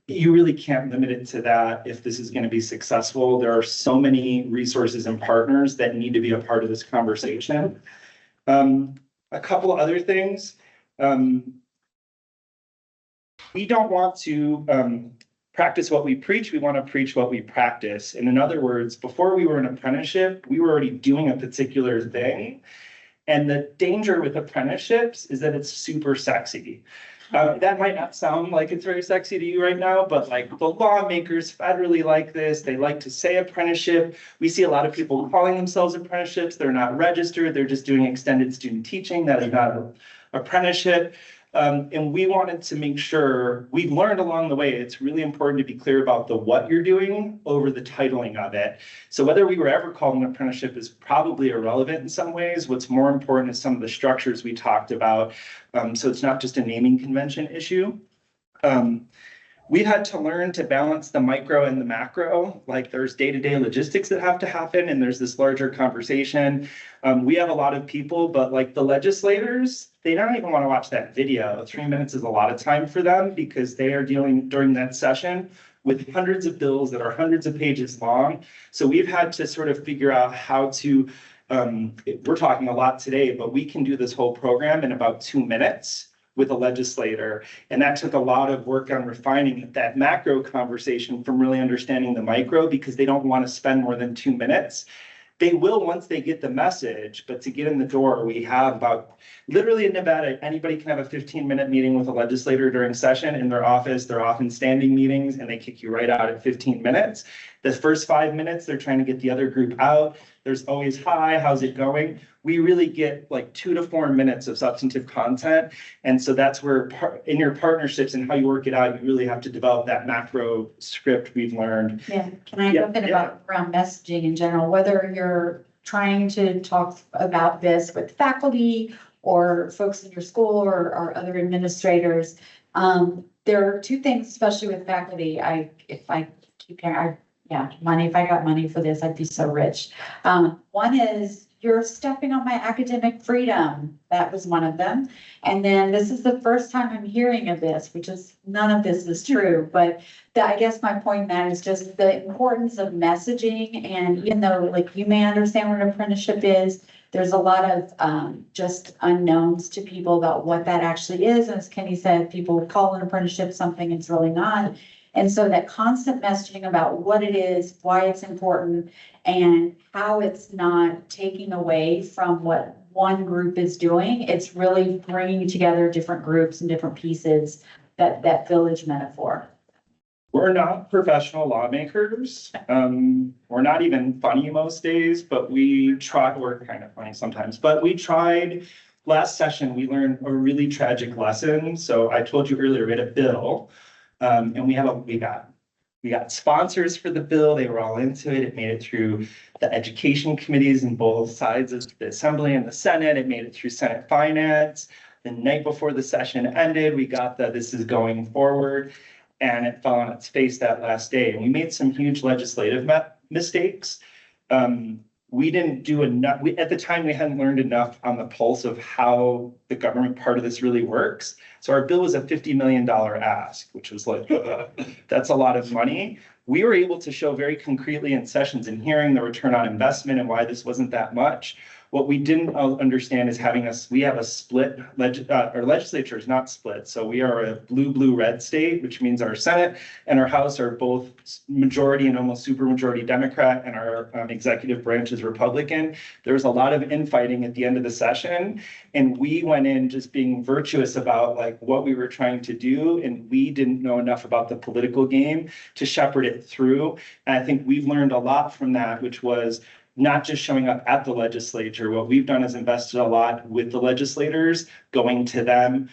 you really can't limit it to that if this is going to be successful. There are so many resources and partners that need to be a part of this conversation. A couple other things. We don't want to practice what we preach. We want to preach what we practice. And in other words, before we were an apprenticeship, we were already doing a particular thing. And the danger with apprenticeships is that it's super sexy. That might not sound like it's very sexy to you right now, but like the lawmakers federally like this. They like to say apprenticeship. We see a lot of people calling themselves apprenticeships. They're not registered. They're just doing extended student teaching. That is not an apprenticeship. And we wanted to make sure we learned along the way, it's really important to be clear about the what you're doing over the titling of it. So whether we were ever called an apprenticeship is probably irrelevant in some ways. What's more important is some of the structures we talked about. So it's not just a naming convention issue. We had to learn to balance the micro and the macro. Like there's day-to-day logistics that have to happen, and there's this larger conversation. We have a lot of people, but like the legislators, they don't even want to watch that video. 3 minutes is a lot of time for them because they are dealing during that session with hundreds of bills that are hundreds of pages long. So we've had to sort of figure out how to, we're talking a lot today, but we can do this whole program in about 2 minutes with a legislator. And that took a lot of work on refining that macro conversation from really understanding the micro, because they don't want to spend more than 2 minutes. They will once they get the message, but to get in the door, we have about, literally in Nevada, anybody can have a 15-minute meeting with a legislator during session in their office. They're often standing meetings and they kick you right out at 15 minutes. The first 5 minutes, they're trying to get the other group out. There's always, hi, how's it going? We really get like 2 to 4 minutes of substantive content. And so that's where in your partnerships and how you work it out, you really have to develop that macro script we've learned. Yeah, can I Yeah, jump in yeah. about around messaging in general, whether you're trying to talk about this with faculty or folks in your school or other administrators, there are two things, especially with faculty. If I got money for this, I'd be so rich. One is you're stepping on my academic freedom. That was one of them. And then this is the first time I'm hearing of this, which is none of this is true, but I guess my point in that is just the importance of messaging. And even though like you may understand what an apprenticeship is, there's a lot of just unknowns to people about what that actually is. And as Kenny said, people call an apprenticeship something it's really not. And so that constant messaging about what it is, why it's important, and how it's not taking away from what one group is doing. It's really bringing together different groups and different pieces, that village metaphor. We're not professional lawmakers. We're not even funny most days, but we try, we're kind of funny sometimes, but we tried. Last session, we learned a really tragic lesson. So I told you earlier, we had a bill. And we got sponsors for the bill. They were all into it. It made it through the education committees in both sides of the Assembly and the Senate. It made it through Senate Finance. The night before the session ended, we got this is going forward, and it fell on its face that last day. And we made some huge legislative mistakes. We didn't do enough. At the time, we hadn't learned enough on the pulse of how the government part of this really works. So our bill was a $50 million ask, which was like, that's a lot of money. We were able to show very concretely in sessions and hearing the return on investment and why this wasn't that much. What we didn't understand is we have a split, our legislature is not split. So we are a blue-red state, which means our Senate and our House are both majority and almost supermajority Democrat, and our executive branch is Republican. There was a lot of infighting at the end of the session, and we went in just being virtuous about like what we were trying to do, and we didn't know enough about the political game to shepherd it through. And I think we've learned a lot from that, which was not just showing up at the legislature. What we've done is invested a lot with the legislators, going to them,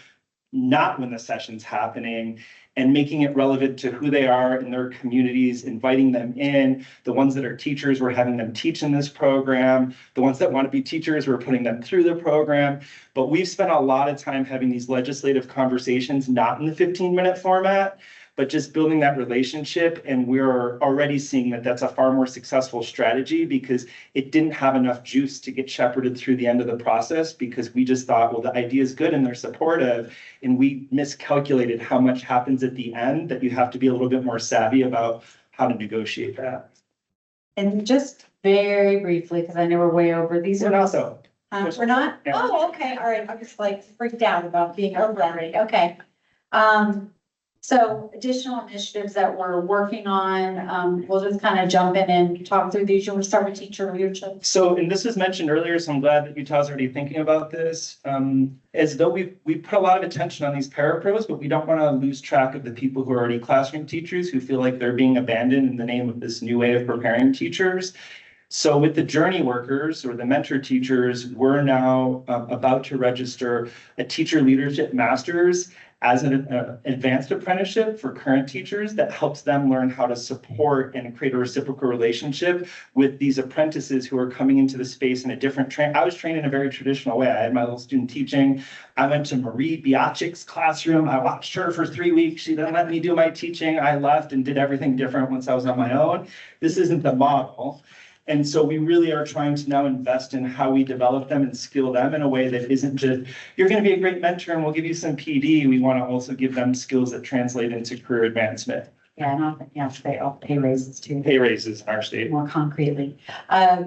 not when the session's happening, and making it relevant to who they are in their communities, inviting them in. The ones that are teachers, we're having them teach in this program. The ones that want to be teachers, we're putting them through the program. But we've spent a lot of time having these legislative conversations, not in the 15-minute format, but just building that relationship. And we're already seeing that that's a far more successful strategy because it didn't have enough juice to get shepherded through the end of the process, because we just thought, well, the idea is good and they're supportive. And we miscalculated how much happens at the end, that you have to be a little bit more savvy about how to negotiate that. And just very briefly, because I know we're way over, these We're are not also. though. We're not? Yeah. Oh, okay, all right, I was like freaked out about being over already, okay. So additional initiatives that we're working on, we'll just kind of jump in and talk through these. You want to start with teacher leadership? So, and this was mentioned earlier, so I'm glad that Utah's already thinking about this. As though we put a lot of attention on these parapros, but we don't want to lose track of the people who are already classroom teachers who feel like they're being abandoned in the name of this new way of preparing teachers. So with the journey workers or the mentor teachers, we're now about to register a teacher leadership master's as an advanced apprenticeship for current teachers that helps them learn how to support and create a reciprocal relationship with these apprentices who are coming into the space in a different I was trained in a very traditional way. I had my little student teaching. I went to Marie Biacik's classroom. I watched her for 3 weeks. She didn't let me do my teaching. I left and did everything different once I was on my own. This isn't the model. And so we really are trying to now invest in how we develop them and skill them in a way that isn't just, you're going to be a great mentor and we'll give you some PD. We want to also give them skills that translate into career advancement. Yeah, and often, yeah, they all pay raises too. Pay raises in our state. More concretely.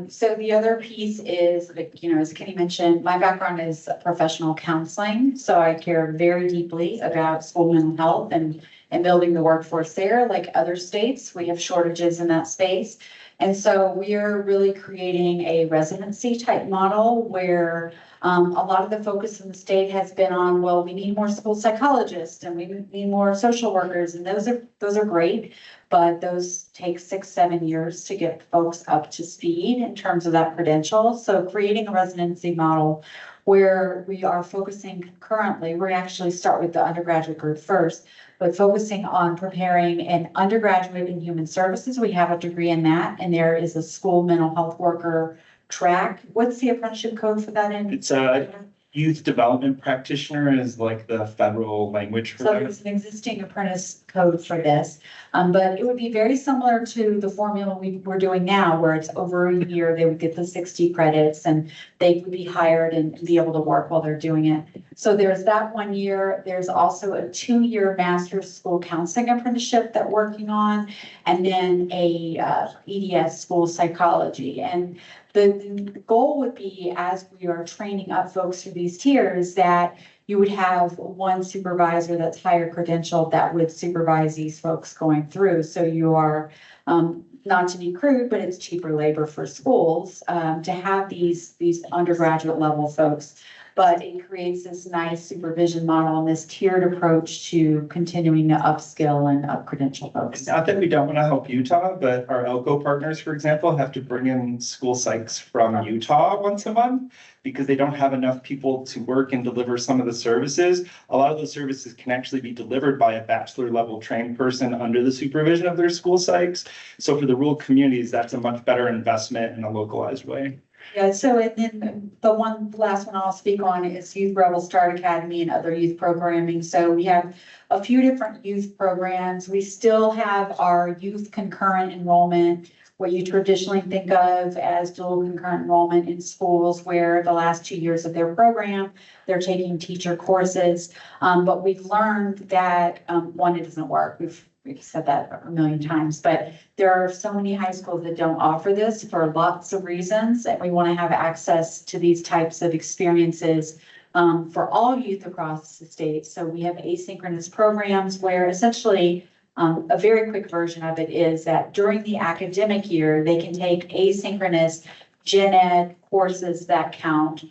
So the other piece is, like, you know, as Kenny mentioned, my background is professional counseling. So I care very deeply about school mental health and building the workforce there. Like other states, we have shortages in that space. And so we are really creating a residency type model where a lot of the focus in the state has been on, well, we need more school psychologists and we need more social workers, and those are great, but those take 6-7 years to get folks up to speed in terms of that credential. So creating a residency model where we are focusing concurrently, we actually start with the undergraduate group first, but focusing on preparing an undergraduate in human services. We have a degree in that, and there is a school mental health worker track. What's the apprenticeship code for that in? It's a youth development practitioner is like the federal language for So that. there's an existing apprentice code for this, but it would be very similar to the formula we're doing now, where it's over a year, they would get the 60 credits and they would be hired and be able to work while they're doing it. So there's that 1 year. There's also a 2-year master's school counseling apprenticeship that we're working on, and then a EDS school psychology. And the goal would be, as we are training up folks through these tiers, that you would have one supervisor that's higher credentialed that would supervise these folks going through. So you are, not to be crude, but it's cheaper labor for schools, to have these undergraduate level folks. But it creates this nice supervision model and this tiered approach to continuing to upskill and up credential folks. Not that we don't want to help Utah, but our ELCO partners, for example, have to bring in school psychs from Utah once a month because they don't have enough people to work and deliver some of the services. A lot of those services can actually be delivered by a bachelor level trained person under the supervision of their school psychs. So for the rural communities, that's a much better investment in a localized way. Yeah, so and then the last one I'll speak on is Youth Rebel Start Academy and other youth programming. So we have a few different youth programs. We still have our youth concurrent enrollment, what you traditionally think of as dual concurrent enrollment in schools, where the last 2 years of their program, they're taking teacher courses. But we've learned that, one, it doesn't work. We've said that a million times, but there are so many high schools that don't offer this for lots of reasons, and we want to have access to these types of experiences for all youth across the state. So we have asynchronous programs where essentially a very quick version of it is that during the academic year, they can take asynchronous gen ed courses that count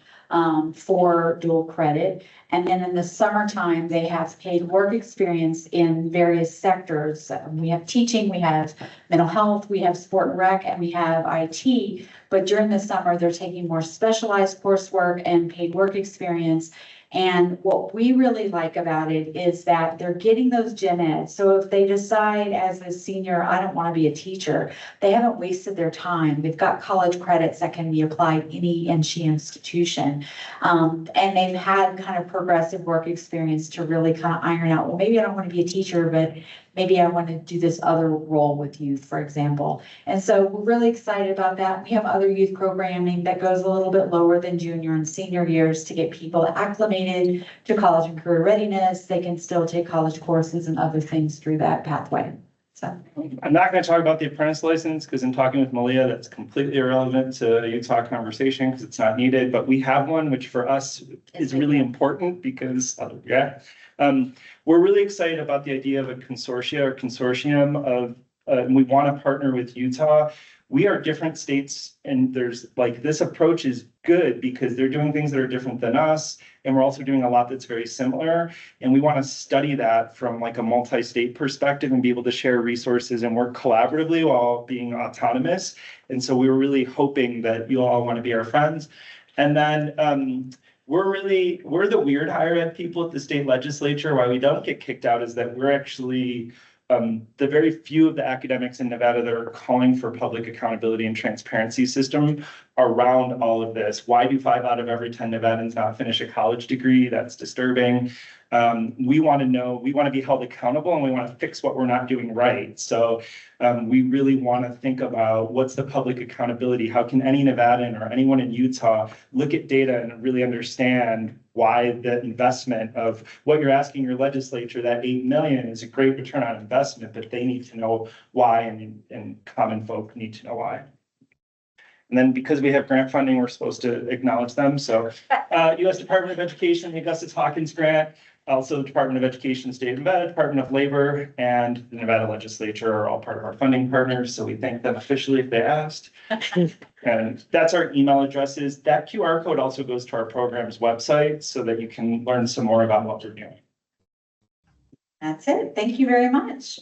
for dual credit. And then in the summertime, they have paid work experience in various sectors. We have teaching, we have mental health, we have sport and rec, and we have IT. But during the summer, they're taking more specialized coursework and paid work experience. And what we really like about it is that they're getting those gen ed. So if they decide as a senior, I don't want to be a teacher, they haven't wasted their time. They've got college credits that can be applied any NSHE institution. And they've had kind of progressive work experience to really kind of iron out, well, maybe I don't want to be a teacher, but maybe I want to do this other role with youth, for example. And so we're really excited about that. We have other youth programming that goes a little bit lower than junior and senior years to get people acclimated to college and career readiness. They can still take college courses and other things through that pathway. So I'm not going to talk about the apprentice license because in talking with Malia, that's completely irrelevant to a Utah conversation because it's not needed. But we have one, which for us is really important because, we're really excited about the idea of a consortium of, and we want to partner with Utah. We are different states, and there's like, this approach is good because they're doing things that are different than us. And we're also doing a lot that's very similar. And we want to study that from like a multi-state perspective and be able to share resources and work collaboratively while being autonomous. And so we were really hoping that you all want to be our friends. And then, we're the weird higher ed people at the state legislature. Why we don't get kicked out is that we're actually the very few of the academics in Nevada that are calling for public accountability and transparency system around all of this. Why do 5 out of every 10 Nevadans not finish a college degree? That's disturbing. We want to know, we want to be held accountable, and we want to fix what we're not doing right. So we really want to think about what's the public accountability? How can any Nevadan or anyone in Utah look at data and really understand why the investment of what you're asking your legislature, that 8 million is a great return on investment, but they need to know why, and common folk need to know why. And then because we have grant funding, we're supposed to acknowledge them. So U.S. Department of Education, the Augustus Hawkins grant, also the Department of Education, State of Nevada, Department of Labor, and the Nevada Legislature are all part of our funding partners. So we thank them officially if they asked. And that's our email addresses. That QR code also goes to our program's website so that you can learn some more about what we're doing. that's it. Thank you very much.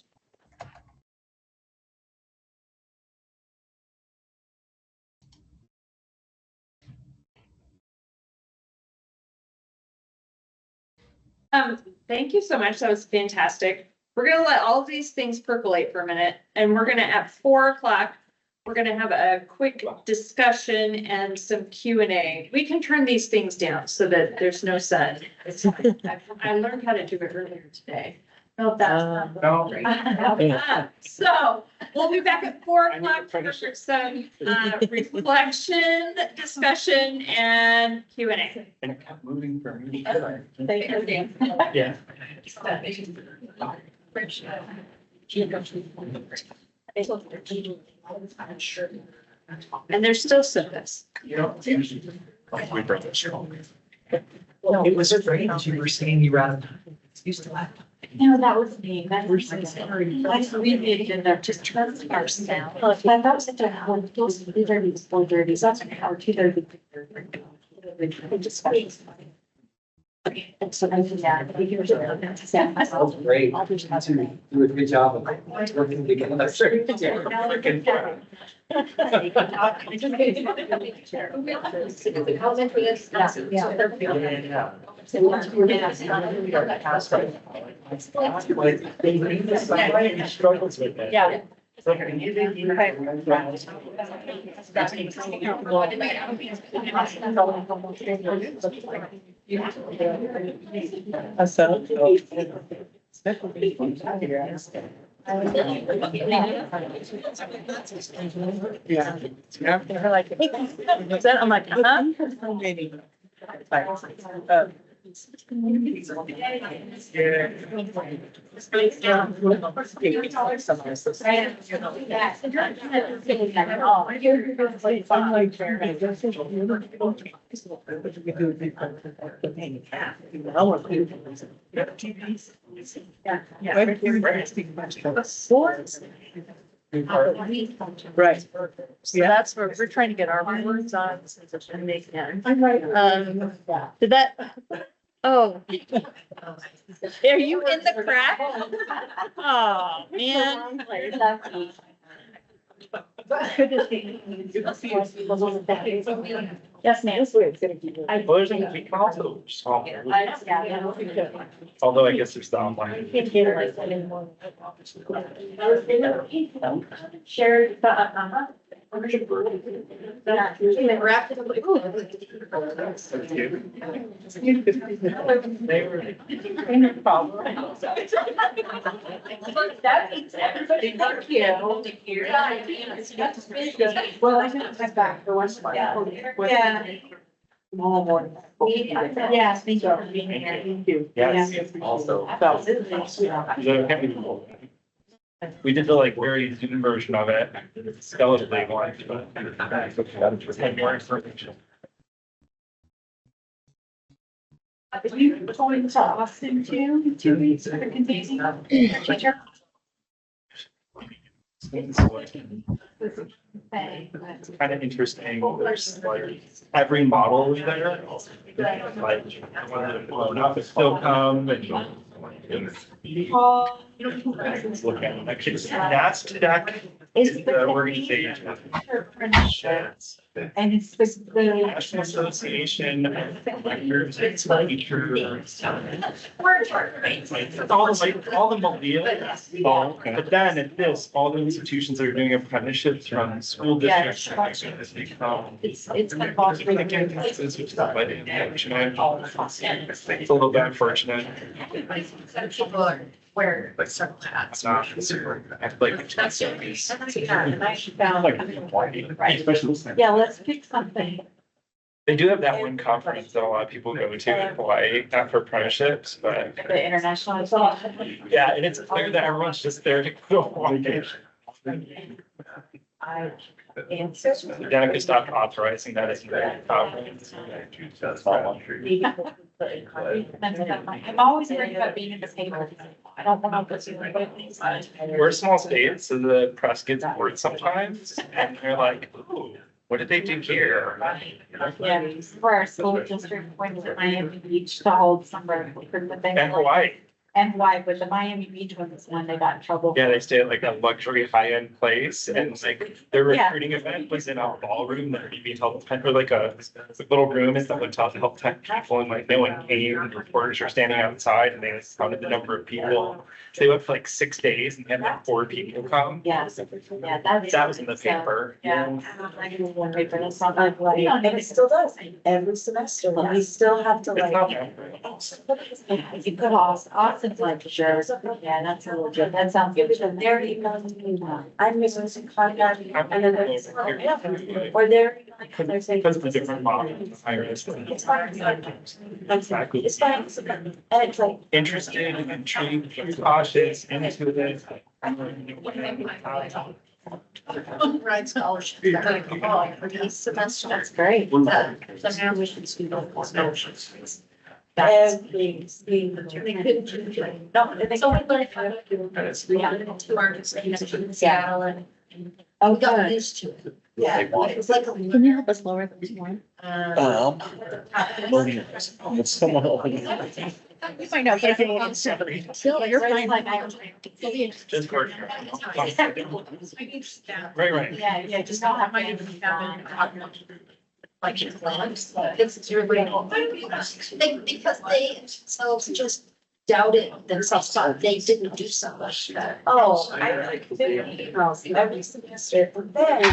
Thank you so much. That was fantastic. We're gonna let all of these things percolate for a minute, and we're gonna at 4 o'clock we're gonna have a quick discussion and some Q&A. We can turn these things down so that there's no sun. I learned how to do it earlier today. No, that's not. No. So we'll be back at 4:00 for some reflection, discussion, and Q&A. And it kept moving for me. Thank you. Yeah. And there's still service. You know, we bring this home. It was strange, you were saying you ran. Used to laugh. No, that was me. That was my story. We did in there, just trust ourselves. Well, if I thought such a, when it goes to 3:30 to 4:30, that's an hour, 2:30. Okay, and so then, yeah, we hear Sounds great. You do a good job of working together. Struggles with that. Yeah. Yeah. They're like, hey, what's that? I'm like, Right. So that's where we're trying to get our words on and make them. Did that? Oh. Are you in the crack? Oh, man. Yes, ma'am. Well, there's we can also solve it. Although I guess there's the online. Shared. Thank you. Well, I know I'm back for one. Yeah. Yes, thank you for being here. Thank you. Yes, also. We did the like very Zoom version of it, skeletonly one, but. Had more information. Are you going to Austin too, in 2 weeks for convening? It's kind of interesting. There's like every model is there. Like, still come and. Look at it. Actually, NASDAQ is the organization. And it's the. National Association of Directors and Teachers. All the Malia. But then at this, all the institutions that are doing apprenticeships from school districts. It's been It's a little bit unfortunate. People are wearing like several hats. It's not super, like. Yeah, let's pick something. They do have that one conference that a lot of people go to in Hawaii, not for apprenticeships, but. The international. Yeah, and it's clear that everyone's just there to go to Hawaii. I answered. Danica stopped authorizing that as a conference. I'm always worried about being in the paper. I don't want to. We're a small state, so the press gets bored sometimes, and they're like, ooh, what did they do here? Yeah, for our school district, went to Miami Beach to hold summer for the thing. And Hawaii. And why, but the Miami Beach one is when they got in trouble. Yeah, they stay at like a luxury high-end place and like their recruiting event was in a ballroom that would be held, or like a little room in the hotel to help 10 people and like no one came and reporters were standing outside and they counted the number of people. So they went for like 6 days and had like 4 people come. Yeah, yeah, that's. That was in the paper. Yeah. Paper, that's not like, and it still does, every semester, we still have to It's like. not bad. You could Austin's like, sure, yeah, that's a little joke, that sounds good. They're emailing me now. I'm missing contact, and then there's, or they're, like, they're saying. Because of the different models, higher risk. It's fine, it's fine, and it's like. Interested, intrigued, cautious, into it. Right, scholarship. For these semesters. That's great. So now we should do those scholarships. Every. They couldn't do it. No, they. So we learned how to do it. We have 2 markets in Seattle and Oh, we got good. used to it. Yeah, it was like. Can you help us lower this one? It's someone else. You might not get it. Still, you're fine. Just for. Right, right. Yeah, just don't have. Like your plans, it's really. Because they themselves just doubted themselves, thought they didn't do so much. Oh, I like 50 emails every semester, but then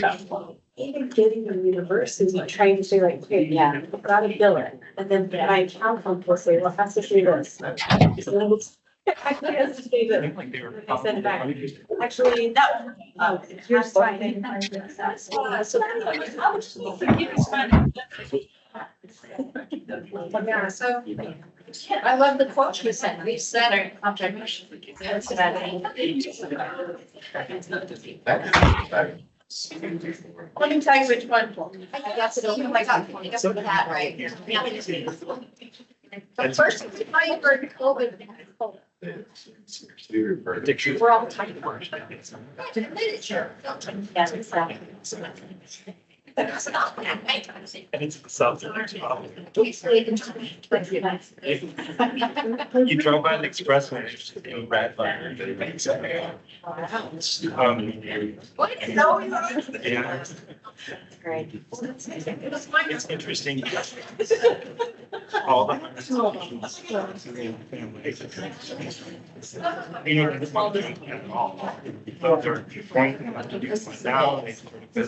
even getting the university trying to say like, okay, yeah, I've got to bill it. And then my accountant will say, well, it has to say this. Actually, it has to say this. I send it back. Actually, that one, oh, here's fine. Yeah, so I love the quote you sent. We said our contribution. Let me tell you which one. I got to open my God, I got to that right. The first time for COVID. Addiction. We're all tight. Literature. Yeah, exactly. That's not what I make. And it's the subject. You drove by the expressway, it's just in red letter. What? No, we are. Yeah, Great. it's interesting. All the. You know, this one at all. They're pointing to do this now. They're.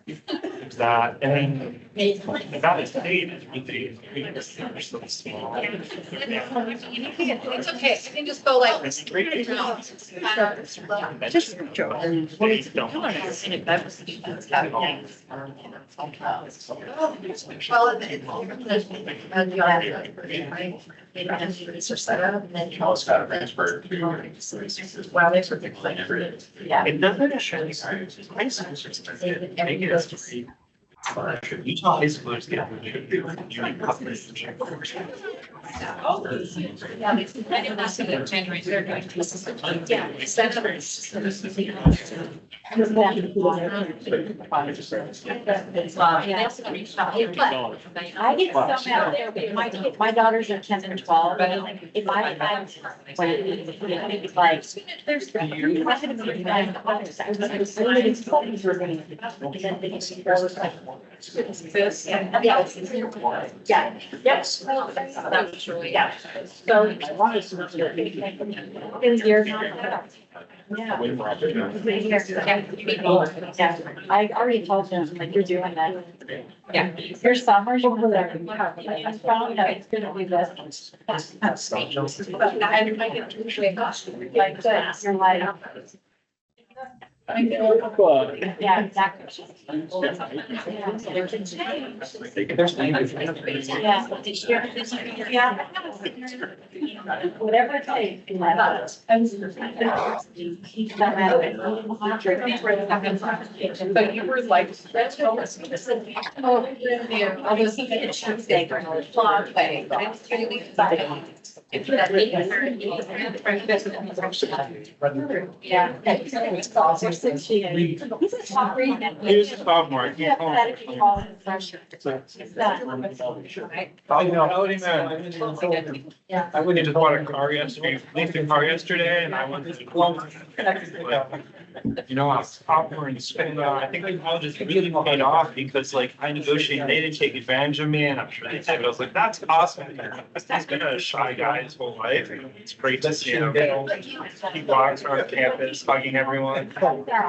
There's that, and then that is paid is really, they're so small. It's okay. I can just go like. It's great. Just Joe. Well, and you're set up and then. It's got to transfer to. Wow, they were like. Yeah. It doesn't show you guys, high school's expensive, make it as free. Utah high schoolers get. Yeah, I did not see that January 3rd. Yeah, it's that number. It's I get so mad. My daughters are 10 and 12, but if I have, when it's like, there's. This, yeah, yes. Yeah. So. In years. Yeah. Yeah, I already told them, like, you're doing that. Yeah. Your summers, you're there. I found out it's gonna be this. Like, you're like. Yeah, exactly. Yeah. Whatever it takes. But you were like. Oh, I was Tuesday, blog way, but I was really excited. If that Yeah. He was a sophomore. He came home. Howdy, man. Yeah. I went and just bought a car yesterday, leased a car yesterday, and I went to you know, I was sophomore in school. I think the college is really paid off because like I negotiated, they didn't take advantage of me, and I'm sure they did. But I was like, that's awesome. He's been a shy guy his whole life. And it's great to see him. He walks around campus, hugging everyone. Yeah.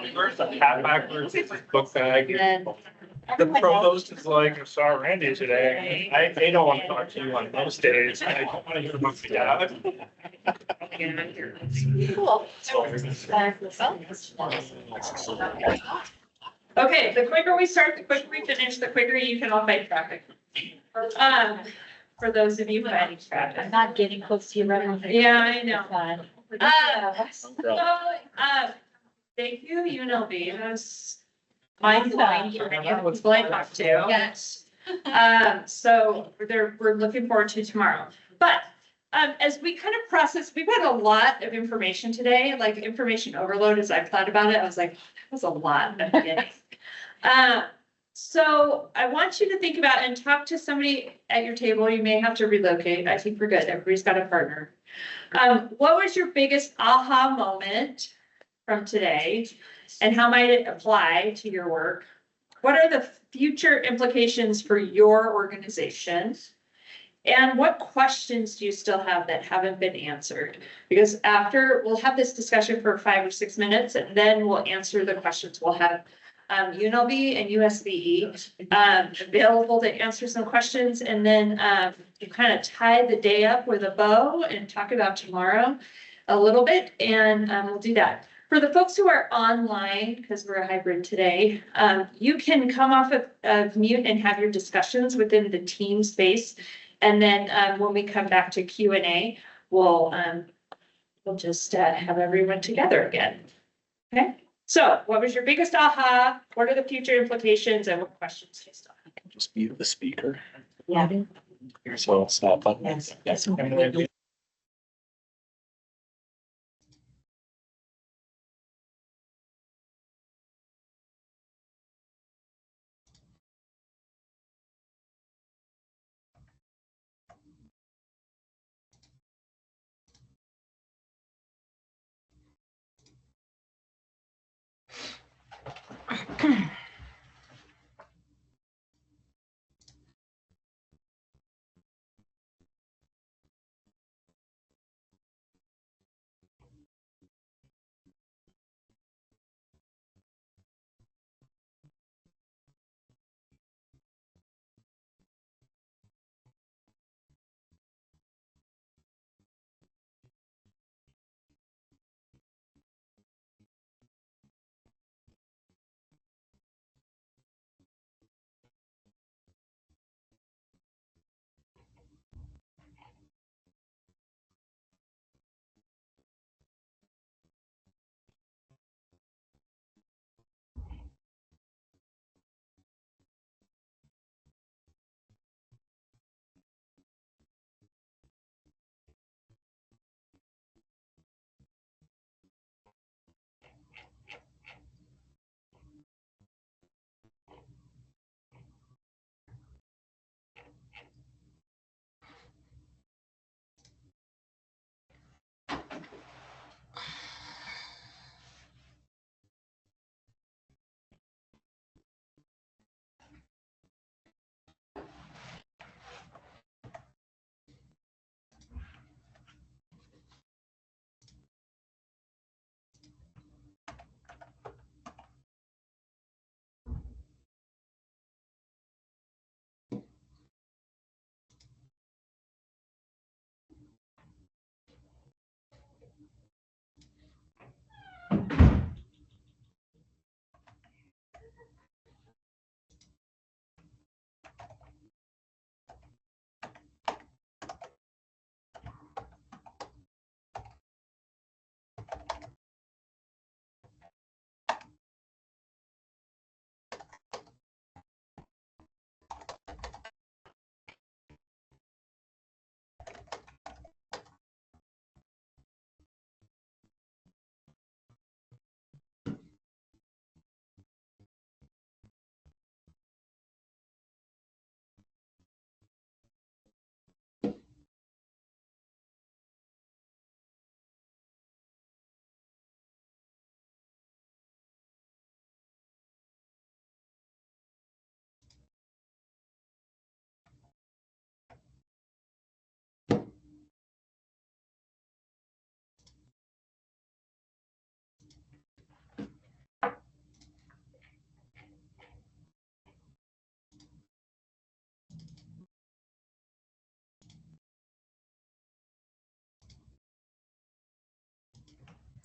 He wears a hat backwards, his book bag. The provost is like, I saw Randy today. They don't want to talk to you on most days. I don't want to hear about my dad. Cool. Okay, the quicker we start, the quicker we finish, the quicker you can all fight traffic. For those of you fighting traffic. I'm not getting close to you right now. Yeah, I know. Fine. Thank you, UNLV. That's mind-blowing hearing you. It's blowing up too. Yes. So we're looking forward to tomorrow. But as we kind of process, we've had a lot of information today, like information overload. As I thought about it, I was like, that was a lot at the beginning. So I want you to think about and talk to somebody at your table. You may have to relocate. I think we're good. Everybody's got a partner. What was your biggest aha moment from today? And how might it apply to your work? What are the future implications for your organization? And what questions do you still have that haven't been answered? Because after, we'll have this discussion for 5 or 6 minutes, and then we'll answer the questions. We'll have UNLV and USBE available to answer some questions, and then you kind of tie the day up with a bow and talk about tomorrow a little bit, and we'll do that. For the folks who are online, because we're a hybrid today, you can come off of mute and have your discussions within the team space. And then when we come back to Q&A, we'll just have everyone together again. Okay. So what was your biggest aha? What are the future implications and what questions do you still have? Just mute the speaker. Yeah. So it's not fun. Yes.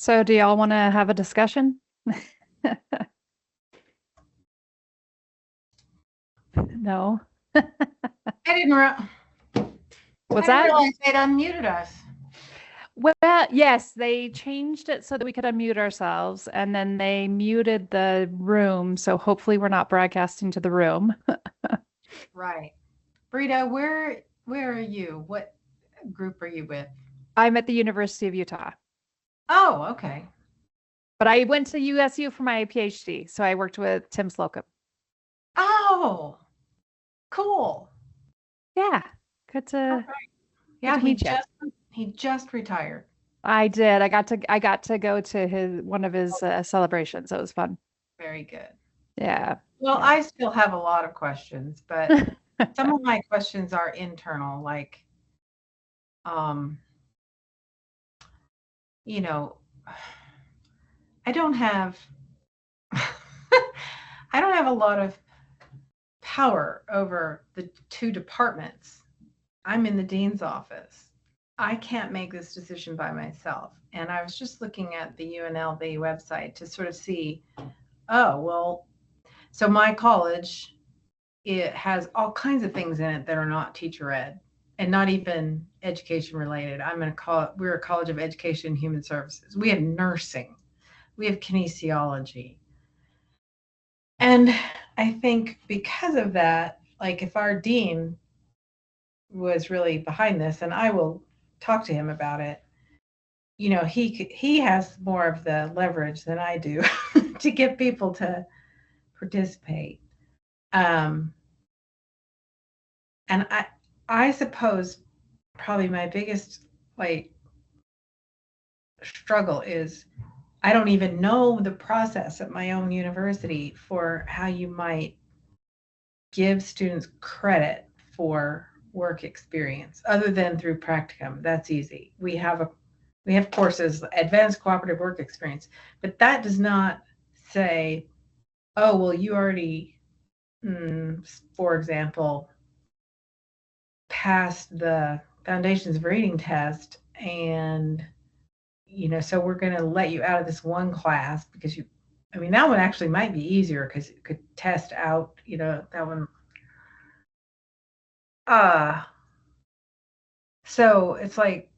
So do y'all want to have a discussion? No. I didn't What's I didn't that? realize they'd unmuted us. Well, yes, they changed it so that we could unmute ourselves, and then they muted the room. So hopefully we're not broadcasting to the room. Right. Brita, where are you? What group are you with? I'm at the University of Utah, Oh, okay. but I went to USU for my PhD. So I worked with Tim Slocum. Oh, cool. Yeah. Good to, Yeah, to meet you. he just retired. I did. I got to go to one of his celebrations. So it was fun. Very good. Yeah. Well, Yeah. I still have a lot of questions, but some of my questions are internal, like, you know, I don't have a lot of power over the two departments. I'm in the dean's office. I can't make this decision by myself. And I was just looking at the UNLV website to sort of see, oh, well, so my college, it has all kinds of things in it that are not teacher ed and not even education related. We're a college of education and human services. We have nursing. We have kinesiology. And I think because of that, like if our dean was really behind this, and I will talk to him about it, you know, he has more of the leverage than I do to get people to participate. And I suppose probably my biggest like struggle is I don't even know the process at my own university for how you might give students credit for work experience other than through practicum. That's easy. We have courses, advanced cooperative work experience, but that does not say, oh, well, you already, for example, passed the foundations of reading test, and so we're going to let you out of this one class because that one actually might be easier because it could test out, that one. So it's like,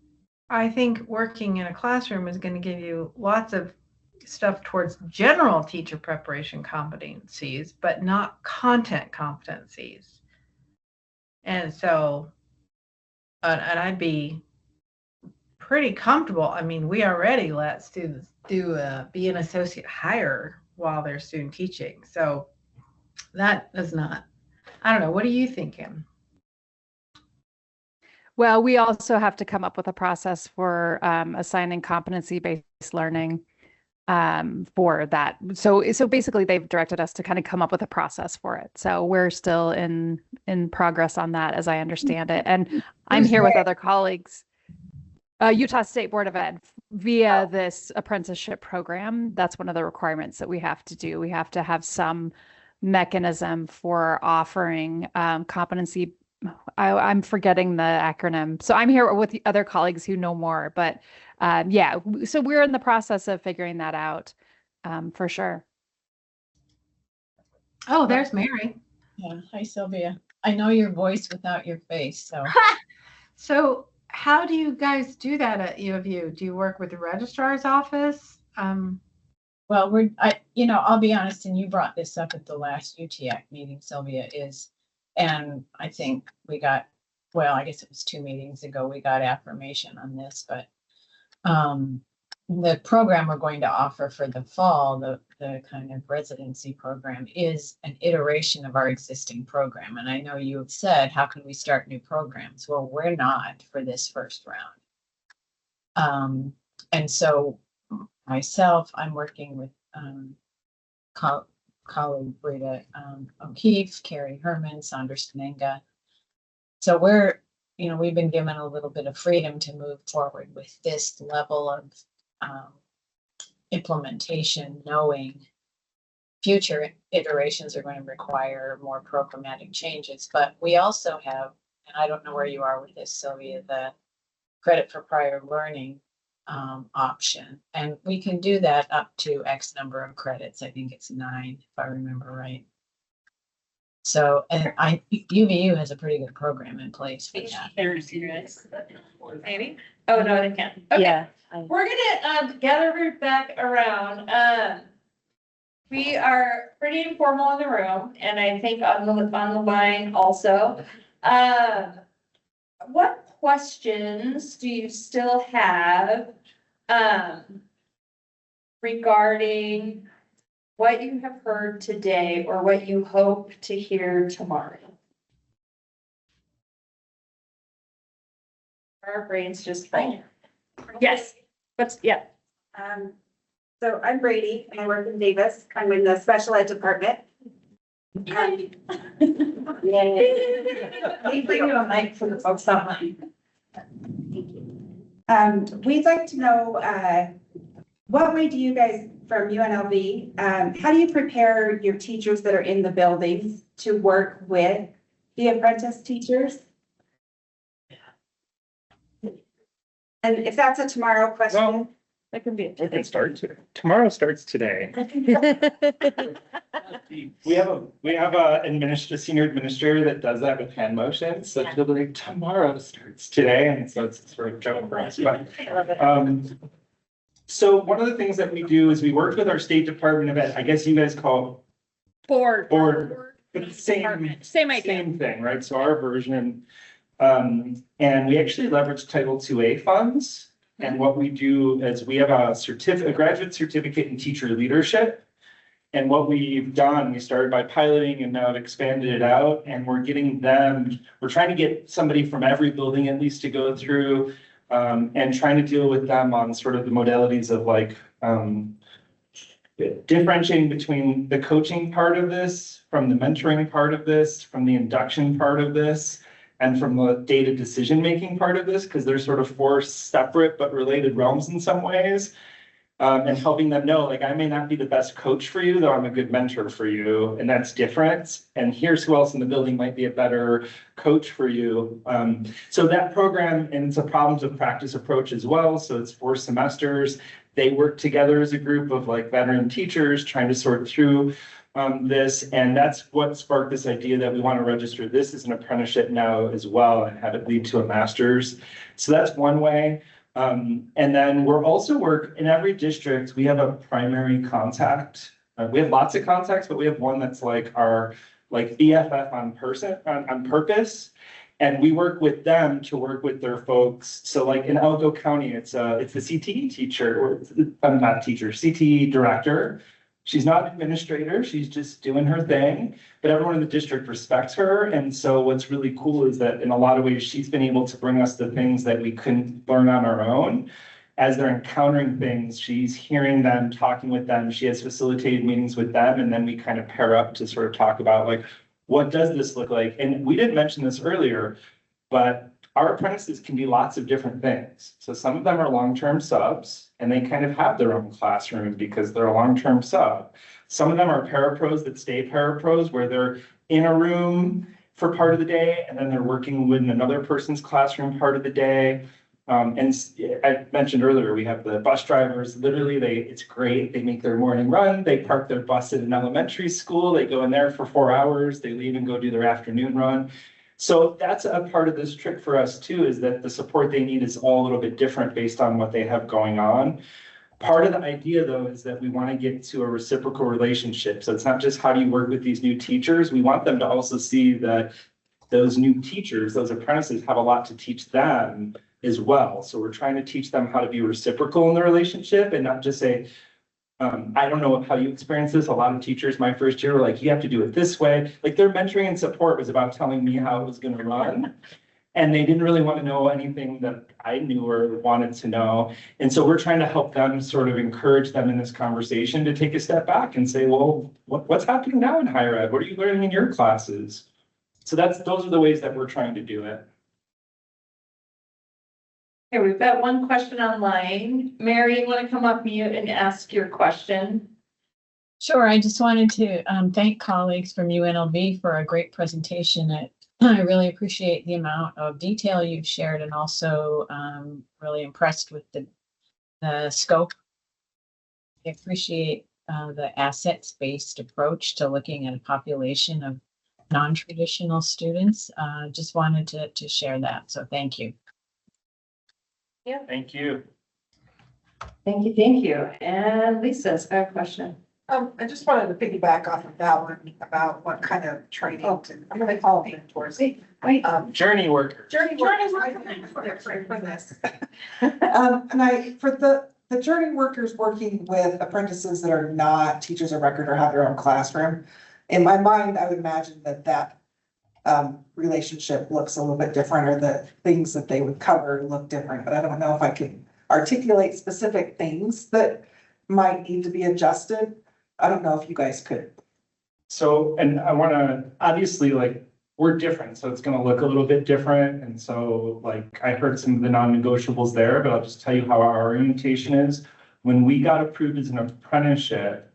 I think working in a classroom is going to give you lots of stuff towards general teacher preparation competencies, but not content competencies. And so, and I'd be pretty comfortable. I mean, we already let students be an associate hire while they're student teaching. So that does not, I don't know. What do you think, Kim? Well, we also have to come up with a process for assigning competency-based learning for that. So basically, they've directed us to kind of come up with a process for it. So we're still in progress on that, as I understand it. And I'm here with other colleagues. Utah State Board of Ed via this apprenticeship program. That's one of the requirements that we have to do. We have to have some mechanism for offering competency. I'm forgetting the acronym. So I'm here with the other colleagues who know more, but yeah, so we're in the process of figuring that out for sure. Oh, there's Mary. Yeah. Hi, Sylvia. I know your voice without your face, so. So how do you guys do that at U of U? Do you work with the registrar's office? Well, I'll be honest, and you brought this up at the last UTAC meeting, Sylvia, and I think I guess it was 2 meetings ago, we got affirmation on this, but the program we're going to offer for the fall, the kind of residency program, is an iteration of our existing program. And I know you have said, how can we start new programs? Well, we're not for this first round. And so myself, I'm working with colleague Brita O'Keefe, Carrie Herman, Sandra Stenenga. So we've been given a little bit of freedom to move forward with this level of implementation, knowing future iterations are going to require more programmatic changes. But we also have, and I don't know where you are with this, Sylvia, the credit for prior learning option. And we can do that up to X number of credits. I think it's 9, if I remember right. So, and UVU has a pretty good program in place for that. Maybe? Oh, no, they can't. Okay. Yeah. We're gonna gather back around. We are pretty informal in the room, and I think on the line also. What questions do you still have regarding what you have heard today or what you hope to hear tomorrow? Our brains just full. Yes, yeah. So I'm Brady and I work in Davis. I'm in the special ed department. They bring you a mic for the folks online. We'd like to know, what way do you guys from UNLV, how do you prepare your teachers that are in the buildings to work with the apprentice teachers? And if that's a tomorrow question. Well, That can be we can start tomorrow starts today. We have a senior administrator that does that with hand motions, so she'll be like, tomorrow starts today, and so it's sort of joke for us, but. So one of the things that we do is we work with our State Department of Ed, I guess you guys call Board. but it's same idea. Same thing, right? So our version, and we actually leverage Title IIA funds. And what we do is we have a graduate certificate in teacher leadership. And what we've done, we started by piloting and now have expanded it out, and we're trying to get somebody from every building at least to go through, and trying to deal with them on sort of the modalities of like, differentiating between the coaching part of this, from the mentoring part of this, from the induction part of this, and from the data decision-making part of this, because they're sort of 4 separate but related realms in some ways. And helping them know, like, I may not be the best coach for you, though I'm a good mentor for you, and that's different. And here's who else in the building might be a better coach for you. So that program, and it's a problems of practice approach as well. So it's 4 semesters. They work together as a group of like veteran teachers trying to sort through this. And that's what sparked this idea that we want to register this as an apprenticeship now as well and have it lead to a master's. So that's one way. And then we're also in every district, we have a primary contact. We have lots of contacts, but we have one that's like our BFF on purpose. And we work with them to work with their folks. So like in Elko County, it's the CTE teacher, or not teacher, CTE director. She's not an administrator, she's just doing her thing, but everyone in the district respects her. And so what's really cool is that in a lot of ways, she's been able to bring us the things that we couldn't learn on our own. As they're encountering things, she's hearing them, talking with them. She has facilitated meetings with them. And then we kind of pair up to sort of talk about like, what does this look like? And we didn't mention this earlier, but our apprentices can do lots of different things. So some of them are long-term subs, and they kind of have their own classroom because they're a long-term sub. Some of them are parapros that stay parapros, where they're in a room for part of the day, and then they're working with another person's classroom part of the day. And I mentioned earlier, we have the bus drivers. Literally, it's great. They make their morning run. They park their bus at an elementary school. They go in there for 4 hours. They leave and go do their afternoon run. So that's a part of this trick for us too, is that the support they need is all a little bit different based on what they have going on. Part of the idea though, is that we want to get to a reciprocal relationship. So it's not just how do you work with these new teachers. We want them to also see that those new teachers, those apprentices have a lot to teach them as well. So we're trying to teach them how to be reciprocal in the relationship and not just say, I don't know how you experience this. A lot of teachers my first year were like, you have to do it this way. Like their mentoring and support was about telling me how it was going to run. And they didn't really want to know anything that I knew or wanted to know. And so we're trying to help them sort of encourage them in this conversation to take a step back and say, well, what's happening now in higher ed? What are you learning in your classes? So those are the ways that we're trying to do it. Okay, we've got one question online. Mary, you want to come up mute and ask your question? Sure, I just wanted to thank colleagues from UNLV for a great presentation. I really appreciate the amount of detail you've shared, and also really impressed with the the scope. I appreciate the assets-based approach to looking at a population of non-traditional students. Just wanted to share that, so thank you. Thank you. Thank you, thank you. And Lisa's got a question. I just wanted to piggyback off of that one about what kind of training, I'm gonna call it mentors. Wait, Journey worker. Journey workers, I think it's different for this. For the journey workers working with apprentices that are not teachers of record or have their own classroom, in my mind, I would imagine that relationship looks a little bit different, or the things that they would cover look different, but I don't know if I can articulate specific things that might need to be adjusted. I don't know if you guys could. So, and I wanna, obviously, like, we're different, so it's gonna look a little bit different. And so, like, I heard some of the non-negotiables there, but I'll just tell you how our orientation is. When we got approved as an apprenticeship,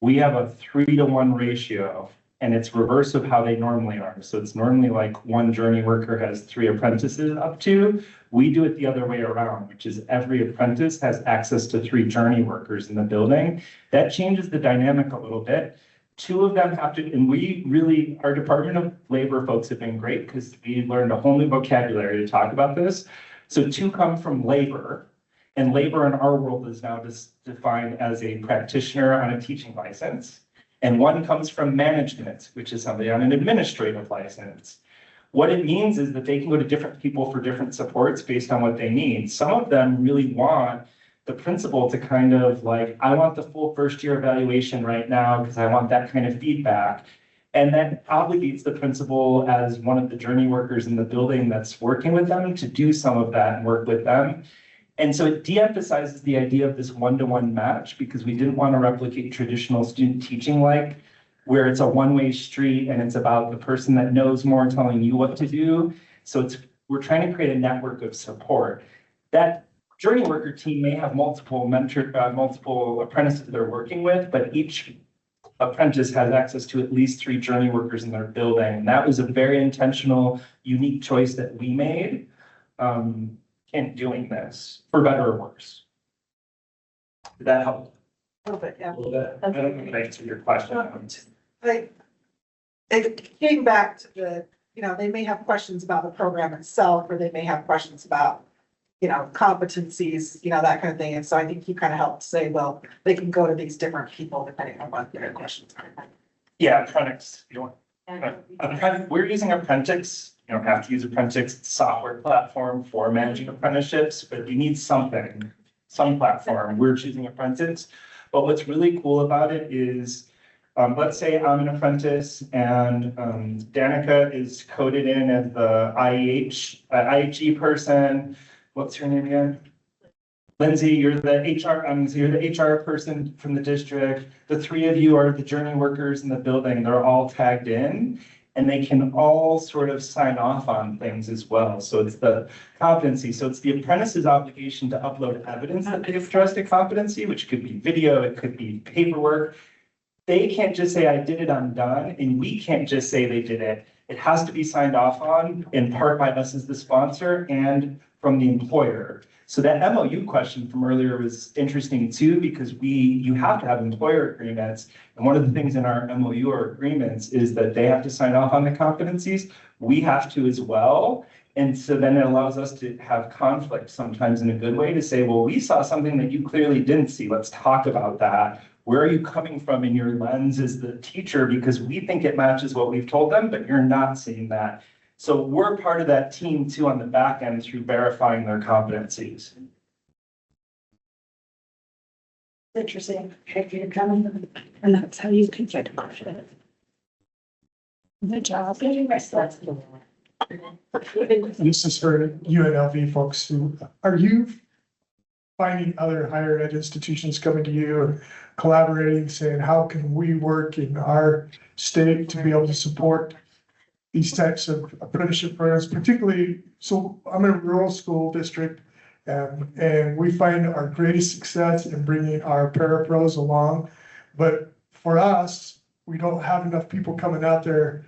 we have a 3-to-1 ratio, and it's reverse of how they normally are. So it's normally like one journey worker has 3 apprentices up to. We do it the other way around, which is every apprentice has access to 3 journey workers in the building. That changes the dynamic a little bit. 2 of them have to, and we really, our Department of Labor folks have been great because we learned a whole new vocabulary to talk about this. So 2 come from labor, and labor in our world is now just defined as a practitioner on a teaching license. And 1 comes from management, which is somebody on an administrative license. What it means is that they can go to different people for different supports based on what they need. Some of them really want the principal to kind of like, I want the full first year evaluation right now because I want that kind of feedback. And that obligates the principal as one of the journey workers in the building that's working with them to do some of that and work with them. And so it de-emphasizes the idea of this one-to-one match because we didn't want to replicate traditional student teaching like where it's a one-way street and it's about the person that knows more telling you what to do. So we're trying to create a network of support. That journey worker team may have multiple apprentices they're working with, but each apprentice has access to at least 3 journey workers in their building. And that was a very intentional, unique choice that we made in doing this, for better or worse. Did that help? A little bit, yeah. A little bit? I don't know if I answered your question. It came back to the, they may have questions about the program itself, or they may have questions about, competencies, that kind of thing. And so I think you kind of helped say, well, they can go to these different people depending on what their questions are. Yeah, Apprenticeships. We're using Apprenticeships. You don't have to use Apprenticeships. It's a software platform for managing apprenticeships, but you need some platform. We're choosing Apprenticeships. But what's really cool about it is, let's say I'm an apprentice and Danica is coded in as the IHE person. What's her name again? Lindsay, you're the HR person from the district. The 3 of you are the journey workers in the building. They're all tagged in and they can all sort of sign off on things as well. So it's the competency. So it's the apprentice's obligation to upload evidence that they've addressed a competency, which could be video, it could be paperwork. They can't just say, I did it, I'm done. And we can't just say they did it. It has to be signed off on in part by us as the sponsor and from the employer. So that MOU question from earlier was interesting too, because you have to have employer agreements. And one of the things in our MOU or agreements is that they have to sign off on the competencies. We have to as well. And so then it allows us to have conflict sometimes in a good way to say, well, we saw something that you clearly didn't see. Let's talk about that. Where are you coming from in your lens as the teacher? Because we think it matches what we've told them, but you're not seeing that. So we're part of that team too on the back end through verifying their competencies. Interesting. You're coming, and that's how you can get confident. Good job. This is for UNLV folks are you finding other higher ed institutions coming to you or collaborating, saying, how can we work in our state to be able to support these types of apprenticeship programs, particularly, so I'm in a rural school district, and we find our greatest success in bringing our parapros along. But for us, we don't have enough people coming out there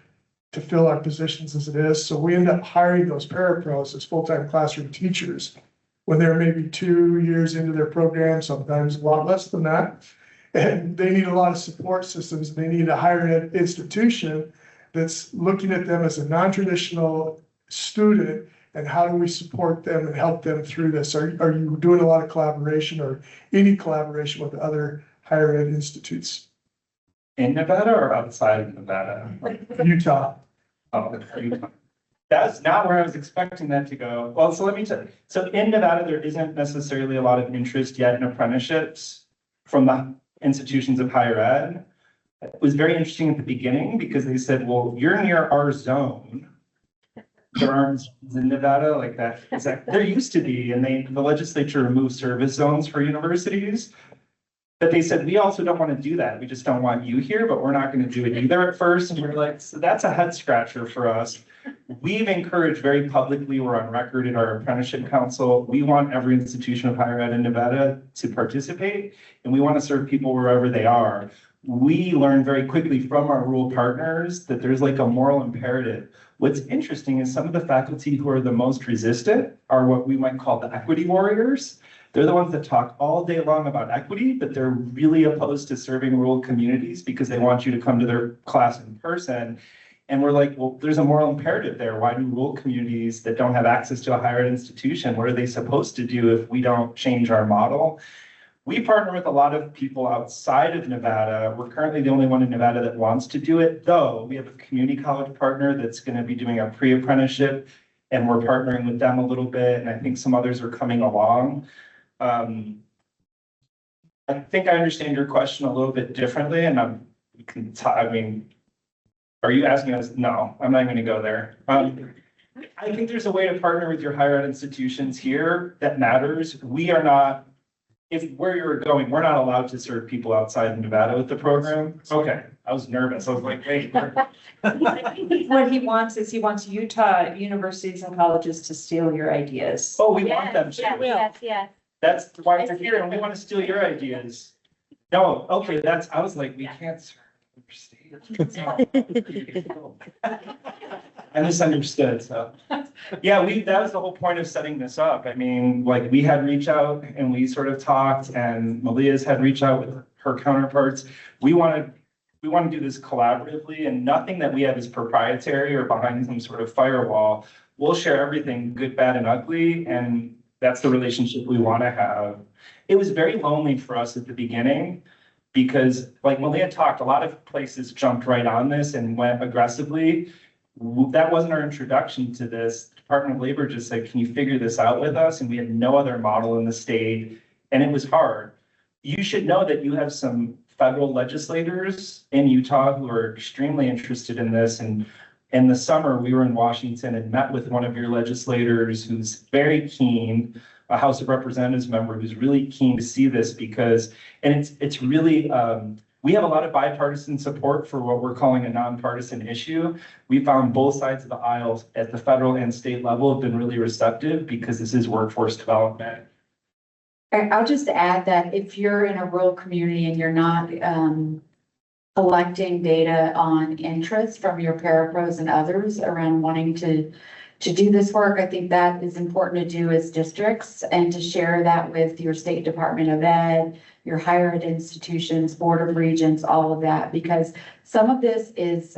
to fill our positions as it is. So we end up hiring those parapros as full-time classroom teachers. when they're maybe 2 years into their program, sometimes a lot less than that. And they need a lot of support systems. They need a higher ed institution that's looking at them as a non-traditional student, and how do we support them and help them through this? Are you doing a lot of collaboration or any collaboration with other higher ed institutes? In Nevada or outside of Nevada? Utah. Oh, Utah. That's not where I was expecting that to go. Well, so let me tell you. So in Nevada, there isn't necessarily a lot of interest yet in apprenticeships from the institutions of higher ed. It was very interesting at the beginning because they said, well, you're near our zone. There aren't zones in Nevada like that. There used to be, and the legislature removed service zones for universities. But they said, we also don't want to do that. We just don't want you here, but we're not going to do it either at first. And we're like, so that's a head scratcher for us. We've encouraged very publicly, we're on record in our apprenticeship council. We want every institution of higher ed in Nevada to participate, and we want to serve people wherever they are. We learned very quickly from our rural partners that there's like a moral imperative. What's interesting is some of the faculty who are the most resistant are what we might call the equity warriors. They're the ones that talk all day long about equity, but they're really opposed to serving rural communities because they want you to come to their class in person. And we're like, well, there's a moral imperative there. Why do rural communities that don't have access to a higher ed institution, what are they supposed to do if we don't change our model? We partner with a lot of people outside of Nevada. We're currently the only one in Nevada that wants to do it, though we have a community college partner that's going to be doing a pre-apprenticeship, and we're partnering with them a little bit, and I think some others are coming along. I think I understand your question a little bit differently, and I mean, are you asking us? No, I'm not going to go there. I think there's a way to partner with your higher ed institutions here that matters. We are not, if where you're going, we're not allowed to serve people outside of Nevada with the program. Okay, I was nervous. I was like, wait. What he wants is he wants Utah universities and colleges to steal your ideas. Oh, we want them to. Yes. That's why we're here, and we want to steal your ideas. No, okay, I was like, we can't serve overstate. I misunderstood, so. Yeah, that was the whole point of setting this up. I mean, like, we had reach out and we sort of talked, and Malia's had reach out with her counterparts. We want to do this collaboratively, and nothing that we have is proprietary or behind some sort of firewall. We'll share everything, good, bad, and ugly, and that's the relationship we want to have. It was very lonely for us at the beginning because, like Malia talked, a lot of places jumped right on this and went aggressively. That wasn't our introduction to this. The Department of Labor just said, can you figure this out with us? And we had no other model in the state, and it was hard. You should know that you have some federal legislators in Utah who are extremely interested in this. And in the summer, we were in Washington and met with one of your legislators who's very keen, a House of Representatives member who's really keen to see this because, and it's really, we have a lot of bipartisan support for what we're calling a nonpartisan issue. We found both sides of the aisle at the federal and state level have been really receptive because this is workforce development. I'll just add that if you're in a rural community and you're not collecting data on interest from your parapros and others around wanting to do this work, I think that is important to do as districts and to share that with your state Department of Ed, your higher ed institutions, Board of Regents, all of that, because some of this is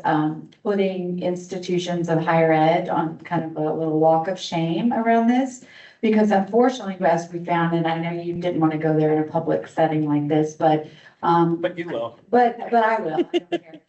putting institutions of higher ed on kind of a little walk of shame around this. Because unfortunately, as we found, and I know you didn't want to go there in a public setting like this, but you will. But I will. I don't care.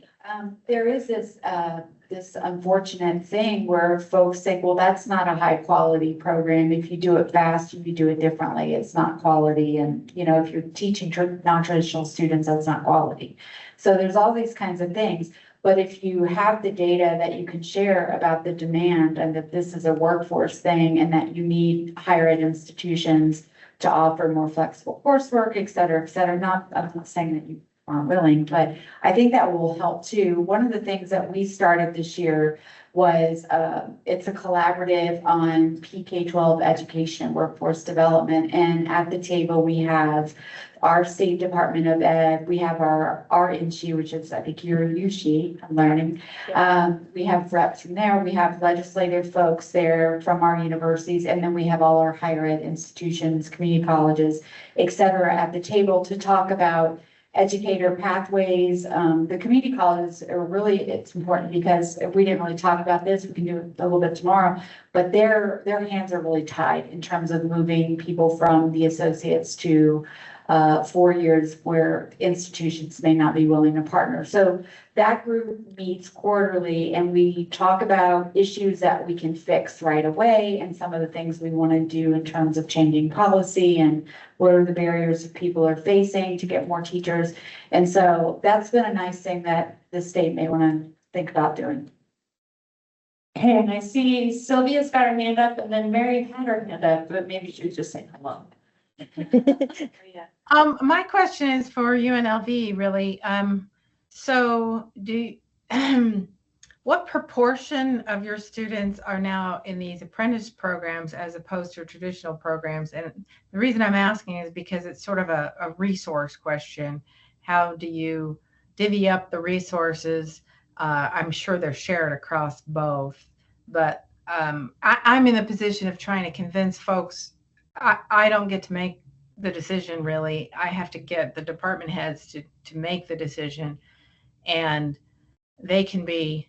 There is this unfortunate thing where folks think, well, that's not a high quality program. If you do it fast, you do it differently. It's not quality. And, you know, if you're teaching non-traditional students, that's not quality. So there's all these kinds of things. But if you have the data that you can share about the demand and that this is a workforce thing and that you need higher ed institutions to offer more flexible coursework, et cetera, I'm not saying that you aren't willing, but I think that will help too. One of the things that we started this year was it's a collaborative on PK-12 education, workforce development. And at the table, we have our state Department of Ed, we have our NSHE, which is, I think, your USHE, I'm learning. We have reps from there, we have legislative folks there from our universities, and then we have all our higher ed institutions, community colleges, et cetera, at the table to talk about educator pathways. The community colleges are really, it's important because if we didn't really talk about this, we can do it a little bit tomorrow, but their hands are really tied in terms of moving people from the associates to 4 years where institutions may not be willing to partner. So that group meets quarterly and we talk about issues that we can fix right away and some of the things we want to do in terms of changing policy and what are the barriers that people are facing to get more teachers. And so that's been a nice thing that the state may want to think about doing. Okay, and I see Sylvia's got her hand up and then Mary had her hand up, but maybe she would just say hello. My question is for UNLV, really. So what proportion of your students are now in these apprentice programs as opposed to traditional programs? And the reason I'm asking is because it's sort of a resource question. How do you divvy up the resources? I'm sure they're shared across both, but I'm in the position of trying to convince folks. I don't get to make the decision, really. I have to get the department heads to make the decision, and they can be,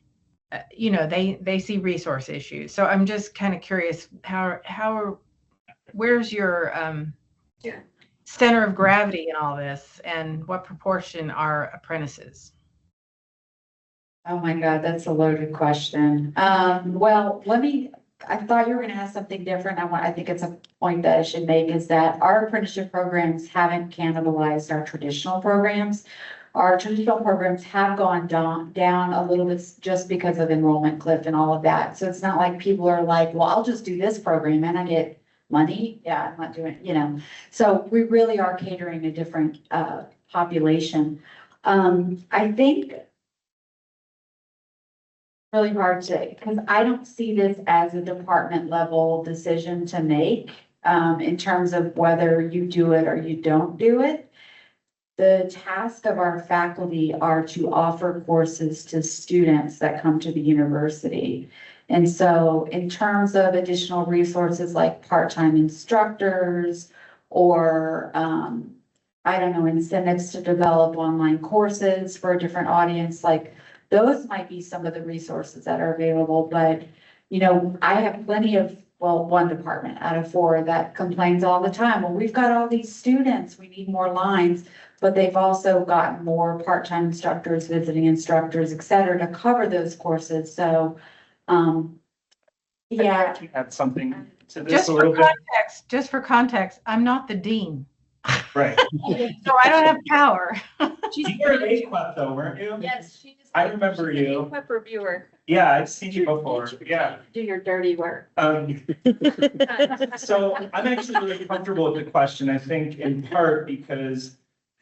they see resource issues. So I'm just kind of curious where's your center of gravity in all this, and what proportion are apprentices? Oh my God, that's a loaded question. Well, I thought you were going to ask something different. I think it's a point that I should make is that our apprenticeship programs haven't cannibalized our traditional programs. Our traditional programs have gone down a little bit just because of enrollment cliff and all of that. So it's not like people are like, well, I'll just do this program and I get money. Yeah, I'm not doing, So we really are catering a different population. I think really hard to, because I don't see this as a department level decision to make in terms of whether you do it or you don't do it. The task of our faculty are to offer courses to students that come to the university. And so in terms of additional resources like part-time instructors or incentives to develop online courses for a different audience, like those might be some of the resources that are available, but, I have plenty of, one department out of 4 that complains all the time. Well, we've got all these students, we need more lines, but they've also got more part-time instructors, visiting instructors, et cetera, to cover those courses. So, yeah. I add something to this a little bit. Just for context, I'm not the dean. Right. So I don't have power. You were an AQUEP though, weren't you? Yes, I remember you. AQUEP reviewer. Yeah, I've seen you before. Yeah. Do your dirty work. So I'm actually really comfortable with the question, I think in part because,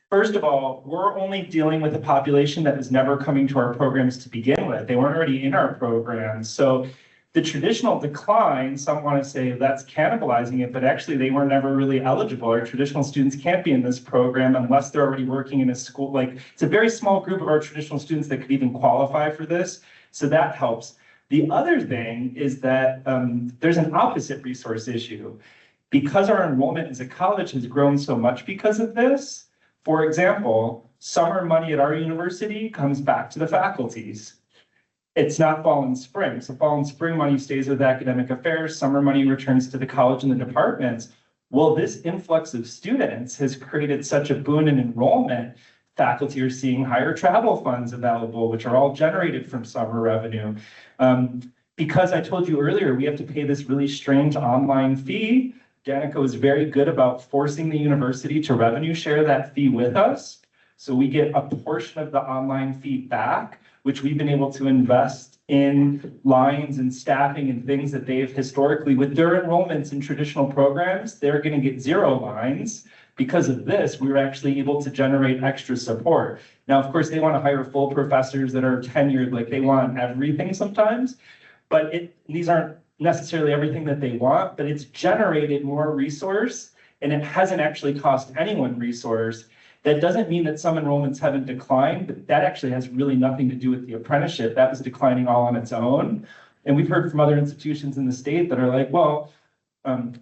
first of all, we're only dealing with a population that was never coming to our programs to begin with. They weren't already in our programs. So the traditional decline, some want to say that's cannibalizing it, but actually they were never really eligible. Our traditional students can't be in this program unless they're already working in a school. Like, it's a very small group of our traditional students that could even qualify for this. So that helps. The other thing is that there's an opposite resource issue. Because our enrollment as a college has grown so much because of this, for example, summer money at our university comes back to the faculties. It's not fall and spring. So fall and spring money stays with academic affairs. Summer money returns to the college and the departments. Well, this influx of students has created such a boon in enrollment. Faculty are seeing higher travel funds available, which are all generated from summer revenue. Because I told you earlier, we have to pay this really strange online fee. Danica was very good about forcing the university to revenue share that fee with us. So we get a portion of the online fee back, which we've been able to invest in lines and staffing and things that they've historically, with their enrollments in traditional programs, they're going to get 0 lines. Because of this, we were actually able to generate extra support. Now, of course, they want to hire full professors that are tenured, like they want everything sometimes, but these aren't necessarily everything that they want, but it's generated more resource and it hasn't actually cost anyone resource. That doesn't mean that some enrollments haven't declined, but that actually has really nothing to do with the apprenticeship. That was declining all on its own. And we've heard from other institutions in the state that are like, well,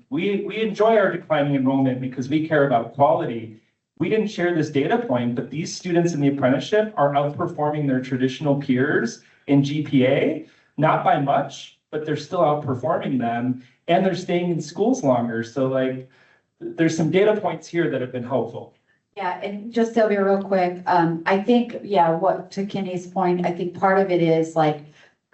we enjoy our declining enrollment because we care about quality. We didn't share this data point, but these students in the apprenticeship are outperforming their traditional peers in GPA, not by much, but they're still outperforming them, and they're staying in schools longer. So like, there's some data points here that have been helpful. Yeah, and just Sylvia, real quick, I think, yeah, what, to Kenny's point, I think part of it is like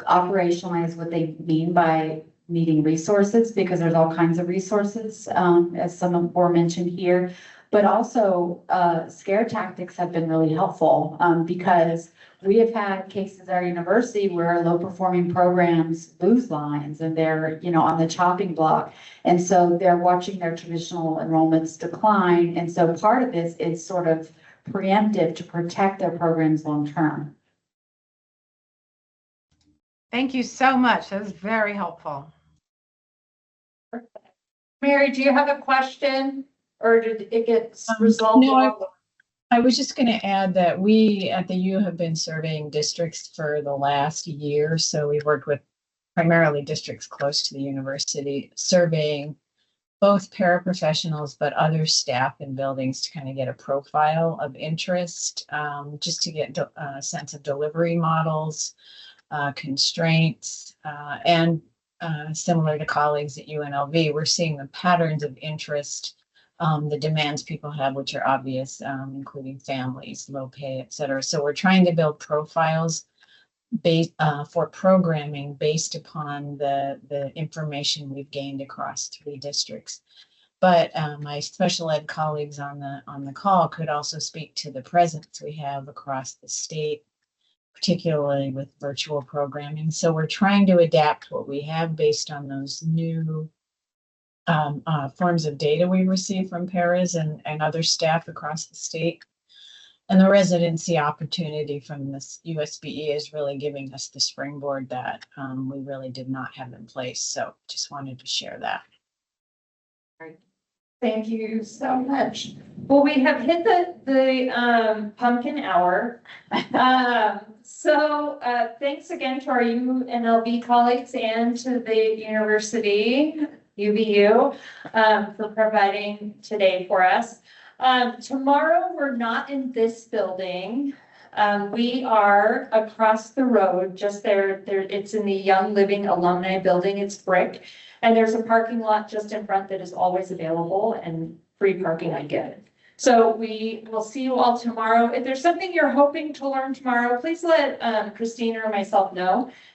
operationalize what they mean by needing resources, because there's all kinds of resources, as some of were mentioned here. But also, scare tactics have been really helpful, because we have had cases at our university where low-performing programs lose lines and they're, you know, on the chopping block. And so they're watching their traditional enrollments decline. And so part of this is sort of preemptive to protect their programs long-term. Thank you so much. That was very helpful. Mary, do you have a question, or did it get resolved? No, I was just going to add that we at the U have been surveying districts for the last year. So we've worked with primarily districts close to the university, surveying both paraprofessionals, but other staff in buildings to kind of get a profile of interest, just to get a sense of delivery models, constraints, and similar to colleagues at UNLV, we're seeing the patterns of interest, the demands people have, which are obvious, including families, low pay, et cetera. So we're trying to build profiles based for programming based upon the information we've gained across 3 districts. But my special ed colleagues on the call could also speak to the presence we have across the state, particularly with virtual programming. So we're trying to adapt what we have based on those new forms of data we receive from paras and other staff across the state. And the residency opportunity from this USBE is really giving us the springboard that we really did not have in place. So just wanted to share that. Thank you so much. Well, we have hit the pumpkin hour. So thanks again to our UNLV colleagues and to the university, UVU, for providing today for us. Tomorrow, we're not in this building. We are across the road, just there. It's in the Young Living Alumni Building. It's brick. And there's a parking lot just in front that is always available and free parking, I get. So we will see you all tomorrow. If there's something you're hoping to learn tomorrow, please let Christine or myself know.